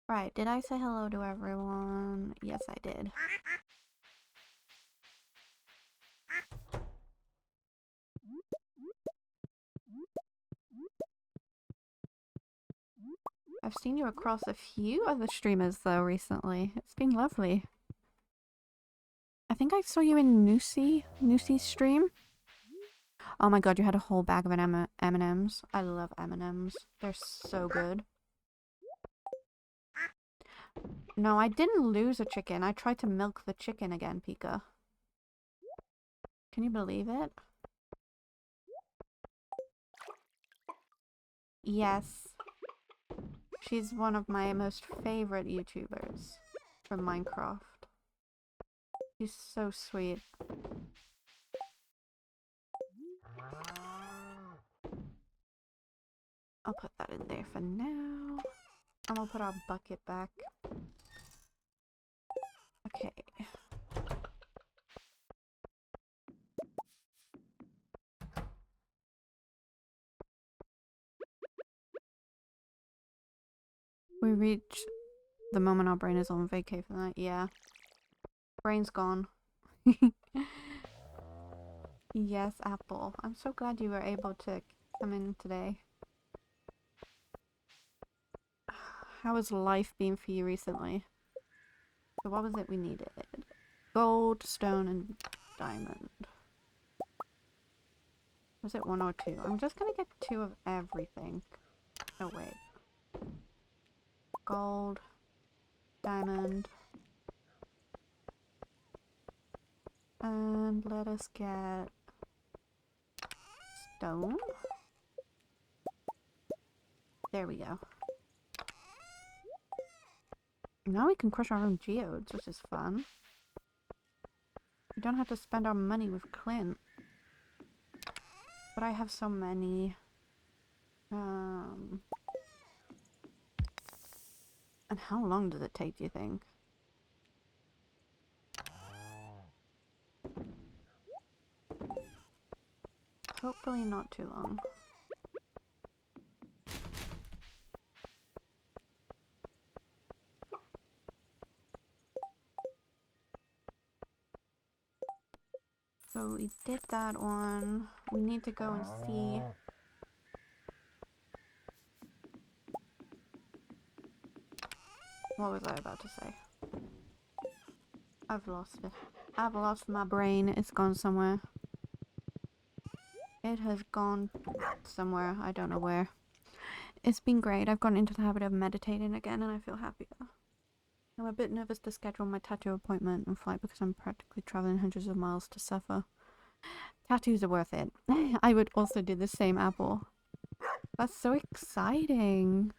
[SPEAKER 1] Right, did I say hello to everyone? Yes, I did. I've seen you across a few other streamers though recently. It's been lovely. I think I saw you in Nusi's stream. Oh my god, you had a whole bag of M&Ms. I love M&Ms. They're so good. No, I didn't lose a chicken. I tried to milk the chicken again, Pika. Can you believe it? Yes. She's one of my most favorite YouTubers from Minecraft. She's so sweet. I'll put that in there for now. And we'll put our bucket back. Okay. We reach the moment our brain is on vacay for the night. Yeah. Brain's gone. Yes, Apple. I'm so glad you were able to come in today. How has life been for you recently? So what was it we needed? Gold, stone, and diamond. Was it 1 or 2? I'm just gonna get 2 of everything. Oh wait. Gold, diamond, and let us get stone. There we go. Now we can crush our own geodes, which is fun. We don't have to spend our money with Clint. But I have so many. And how long does it take, do you think? Hopefully not too long. So we did that one. We need to go and see. What was I about to say? I've lost it. I've lost my brain. It's gone somewhere. It has gone somewhere. I don't know where. It's been great. I've gotten into the habit of meditating again and I feel happier. I'm a bit nervous to schedule my tattoo appointment and flight because I'm practically traveling hundreds of miles to suffer. Tattoos are worth it. I would also do the same, Apple. That's so exciting.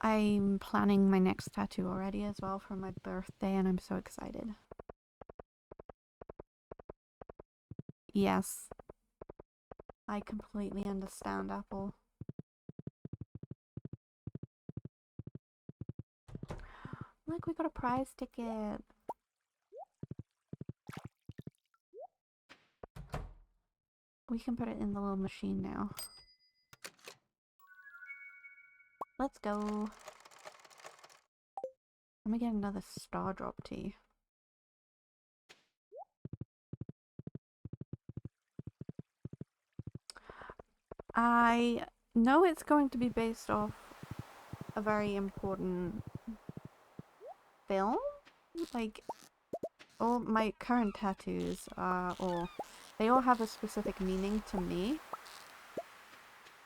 [SPEAKER 1] I'm planning my next tattoo already as well for my birthday and I'm so excited. Yes. I completely understand, Apple. Look, we got a prize ticket. We can put it in the little machine now. Let's go. Let me get another star drop tea. I know it's going to be based off a very important film. Like, all my current tattoos are all... They all have a specific meaning to me.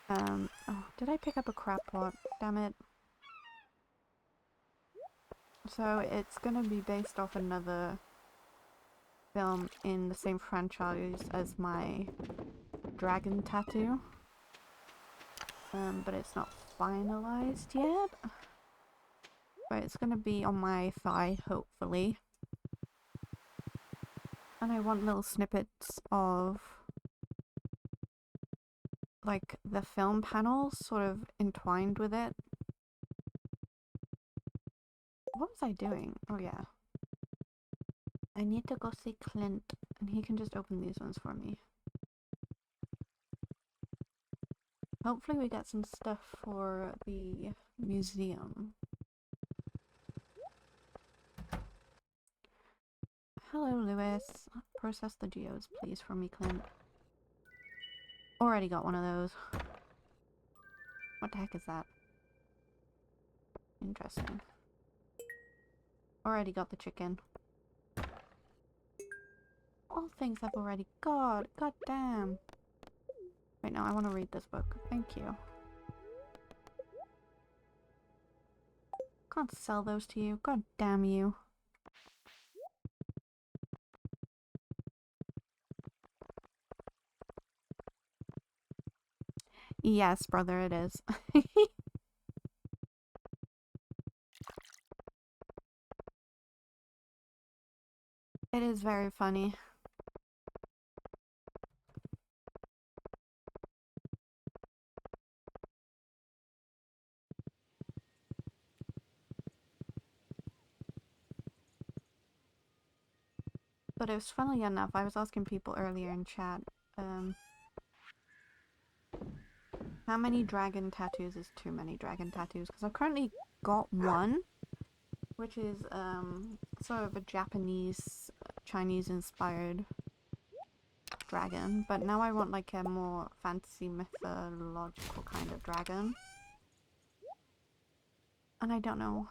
[SPEAKER 1] Oh, did I pick up a crap pot? Damn it. So it's gonna be based off another film in the same franchise as my dragon tattoo. But it's not finalized yet. But it's gonna be on my thigh, hopefully. And I want little snippets of like the film panels sort of entwined with it. What was I doing? Oh yeah. I need to go see Clint, and he can just open these ones for me. Hopefully we get some stuff for the museum. Hello, Lewis. Process the geodes, please, for me, Clint. Already got one of those. What the heck is that? Interesting. Already got the chicken. All things I've already got. God damn. Wait, no, I want to read this book. Thank you. Can't sell those to you. God damn you. Yes, brother, it is. It is very funny. But it was funnily enough, I was asking people earlier in chat, how many dragon tattoos is too many dragon tattoos? Because I've currently got one, which is, sort of a Japanese, Chinese-inspired dragon. But now I want, like, a more fantasy, mythological kind of dragon. And I don't know.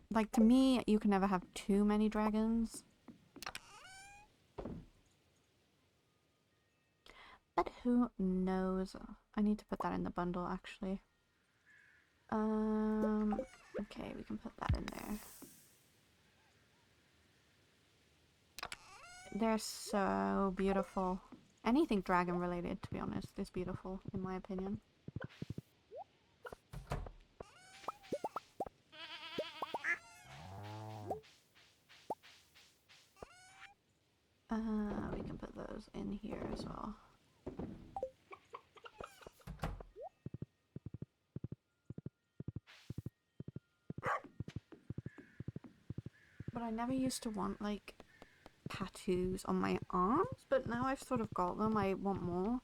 [SPEAKER 1] Like, to me, you can never have too many dragons. But who knows? I need to put that in the bundle, actually. Okay, we can put that in there. They're so beautiful. Anything dragon related, to be honest, is beautiful, in my opinion. We can put those in here as well. But I never used to want, like, tattoos on my arms, but now I've sort of got them, I want more.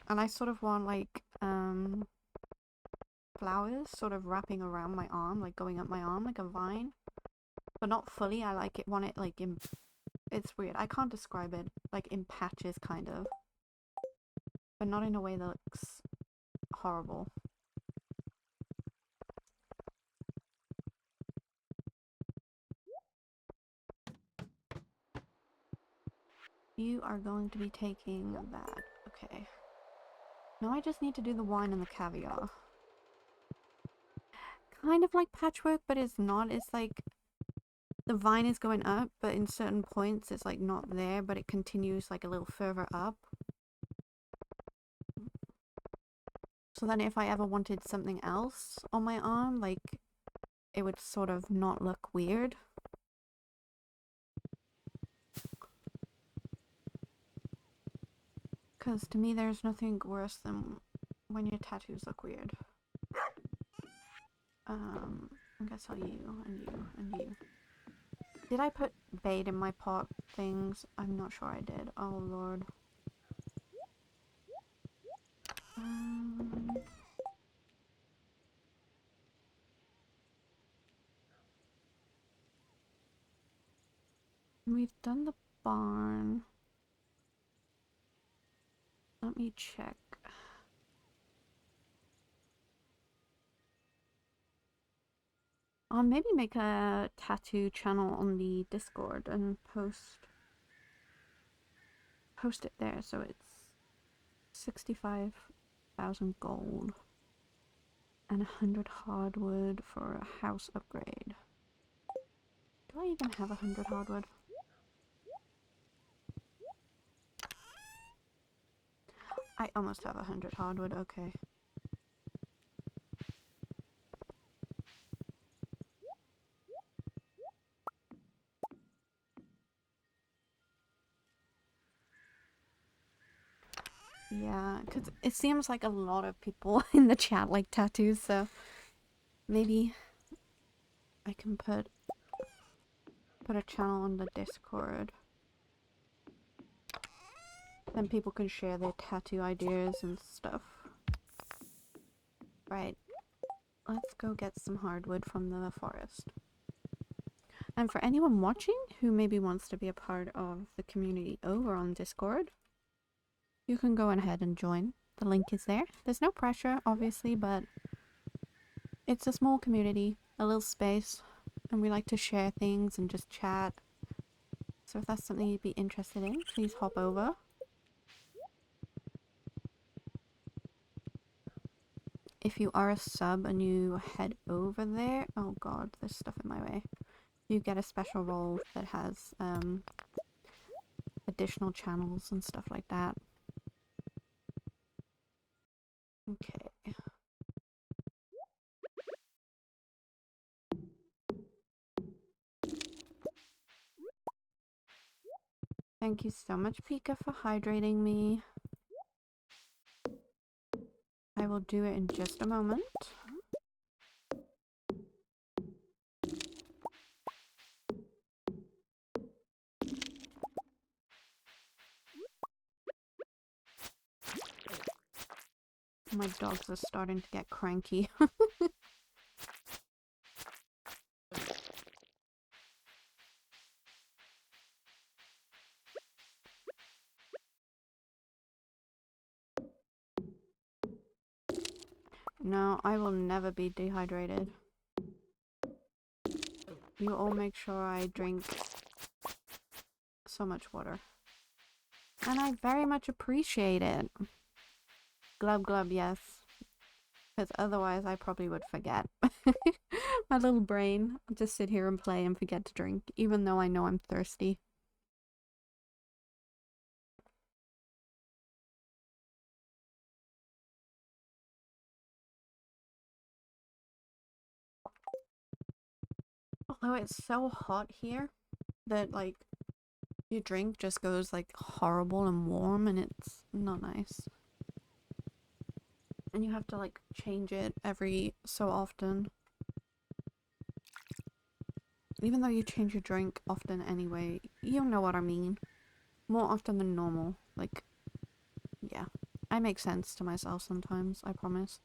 [SPEAKER 1] And I sort of want, like, flowers sort of wrapping around my arm, like going up my arm like a vine. But not fully, I like it, want it, like, in... It's weird, I can't describe it. Like, in patches, kind of. But not in a way that looks horrible. You are going to be taking that. Okay. Now I just need to do the wine and the caviar. Kind of like patchwork, but it's not. It's like the vine is going up, but in certain points it's like not there, but it continues like a little further up. So then if I ever wanted something else on my arm, like, it would sort of not look weird. Because to me there's nothing worse than when your tattoos look weird. I guess I'll you, and you, and you. Did I put bait in my pot things? I'm not sure I did. Oh lord. We've done the barn. Let me check. I'll maybe make a tattoo channel on the Discord and post it there, so it's 65,000 gold and 100 hardwood for a house upgrade. Do I even have 100 hardwood? I almost have 100 hardwood, okay. Yeah, because it seems like a lot of people in the chat like tattoos, so maybe I can put a channel on the Discord. Then people can share their tattoo ideas and stuff. Right. Let's go get some hardwood from the forest. And for anyone watching who maybe wants to be a part of the community over on Discord, you can go ahead and join. The link is there. There's no pressure, obviously, but it's a small community, a little space, and we like to share things and just chat. So if that's something you'd be interested in, please hop over. If you are a sub and you head over there, oh god, there's stuff in my way. You get a special role that has additional channels and stuff like that. Okay. Thank you so much, Pika, for hydrating me. I will do it in just a moment. My dogs are starting to get cranky. No, I will never be dehydrated. You all make sure I drink so much water. And I very much appreciate it. Glub glub, yes. Because otherwise I probably would forget. My little brain will just sit here and play and forget to drink, even though I know I'm thirsty. Although it's so hot here that, like, your drink just goes, like, horrible and warm, and it's not nice. And you have to, like, change it every so often. Even though you change your drink often anyway, you know what I mean. More often than normal. Like, yeah. I make sense to myself sometimes, I promise.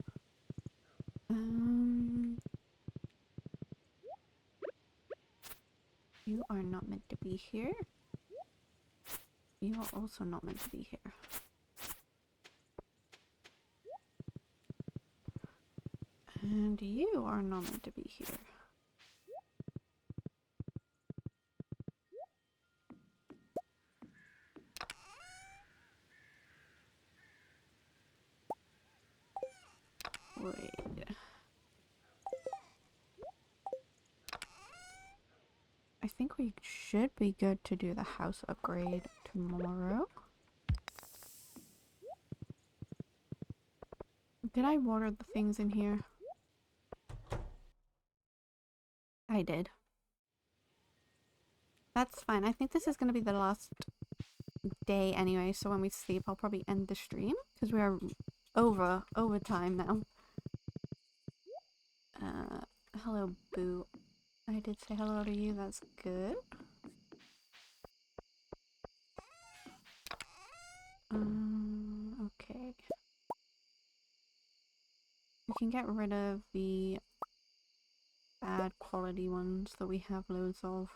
[SPEAKER 1] You are not meant to be here. You are also not meant to be here. And you are not meant to be here. Wait. I think we should be good to do the house upgrade tomorrow. Did I water the things in here? I did. That's fine. I think this is going to be the last day anyway, so when we sleep I'll probably end the stream because we are over time now. Hello Boo. I did say hello to you, that's good. Okay. We can get rid of the bad quality ones that we have loads of.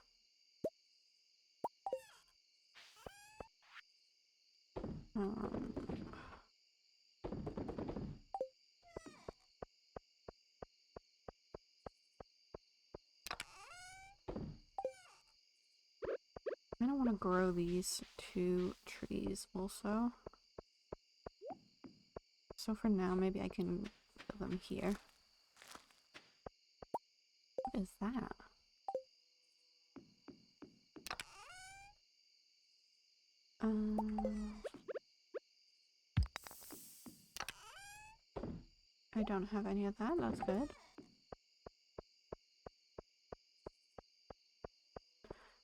[SPEAKER 1] I don't want to grow these two trees also. So for now, maybe I can put them here. What is that? I don't have any of that, that's good.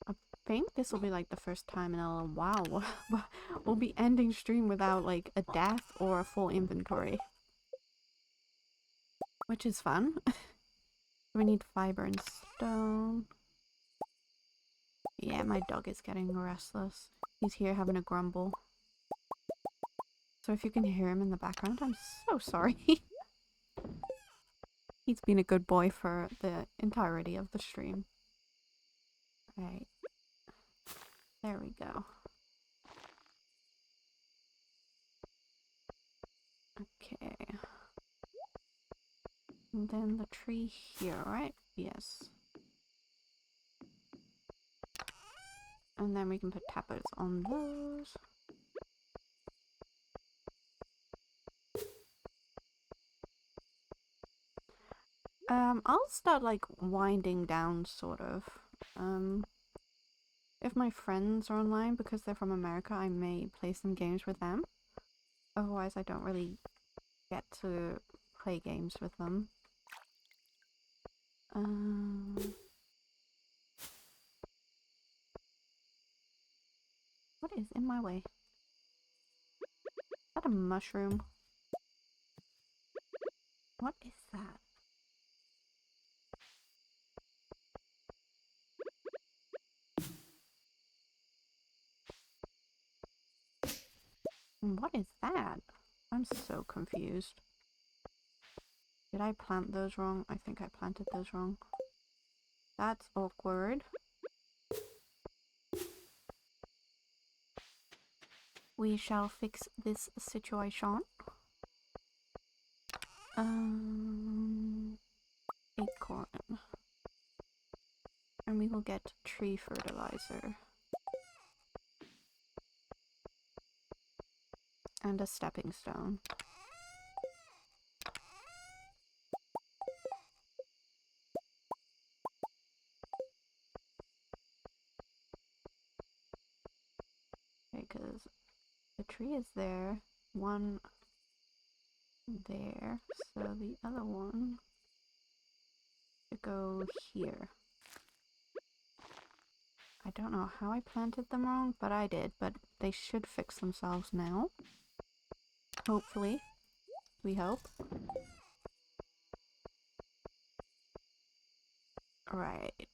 [SPEAKER 1] I think this will be like the first time in a while we'll be ending stream without like a death or a full inventory. Which is fun. We need fiber and stone. Yeah, my dog is getting restless. He's here having a grumble. So if you can hear him in the background, I'm so sorry. He's been a good boy for the entirety of the stream. Right. There we go. Okay. And then the tree here, right? Yes. And then we can put tappers on those. I'll start like winding down sort of. If my friends are online because they're from America, I may play some games with them. Otherwise, I don't really get to play games with them. What is in my way? Is that a mushroom? What is that? What is that? I'm so confused. Did I plant those wrong? I think I planted those wrong. That's awkward. We shall fix this situation. Acorn. And we will get tree fertilizer. And a stepping stone. Okay, because the tree is there. One there. So the other one should go here. I don't know how I planted them wrong, but I did. But they should fix themselves now. Hopefully. We hope. Right.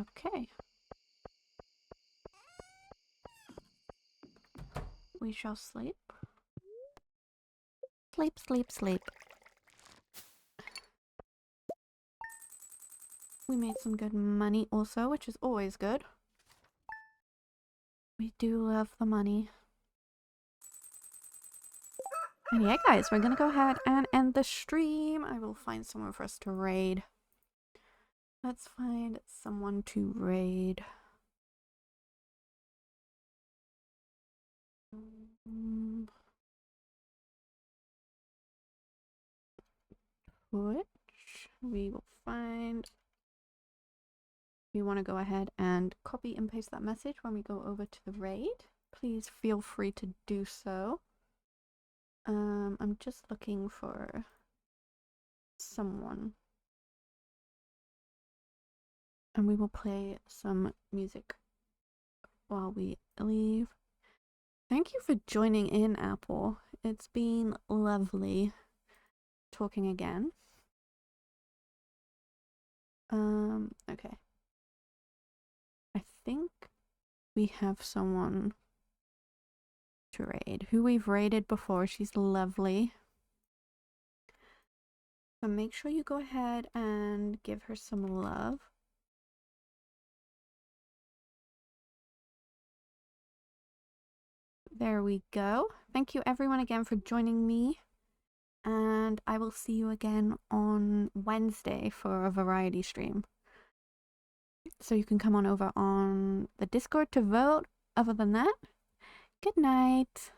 [SPEAKER 1] Okay. We shall sleep. Sleep, sleep, sleep. We made some good money also, which is always good. We do love the money. And yeah, guys, we're gonna go ahead and end the stream. I will find someone for us to raid. Let's find someone to raid. Which we will find. We want to go ahead and copy and paste that message when we go over to the raid. Please feel free to do so. I'm just looking for someone. And we will play some music while we leave. Thank you for joining in, Apple. It's been lovely talking again. Okay. I think we have someone to raid. Who we've raided before. She's lovely. So make sure you go ahead and give her some love. There we go. Thank you everyone again for joining me. And I will see you again on Wednesday for a variety stream. So you can come on over on the Discord to vote. Other than that, good night.